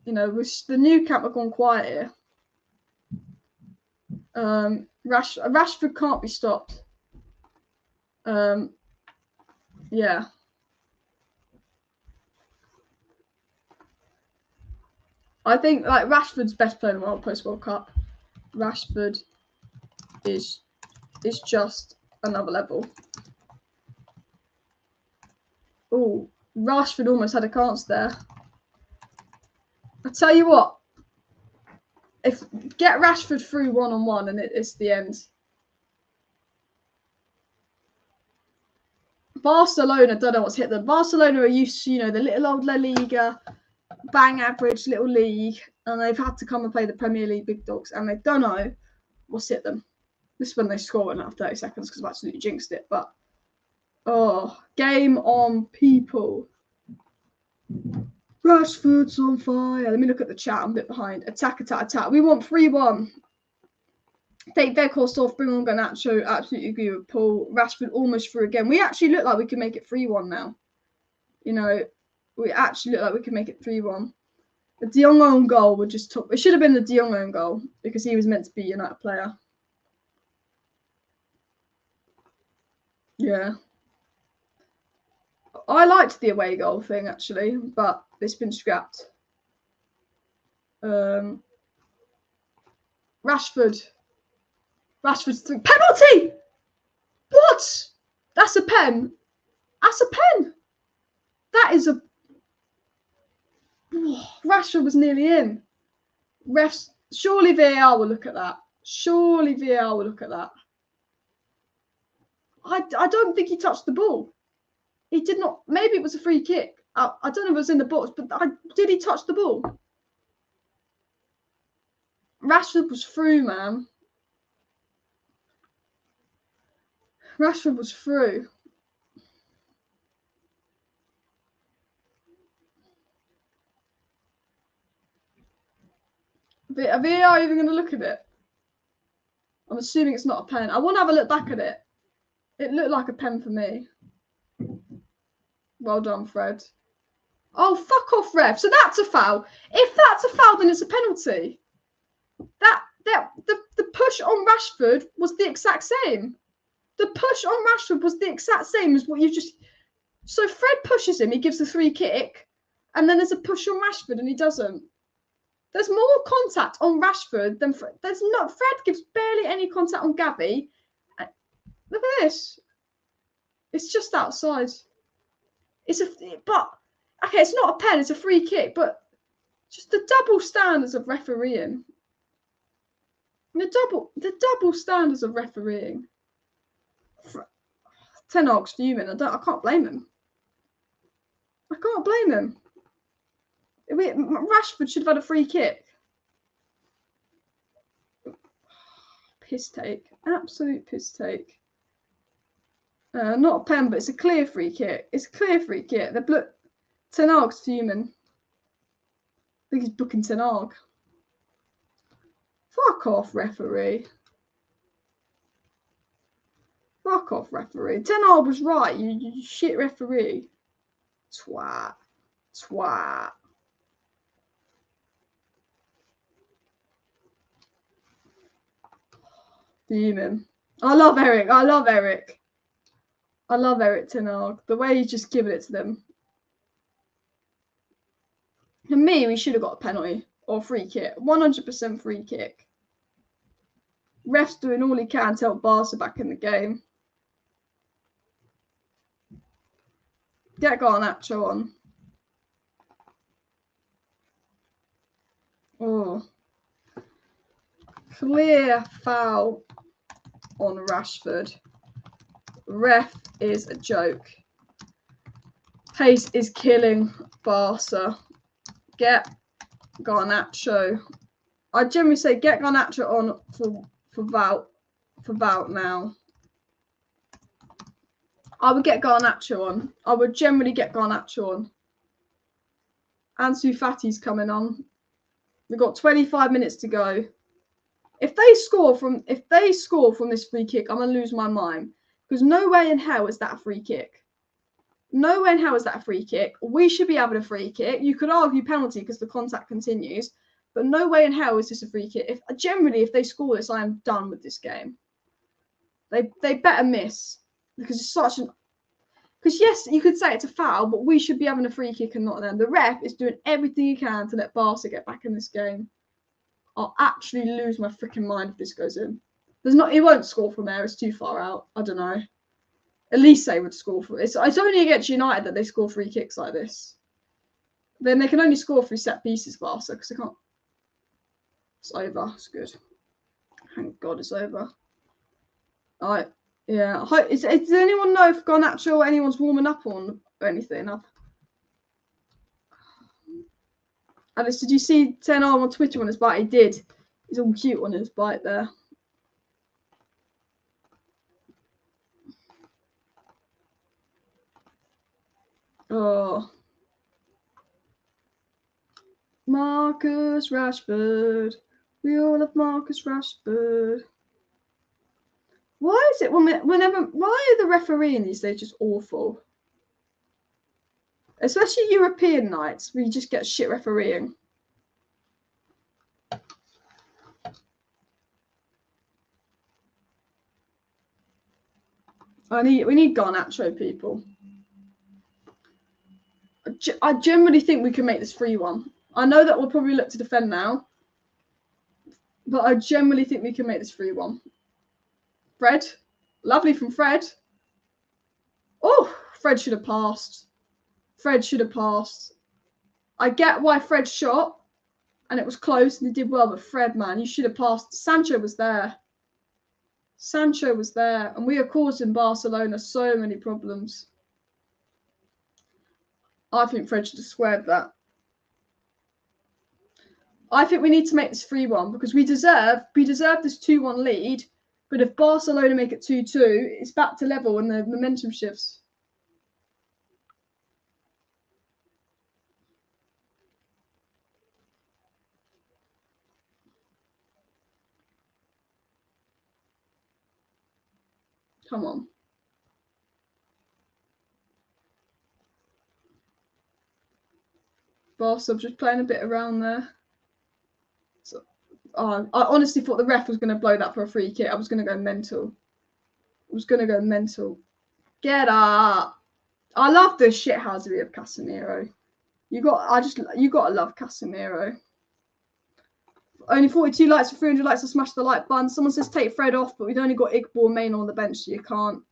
You know, the new camp have gone quiet here. Rashford can't be stopped. Yeah. I think like Rashford's best player in the world post-World Cup. Rashford is just another level. Oh, Rashford almost had a chance there. I tell you what, get Rashford through 1-on-1 and it's the end. Barcelona don't know what's hit them. Barcelona are used to, the little old La Liga, bang average little league, and they've had to come and play the Premier League big dogs, and they don't know what's hit them. This is when they score in after 30 seconds because I've absolutely jinxed it. But, game on, people. Rashford's on fire. Let me look at the chat. I'm a bit behind. Attack, attack, attack. We want 3-1. Take Vegas off. Bring on Garnacho. Absolutely agree with Paul. Rashford almost through again. We actually look like we can make it 3-1 now. You know, we actually look like we can make it 3-1. The De Jong own goal would just top. It should have been the De Jong own goal because he was meant to be a United player. Yeah. I liked the away goal thing actually, but it's been scrapped. Rashford's penalty. What? That's a pen. That's a pen. That is a. Rashford was nearly in. Refs. Surely VAR will look at that. Surely VAR will look at that. I don't think he touched the ball. He did not. Maybe it was a free kick. I don't know if it was in the box, but did he touch the ball? Rashford was through, man. Rashford was through. Are VAR even going to look at it? I'm assuming it's not a pen. I want to have a look back at it. It looked like a pen for me. Well done, Fred. Oh, fuck off, ref. So that's a foul. If that's a foul, then it's a penalty. The push on Rashford was the exact same. The push on Rashford was the exact same as what you just. So Fred pushes him. He gives the free kick, and then there's a push on Rashford, and he doesn't. There's more contact on Rashford than there's not. Fred gives barely any contact on Gavi. Look at this. It's just outside. But okay, it's not a pen. It's a free kick. But just the double standards of refereeing. The double standards of refereeing. Ten Hag's fuming. I can't blame him. I can't blame him. Rashford should have had a free kick. Piss take. Absolute piss take. Not a pen, but it's a clear free kick. It's a clear free kick. Ten Hag's fuming. I think he's booking Ten Hag. Fuck off, referee. Fuck off, referee. Ten Hag was right. You shit referee. Twat. Twat. Fuming. I love Erik. I love Erik. I love Erik Ten Hag. The way he's just giving it to them. For me, we should have got a penalty or a free kick. 100% free kick. Ref's doing all he can to help Barca back in the game. Get Garnacho on. Oh. Clear foul on Rashford. Ref is a joke. Pace is killing Barca. Get Garnacho. I generally say get Garnacho on for Wout now. I would get Garnacho on. I would generally get Garnacho on. Ansu Fati's coming on. We've got 25 minutes to go. If they score from this free kick, I'm gonna lose my mind. Because no way in hell is that a free kick. No way in hell is that a free kick. We should be having a free kick. You could argue penalty because the contact continues, but no way in hell is this a free kick. If they score this, I am done with this game. They better miss because it's such an. Because yes, you could say it's a foul, but we should be having a free kick and not them. The ref is doing everything he can to let Barca get back in this game. I'll actually lose my freaking mind if this goes in. He won't score from there. It's too far out. I don't know. Elise would score for it. It's only against United that they score free kicks like this. Then they can only score through set pieces, Barca, because they can't. It's over. It's good. Thank God it's over. Yeah. Does anyone know if Garnacho or anyone's warming up on or anything? Alice, did you see Ten Hag on Twitter on his bike? He did. He's all cute on his bike there. Oh. Marcus Rashford. We all love Marcus Rashford. Why is it why are the refereeing these days just awful? Especially European nights where you just get shit refereeing. We need Garnacho, people. I generally think we can make this 3-1. I know that we'll probably look to defend now, but I generally think we can make this 3-1. Fred, lovely from Fred. Oh, Fred should have passed. Fred should have passed. I get why Fred shot, and it was close, and he did well, but Fred, man, you should have passed. Sancho was there. Sancho was there, and we are causing Barcelona so many problems. I think Fred should have squared that. I think we need to make this 3-1 because we deserve this 2-1 lead. But if Barcelona make it 2-2, it's back to level and the momentum shifts. Come on. Barca just playing a bit around there. So, I honestly thought the ref was going to blow that for a free kick. I was going to go mental. Get up. I love the shithousery of Casemiro. You gotta love Casemiro. Only 42 likes for 300 likes to smash the like button. Someone says take Fred off, but we've only got Igbo and Main on the bench, so you can't.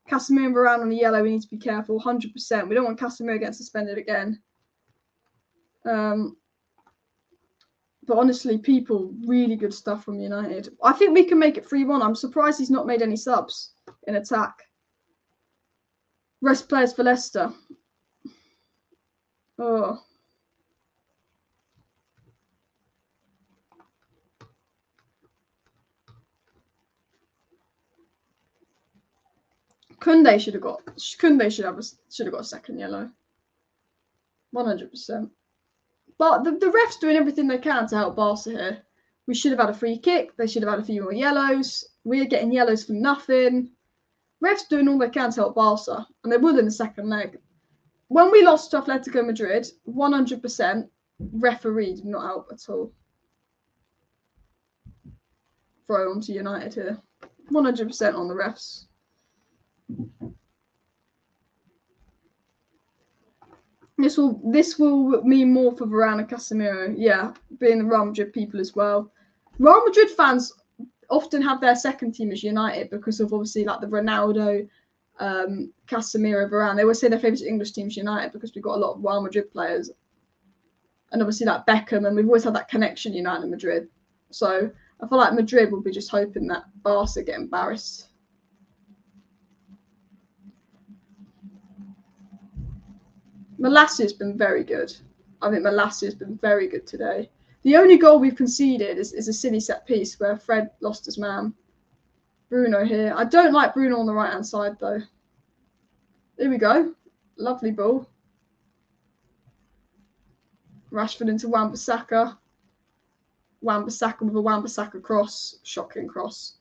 Casemiro and Varane on the yellow, we need to be careful. 100%. We don't want Casemiro getting suspended again. But honestly, people, really good stuff from United. I think we can make it 3-1. I'm surprised he's not made any subs in attack. Rest players for Leicester. Oh. Koundé should have got a second yellow. 100%. But the refs doing everything they can to help Barca here. We should have had a free kick. They should have had a few more yellows. We're getting yellows for nothing. Refs doing all they can to help Barca, and they will in the second leg. When we lost to Atletico Madrid, 100% referee did not help at all. Throw on to United here. 100% on the refs. This will mean more for Varane and Casemiro. Yeah, being the Real Madrid people as well. Real Madrid fans often have their second team as United because of obviously like the Ronaldo, Casemiro, Varane. They always say their favourite English team is United because we've got a lot of Real Madrid players. And obviously like Beckham, and we've always had that connection United and Madrid. So I feel like Madrid will be just hoping that Barca get embarrassed. Malacia has been very good. I think Malacia has been very good today. The only goal we've conceded is a silly set piece where Fred lost his man. Bruno here. I don't like Bruno on the right-hand side, though. Here we go. Lovely ball. Rashford into Wan-Bissaka. Wan-Bissaka with a Wan-Bissaka cross. Shocking cross.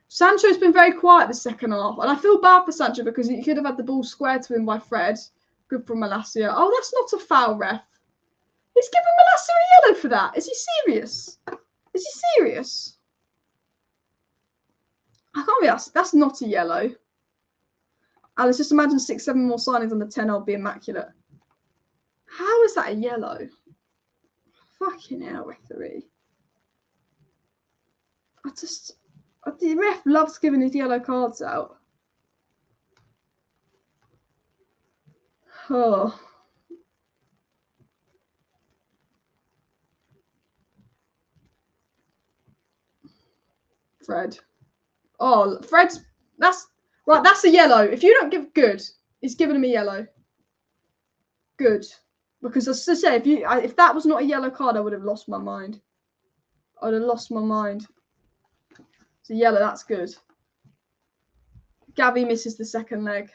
Sancho's been very quiet this second half. And I feel bad for Sancho because he could have had the ball squared to him by Fred. Good from Malacia. Oh, that's not a foul, ref. He's given Malacia a yellow for that. Is he serious? Is he serious? I can't be asked. That's not a yellow. Alice, just imagine 6-7 more signings on the 10. I'll be immaculate. How is that a yellow? Fucking hell, referee. The ref loves giving his yellow cards out. Oh. Fred. Oh, Fred's... That's a yellow. If you don't give good, he's giving him a yellow. Good. Because as I say, if that was not a yellow card, I would have lost my mind. I would have lost my mind. It's a yellow, that's good. Xavi misses the second leg.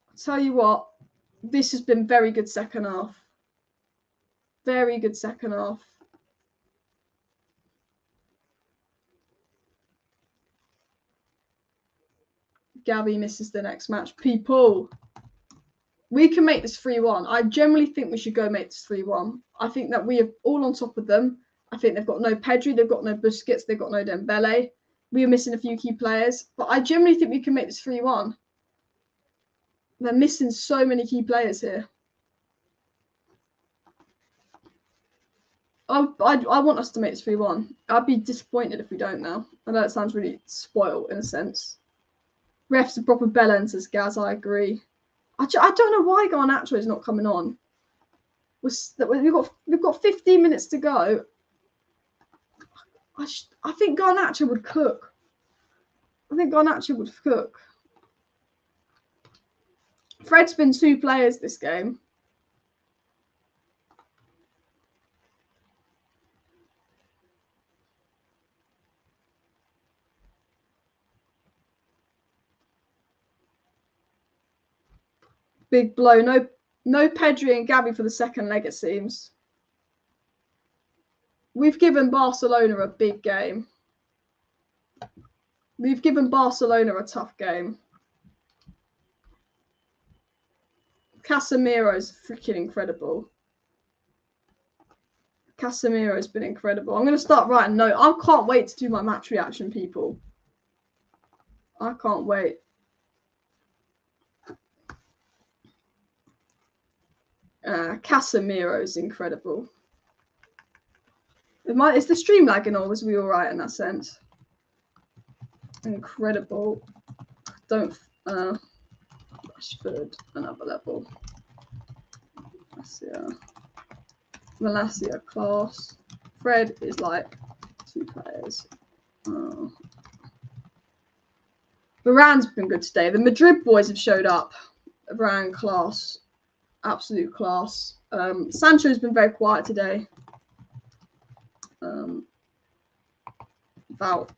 I'll tell you what, this has been very good second half. Very good second half. Gabby misses the next match. People, we can make this 3-1. I generally think we should go make this 3-1. I think that we are all on top of them. I think they've got no Pedri, they've got no Busquets, they've got no Dembele. We are missing a few key players, but I generally think we can make this 3-1. They're missing so many key players here. I want us to make this 3-1. I'd be disappointed if we don't now. I know it sounds really spoiled in a sense. Ref's a proper bellend, says Gaz. I agree. I don't know why Garnacho is not coming on. We've got 15 minutes to go. I think Garnacho would cook. Fred's been 2 players this game. Big blow. No Pedri and Gavi for the second leg, it seems. We've given Barcelona a big game. We've given Barcelona a tough game. Casemiro's freaking incredible. Casemiro's been incredible. I'm going to start writing notes. I can't wait to do my match reaction, people. I can't wait. Casemiro's incredible. Is the stream lagging or was we all right in that sense? Incredible. Don't Rashford, another level. Malacia class. Fred is like 2 players. Varane's been good today. The Madrid boys have showed up. Varane class. Absolute class. Sancho's been very quiet today.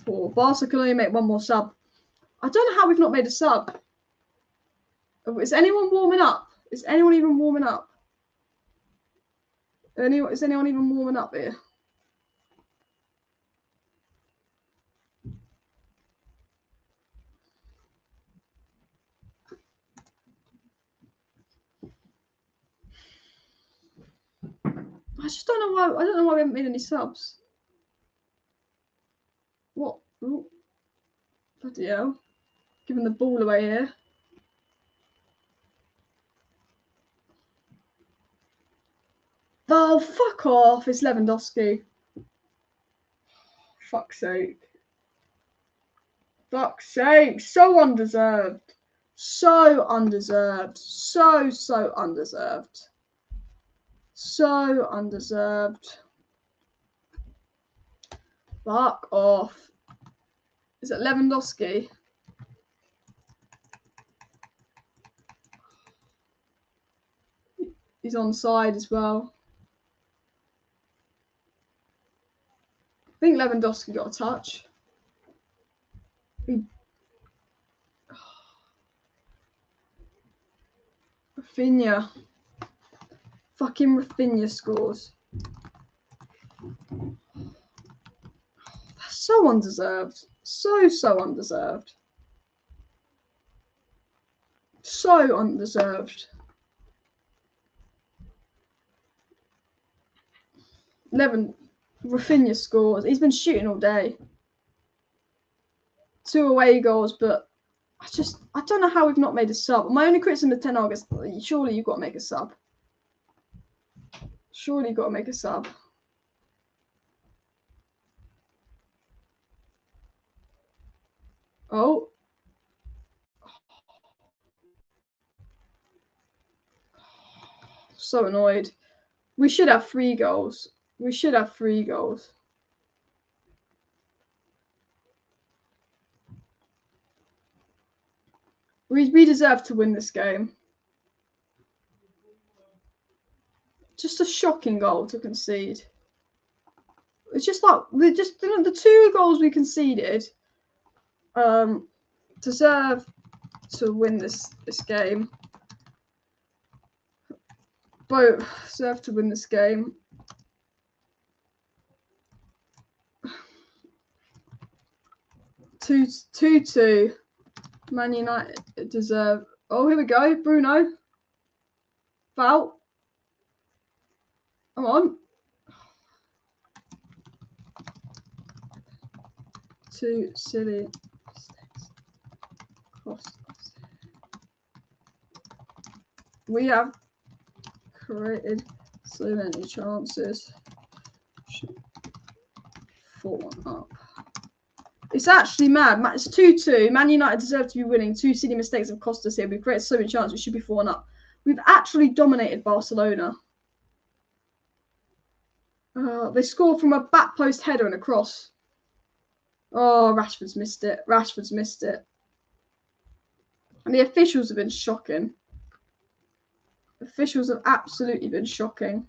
Poor. Barca can only make 1 more sub. I don't know how we've not made a sub. Is anyone warming up? Is anyone even warming up? Is anyone even warming up here? I just don't know why. I don't know why we haven't made any subs. What? Ooh. Bloody hell! Giving the ball away here. Oh, fuck off! It's Lewandowski. Fuck's sake! Fuck's sake! So undeserved. So undeserved. So undeserved. So undeserved. Fuck off. Is it Lewandowski? He's on side as well. I think Lewandowski got a touch. Rafinha. Fucking Rafinha scores. That's so undeserved. So undeserved. So undeserved. Rafinha scores. He's been shooting all day. 2 away goals, but I don't know how we've not made a sub. My only criticism of Ten Hag is surely you've got to make a sub. Surely you've got to make a sub. Oh. So annoyed. We should have 3 goals. We should have 3 goals. We deserve to win this game. Just a shocking goal to concede. It's just like the 2 goals we conceded deserve to win this game. Both deserve to win this game. 2-2. Man United deserve. Oh, here we go. Bruno. Foul. Come on. 2 silly mistakes. Cost us. We have created so many chances. 4-1 up. It's actually mad. It's 2-2. Man United deserve to be winning. 2 silly mistakes have cost us here. We've created so many chances. We should be 4-1 up. We've actually dominated Barcelona. They scored from a back post header and a cross. Oh, Rashford's missed it. Rashford's missed it. And the officials have been shocking. Officials have absolutely been shocking.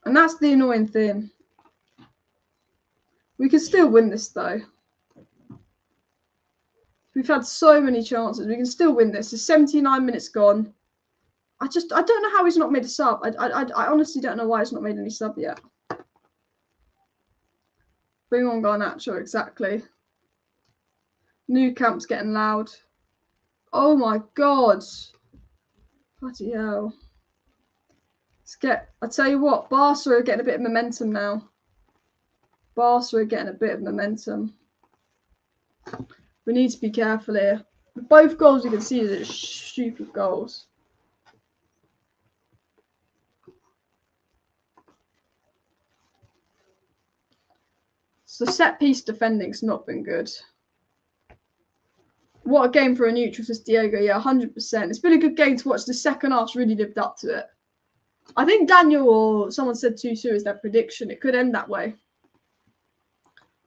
And that's the annoying thing. We can still win this, though. We've had so many chances. We can still win this. There's 79 minutes gone. I don't know how he's not made a sub. I honestly don't know why he's not made any sub yet. Bring on Garnacho, exactly. New camp's getting loud. Oh my God. Bloody hell. I tell you what, Barca are getting a bit of momentum now. Barca are getting a bit of momentum. We need to be careful here. Both goals you can see are stupid goals. So set-piece defending's not been good. What a game for a neutral, says Diego. Yeah, 100%. It's been a good game to watch. The second half's really lived up to it. I think Daniel or someone said 2-2 is their prediction. It could end that way.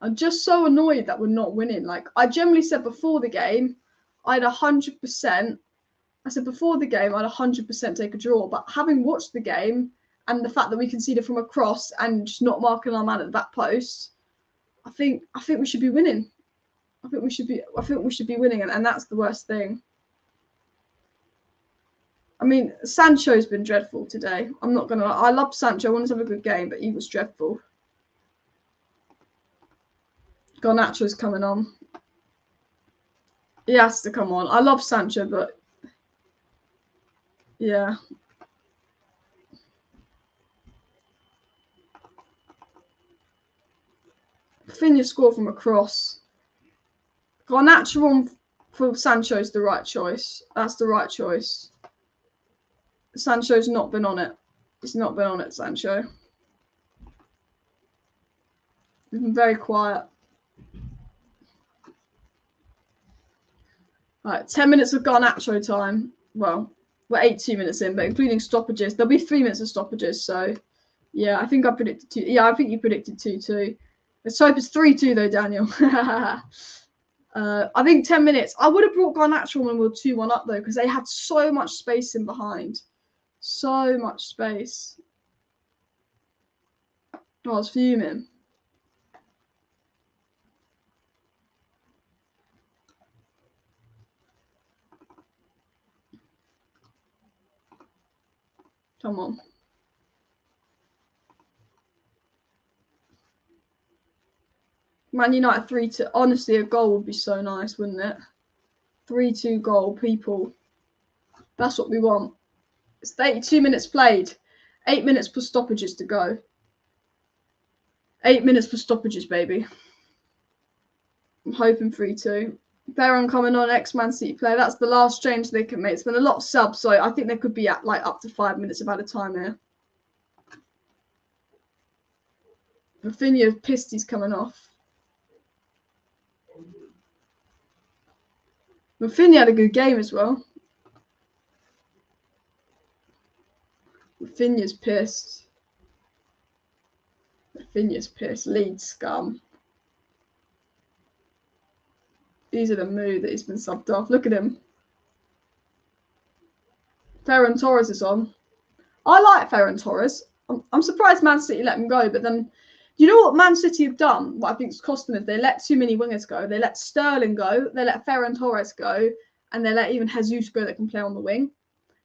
I'm just so annoyed that we're not winning. Like, I generally said before the game, I'd 100%. I said before the game, I'd 100% take a draw. But having watched the game and the fact that we conceded from a cross and just not marking our man at the back post, I think we should be winning. I think we should be winning, and that's the worst thing. I mean, Sancho's been dreadful today. I'm not gonna lie. I love Sancho. I wanted to have a good game, but he was dreadful. Garnacho's coming on. He has to come on. I love Sancho, but yeah. Rafinha scored from a cross. Garnacho on for Sancho's the right choice. That's the right choice. Sancho's not been on it. He's not been on it, Sancho. He's been very quiet. Right, 10 minutes of Garnacho time. Well, we're 82 minutes in, but including stoppages. There'll be 3 minutes of stoppages, so yeah, I think I predicted 2. Yeah, I think you predicted 2-2. Let's hope it's 3-2 though, Daniel. I think 10 minutes. I would have brought Garnacho when we were 2-1 up though, because they had so much space in behind. So much space. Oh, I was fuming. Come on. Man United 3-2. Honestly, a goal would be so nice, wouldn't it? 3-2 goal, people. That's what we want. It's 82 minutes played. 8 minutes plus stoppages to go. 8 minutes plus stoppages, baby. I'm hoping 3-2. Veron coming on, ex-Man City player. That's the last change they can make. It's been a lot of subs, so I think they could be at like up to 5 minutes of added time here. Rafinha pissed he's coming off. Rafinha had a good game as well. Rafinha's pissed. Rafinha's pissed. Leeds scum. These are the mood that he's been subbed off. Look at him. Ferran Torres is on. I like Ferran Torres. I'm surprised Man City let him go, but then you know what Man City have done? What I think is cost them is they let too many wingers go. They let Sterling go. They let Ferran Torres go. And they let even Jesus go that can play on the wing.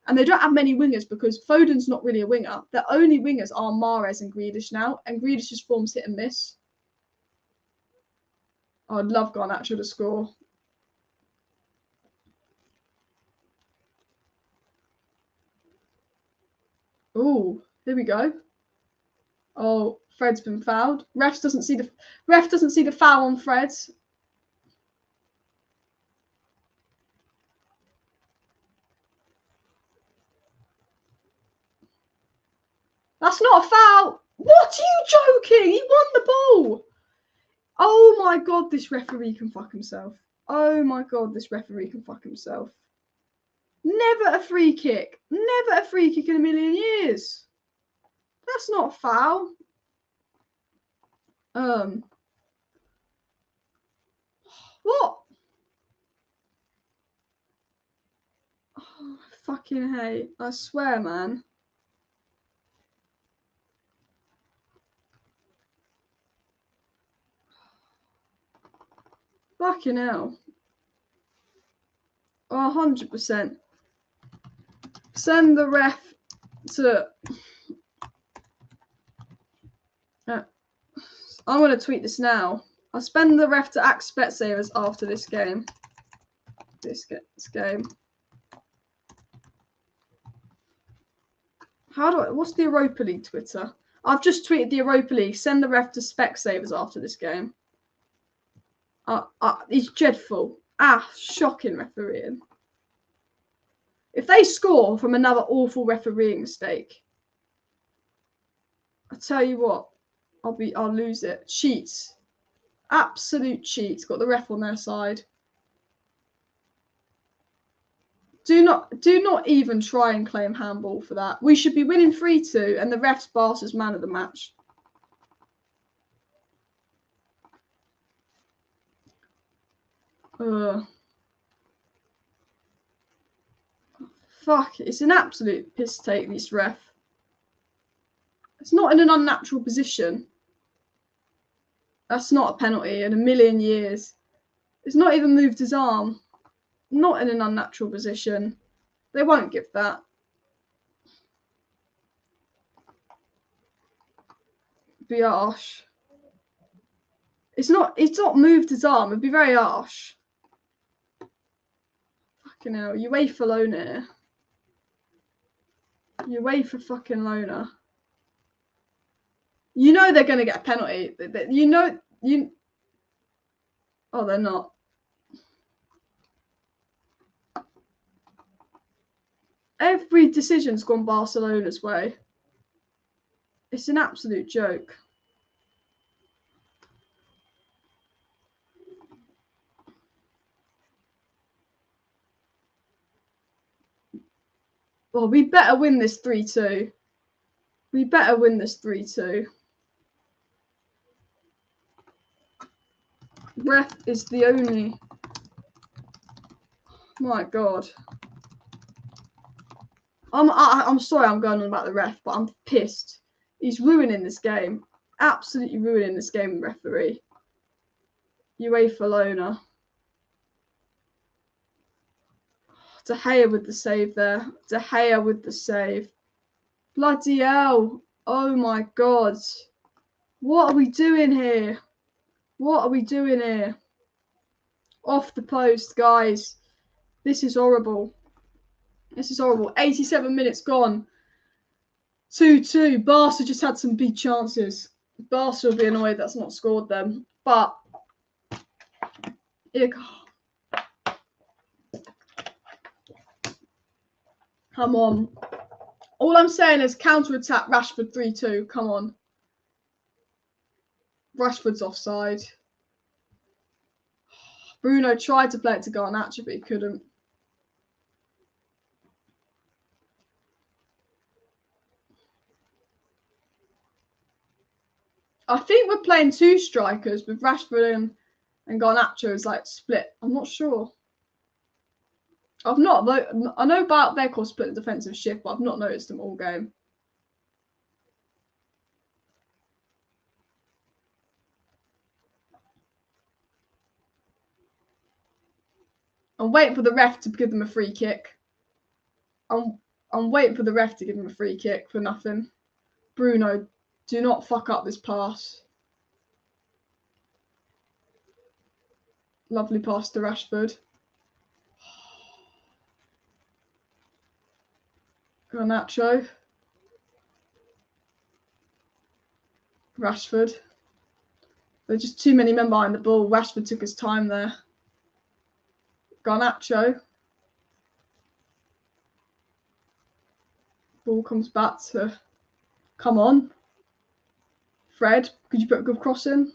And they don't have many wingers because Foden's not really a winger. The only wingers are Mahrez and Grealish now. And Grealish's form's hit and miss. I'd love Garnacho to score. Oh, here we go. Oh, Fred's been fouled. Ref doesn't see the foul on Fred. That's not a foul. What are you joking? He won the ball. Oh my god, this referee can fuck himself. Oh my god, this referee can fuck himself. Never a free kick. Never a free kick in a million years. That's not a foul. What? Oh, fucking hate. I swear, man. Fucking hell. 100%. Send the ref to... I'm going to tweet this now. I'll send the ref to act Specsavers after this game. This game. What's the Europa League Twitter? I've just tweeted the Europa League. Send the ref to Specsavers after this game. He's dreadful. Shocking refereeing. If they score from another awful refereeing mistake, I tell you what, I'll lose it. Cheats. Absolute cheats. Got the ref on their side. Do not even try and claim handball for that. We should be winning 3-2 and the ref's Barca's man of the match. Fuck, it's an absolute piss take, this ref. It's not in an unnatural position. That's not a penalty in a million years. It's not even moved his arm. Not in an unnatural position. They won't give that. Be harsh. It's not moved his arm. It'd be very harsh. Fucking hell. UEFA loner. UEFA fucking loner. You know they're going to get a penalty. Oh, they're not. Every decision's gone Barcelona's way. It's an absolute joke. Well, we better win this 3-2. We better win this 3-2. Ref is the only... My God. I'm sorry I'm going on about the ref, but I'm pissed. He's ruining this game. Absolutely ruining this game, referee. UEFA loner. De Gea with the save there. De Gea with the save. Bloody hell. Oh my God. What are we doing here? What are we doing here? Off the post, guys. This is horrible. This is horrible. 87 minutes gone. 2-2. Barca just had some big chances. Barca will be annoyed that's not scored them. But come on. All I'm saying is counter-attack Rashford 3-2. Come on. Rashford's offside. Bruno tried to play it to Garnacho, but he couldn't. I think we're playing two strikers with Rashford and Garnacho is like split. I'm not sure. I know about Beckor split the defensive shift, but I've not noticed them all game. I'm waiting for the ref to give them a free kick. I'm waiting for the ref to give them a free kick for nothing. Bruno, do not fuck up this pass. Lovely pass to Rashford. Garnacho. Rashford. There's just too many men behind the ball. Rashford took his time there. Garnacho. Ball comes back to... Come on. Fred, could you put a good cross in?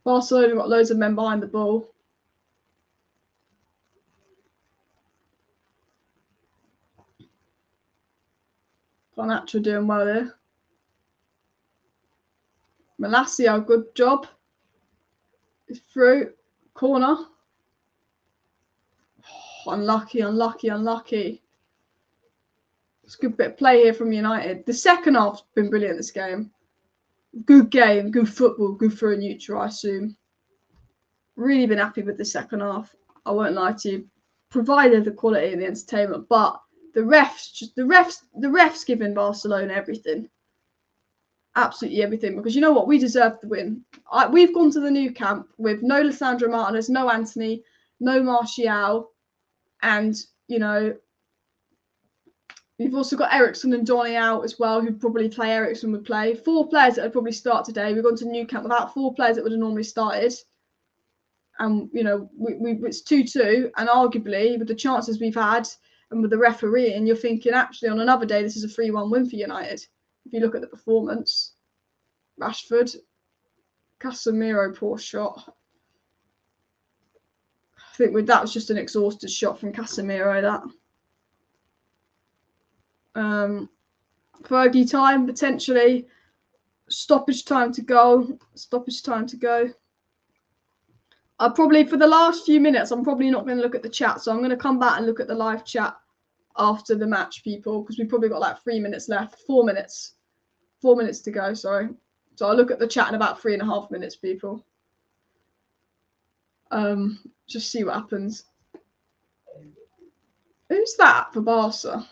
Barcelona got loads of men behind the ball. Garnacho doing well there. Malacia, good job. It's through. Corner. Oh, unlucky, unlucky, unlucky. It's a good bit of play here from United. The second half's been brilliant this game. Good game, good football, good for a neutral, I assume. Really been happy with the second half. I won't lie to you. Provided the quality and the entertainment, but the refs giving Barcelona everything. Absolutely everything, because you know what? We deserve the win. We've gone to the new camp with no Lisandro Martinez, no Anthony, no Martial, and, you know, we've also got Ericsson and Donny out as well, who'd probably play. Ericsson would play. 4 players that would probably start today. We've gone to new camp without 4 players that would have normally started. And, you know, it's 2-2, and arguably, with the chances we've had and with the refereeing, you're thinking, actually, on another day, this is a 3-1 win for United. If you look at the performance. Rashford. Casemiro, poor shot. I think that was just an exhausted shot from Casemiro, that. Fergie time, potentially. Stoppage time to go. Stoppage time to go. Probably, for the last few minutes, I'm probably not going to look at the chat. So I'm going to come back and look at the live chat after the match, people, because we've probably got like 3 minutes left. 4 minutes. 4 minutes to go, sorry. So I'll look at the chat in about 3.5 minutes, people. Just see what happens. Who's that for Barca?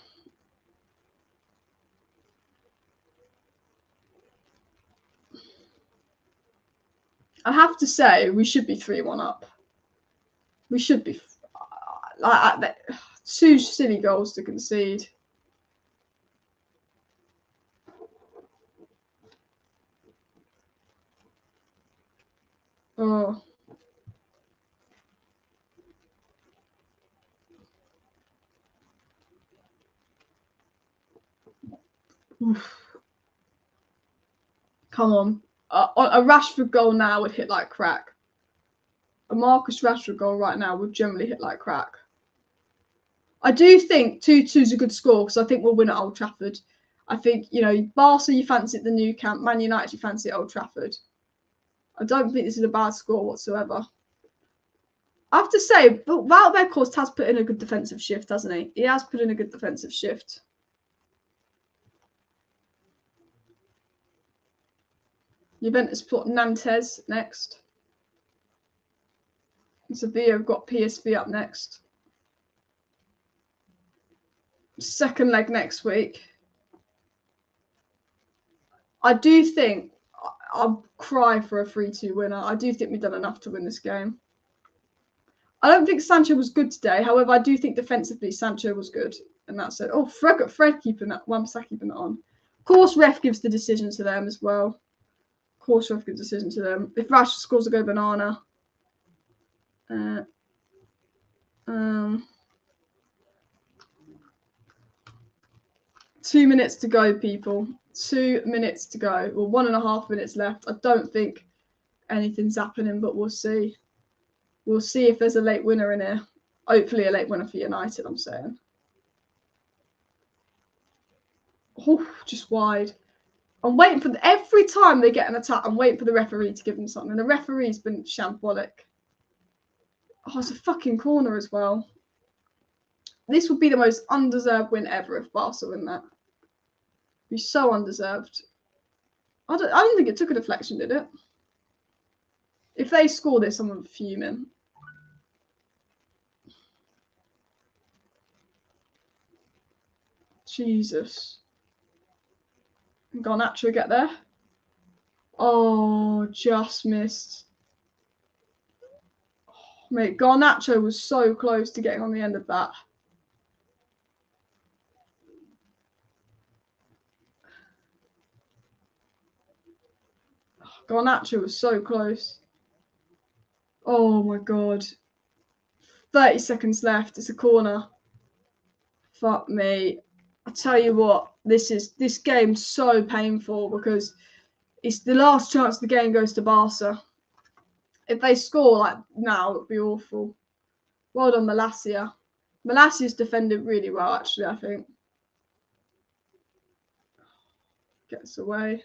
I have to say, we should be 3-1 up. We should be. Like, 2 silly goals to concede. Oh. Oof. Come on. A Rashford goal now would hit like crack. A Marcus Rashford goal right now would generally hit like crack. I do think 2-2 is a good score, because I think we'll win at Old Trafford. I think, you know, Barca, you fancy at the Nou Camp. Man United, you fancy at Old Trafford. I don't think this is a bad score whatsoever. I have to say, Wout Weghorst has put in a good defensive shift, hasn't he? He has put in a good defensive shift. Juventus plot Nantes next. Sevilla have got PSV up next. Second leg next week. I do think I'll cry for a 3-2 winner. I do think we've done enough to win this game. I don't think Sancho was good today. However, I do think defensively Sancho was good. And that's it. Oh, Fred keeping that. Wan-Bissaka keeping that on. Of course, ref gives the decision to them as well. Of course, ref gives the decision to them. If Rashford scores, a go banana. 2 minutes to go, people. 2 minutes to go. Well, 1.5 minutes left. I don't think anything's happening, but we'll see. We'll see if there's a late winner in here. Hopefully a late winner for United, I'm saying. Oh, just wide. I'm waiting for every time they get an attack, I'm waiting for the referee to give them something. The referee's been shambolic. Oh, it's a fucking corner as well. This would be the most undeserved win ever if Barca win that. It'd be so undeserved. I don't think it took a deflection, did it? If they score this, I'm fuming. Jesus. Garnacho get there. Oh, just missed. Mate, Garnacho was so close to getting on the end of that. Garnacho was so close. Oh my god. 30 seconds left. It's a corner. Fuck me. I tell you what, this game's so painful because it's the last chance the game goes to Barca. If they score like now, it would be awful. Well done, Malacia. Malacia's defended really well, actually, I think. Gets away.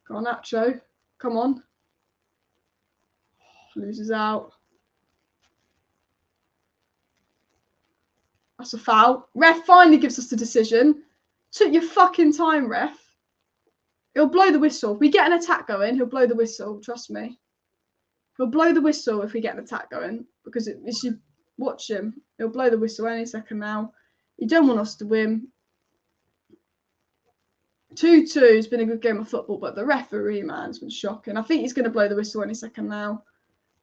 Garnacho. Come on. Loses out. That's a foul. Ref finally gives us the decision. Took your fucking time, ref. He'll blow the whistle. If we get an attack going, he'll blow the whistle. Trust me. He'll blow the whistle if we get an attack going. Because if you watch him, he'll blow the whistle any second now. You don't want us to win. 2-2 has been a good game of football, but the referee, man, has been shocking. I think he's going to blow the whistle any second now.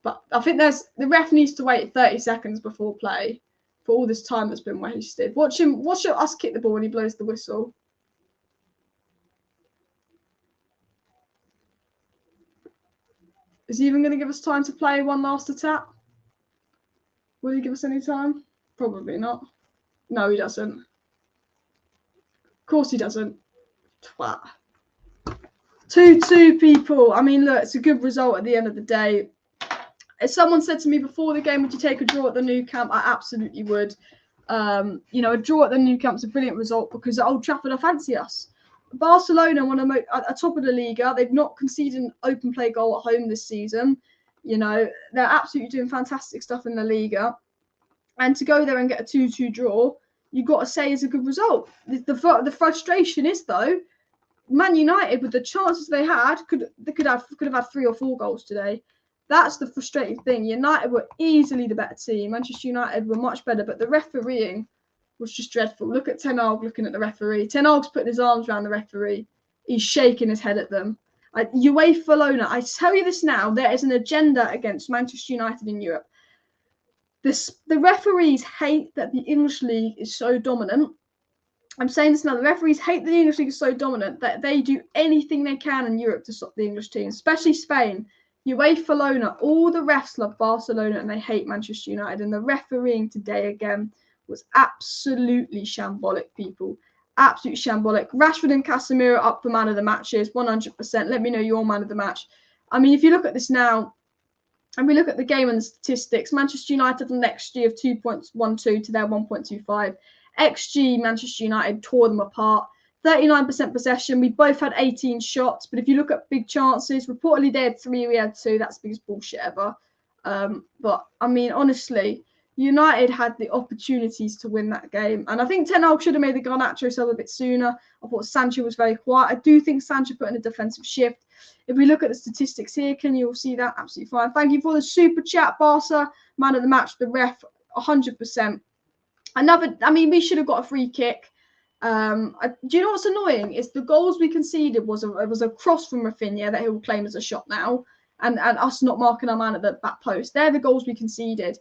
But I think the ref needs to wait 30 seconds before play for all this time that's been wasted. Watch us kick the ball when he blows the whistle. Is he even going to give us time to play one last attack? Will he give us any time? Probably not. No, he doesn't. Of course he doesn't. Twat. 2-2, people. I mean, look, it's a good result at the end of the day. If someone said to me before the game, would you take a draw at the Nou Camp? I absolutely would. You know, a draw at the Nou Camp is a brilliant result because at Old Trafford, I fancy us. Barcelona are top of the Liga. They've not conceded an open play goal at home this season. You know, they're absolutely doing fantastic stuff in the Liga. And to go there and get a 2-2 draw, you've got to say is a good result. The frustration is, though, Man United, with the chances they had, could have had 3 or 4 goals today. That's the frustrating thing. United were easily the better team. Manchester United were much better, but the refereeing was just dreadful. Look at Ten Hag looking at the referee. Ten Hag's putting his arms around the referee. He's shaking his head at them. UEFA Lona, I tell you this now, there is an agenda against Manchester United in Europe. The referees hate that the English league is so dominant. I'm saying this now. The referees hate that the English league is so dominant that they do anything they can in Europe to stop the English team, especially Spain. UEFA Lona, all the refs love Barcelona and they hate Manchester United. And the refereeing today again was absolutely shambolic, people. Absolutely shambolic. Rashford and Casemiro up for man of the matches, 100%. Let me know your man of the match. I mean, if you look at this now, and we look at the game and the statistics, Manchester United an XG of 2.12 to their 1.25. XG, Manchester United tore them apart. 39% possession. We both had 18 shots, but if you look at big chances, reportedly they had 3, we had 2. That's the biggest bullshit ever. But I mean, honestly, United had the opportunities to win that game, and I think Ten Hag should have made the Garnacho sub a bit sooner. I thought Sancho was very quiet. I do think Sancho put in a defensive shift. If we look at the statistics here, can you all see that? Absolutely fine. Thank you for the super chat, Barca. Man of the match, the ref, 100%. I mean, we should have got a free kick. Do you know what's annoying? Is the goals we conceded was a cross from Rafinha that he will claim as a shot now, and us not marking our man at the back post. They're the goals we conceded.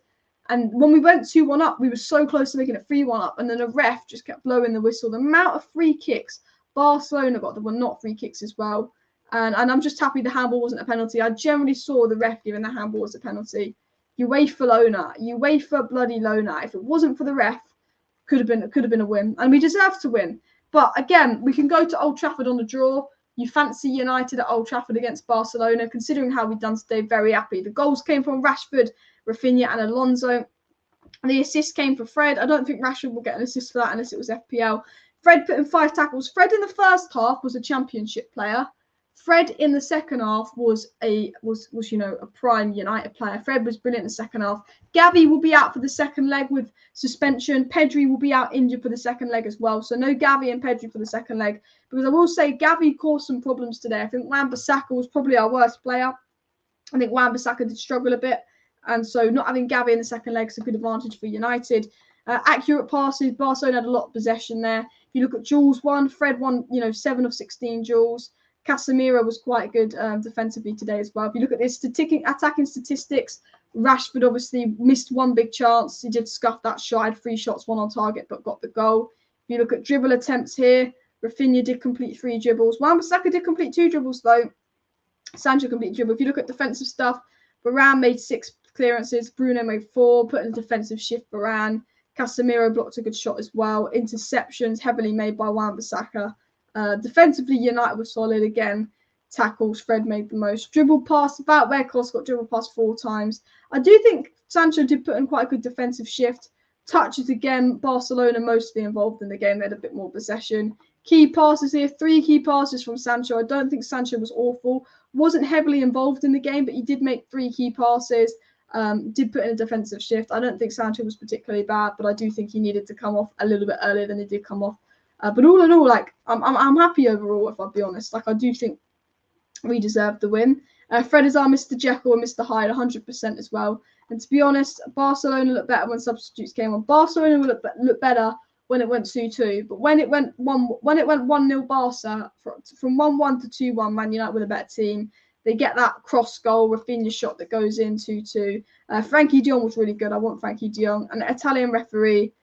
And when we went 2-1 up, we were so close to making it 3-1 up, and then the ref just kept blowing the whistle. The amount of free kicks Barcelona got that were not free kicks as well. And I'm just happy the handball wasn't a penalty. I generally saw the ref giving the handball as a penalty. UEFA bloody Lona. If it wasn't for the ref, could have been a win, and we deserve to win. But again, we can go to Old Trafford on a draw. You fancy United at Old Trafford against Barcelona, considering how we've done today. Very happy. The goals came from Rashford, Rafinha, and Alonso. The assist came for Fred. I don't think Rashford will get an assist for that unless it was FPL. Fred put in 5 tackles. Fred in the first half was a championship player. Fred in the second half was a prime United player. Fred was brilliant in the second half. Gavi will be out for the second leg with suspension. Pedri will be out injured for the second leg as well. So no Gavi and Pedri for the second leg. Because I will say Gavi caused some problems today. I think Wan-Bissaka was probably our worst player. I think Wan-Bissaka did struggle a bit. And so not having Gavi in the second leg is a good advantage for United. Accurate passes. Barcelona had a lot of possession there. If you look at Jules won, Fred won, 7 of 16 Jules. Casemiro was quite good defensively today as well. If you look at this attacking statistics, Rashford obviously missed one big chance. He did scuff that shot. Had 3 shots, 1 on target, but got the goal. If you look at dribble attempts here, Rafinha did complete 3 dribbles. Wan-Bissaka did complete 2 dribbles though. Sancho completed dribble. If you look at defensive stuff, Varane made 6 clearances. Bruno made 4, put in a defensive shift. Varane. Casemiro blocked a good shot as well. Interceptions heavily made by Wan-Bissaka. Defensively, United were solid again. Tackles, Fred made the most. Dribble pass, about Weghorst got dribble pass 4 times. I do think Sancho did put in quite a good defensive shift. Touches again, Barcelona mostly involved in the game. They had a bit more possession. Key passes here, 3 key passes from Sancho. I don't think Sancho was awful. Wasn't heavily involved in the game, but he did make 3 key passes. Did put in a defensive shift. I don't think Sancho was particularly bad, but I do think he needed to come off a little bit earlier than he did come off. But all in all, like I'm happy overall, if I'll be honest. Like I do think we deserved the win. Fred is our Mr. Jekyll and Mr. Hyde, 100% as well. And to be honest, Barcelona looked better when substitutes came on. Barcelona will look better when it went 2-2, but when it went 1-0 Barca, from 1-1 to 2-1, Man United with a better team. They get that cross goal, Rafinha shot that goes in 2-2. Frankie de Jong was really good. I want Frankie de Jong. And the Italian referee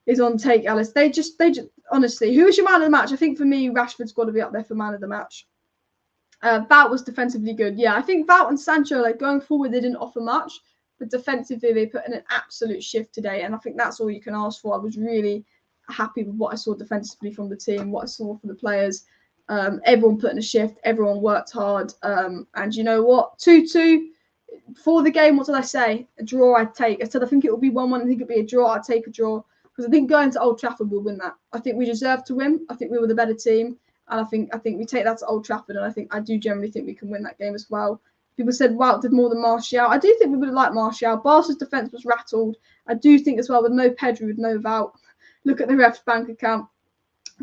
is on take, Alice. They just honestly, who was your man of the match? I think for me, Rashford's got to be up there for man of the match. That was defensively good. Yeah, I think Wout and Sancho, like going forward, they didn't offer much, but defensively they put in an absolute shift today, and I think that's all you can ask for. I was really happy with what I saw defensively from the team, what I saw from the players. Everyone put in a shift, everyone worked hard, and you know what? 2-2 for the game. What did I say? A draw I'd take. I said I think it would be 1-1. I think it'd be a draw. I'd take a draw because I think going to Old Trafford we'll win that. I think we deserve to win. I think we were the better team. And I think we take that to Old Trafford, and I do generally think we can win that game as well. People said Wout did more than Martial. I do think we would have liked Martial. Barca's defence was rattled. I do think as well with no Pedro, with no Wout. Look at the ref's bank account.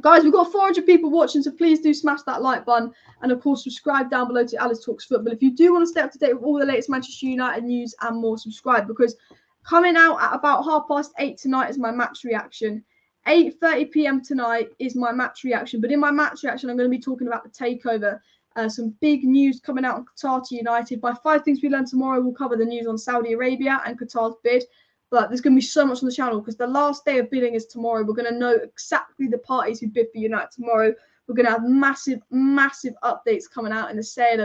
Guys, we've got 400 people watching, so please do smash that like button. And of course, subscribe down below to Alice Talks Football. If you do want to stay up to date with all the latest Manchester United news and more, subscribe, because coming out at about 8:30 tonight is my match reaction. 8:30 p.m. tonight is my match reaction. But in my match reaction, I'm going to be talking about the takeover. Some big news coming out on Qatar to United. By 5 things we learn tomorrow, we'll cover the news on Saudi Arabia and Qatar's bid. But there's going to be so much on the channel because the last day of bidding is tomorrow. We're going to know exactly the parties who bid for United tomorrow. We're going to have massive updates coming out in the sale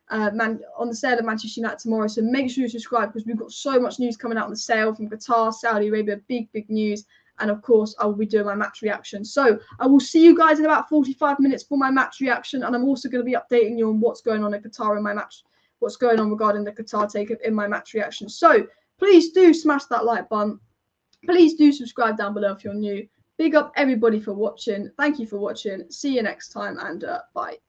of Manchester United tomorrow. So make sure you subscribe because we've got so much news coming out on the sale from Qatar, Saudi Arabia, big news. And of course, I will be doing my match reaction. So I will see you guys in about 45 minutes for my match reaction. And I'm also going to be updating you on what's going on in Qatar in my match, what's going on regarding the Qatar takeover in my match reaction. So please do smash that like button. Please do subscribe down below if you're new. Big up everybody for watching. Thank you for watching. See you next time and bye.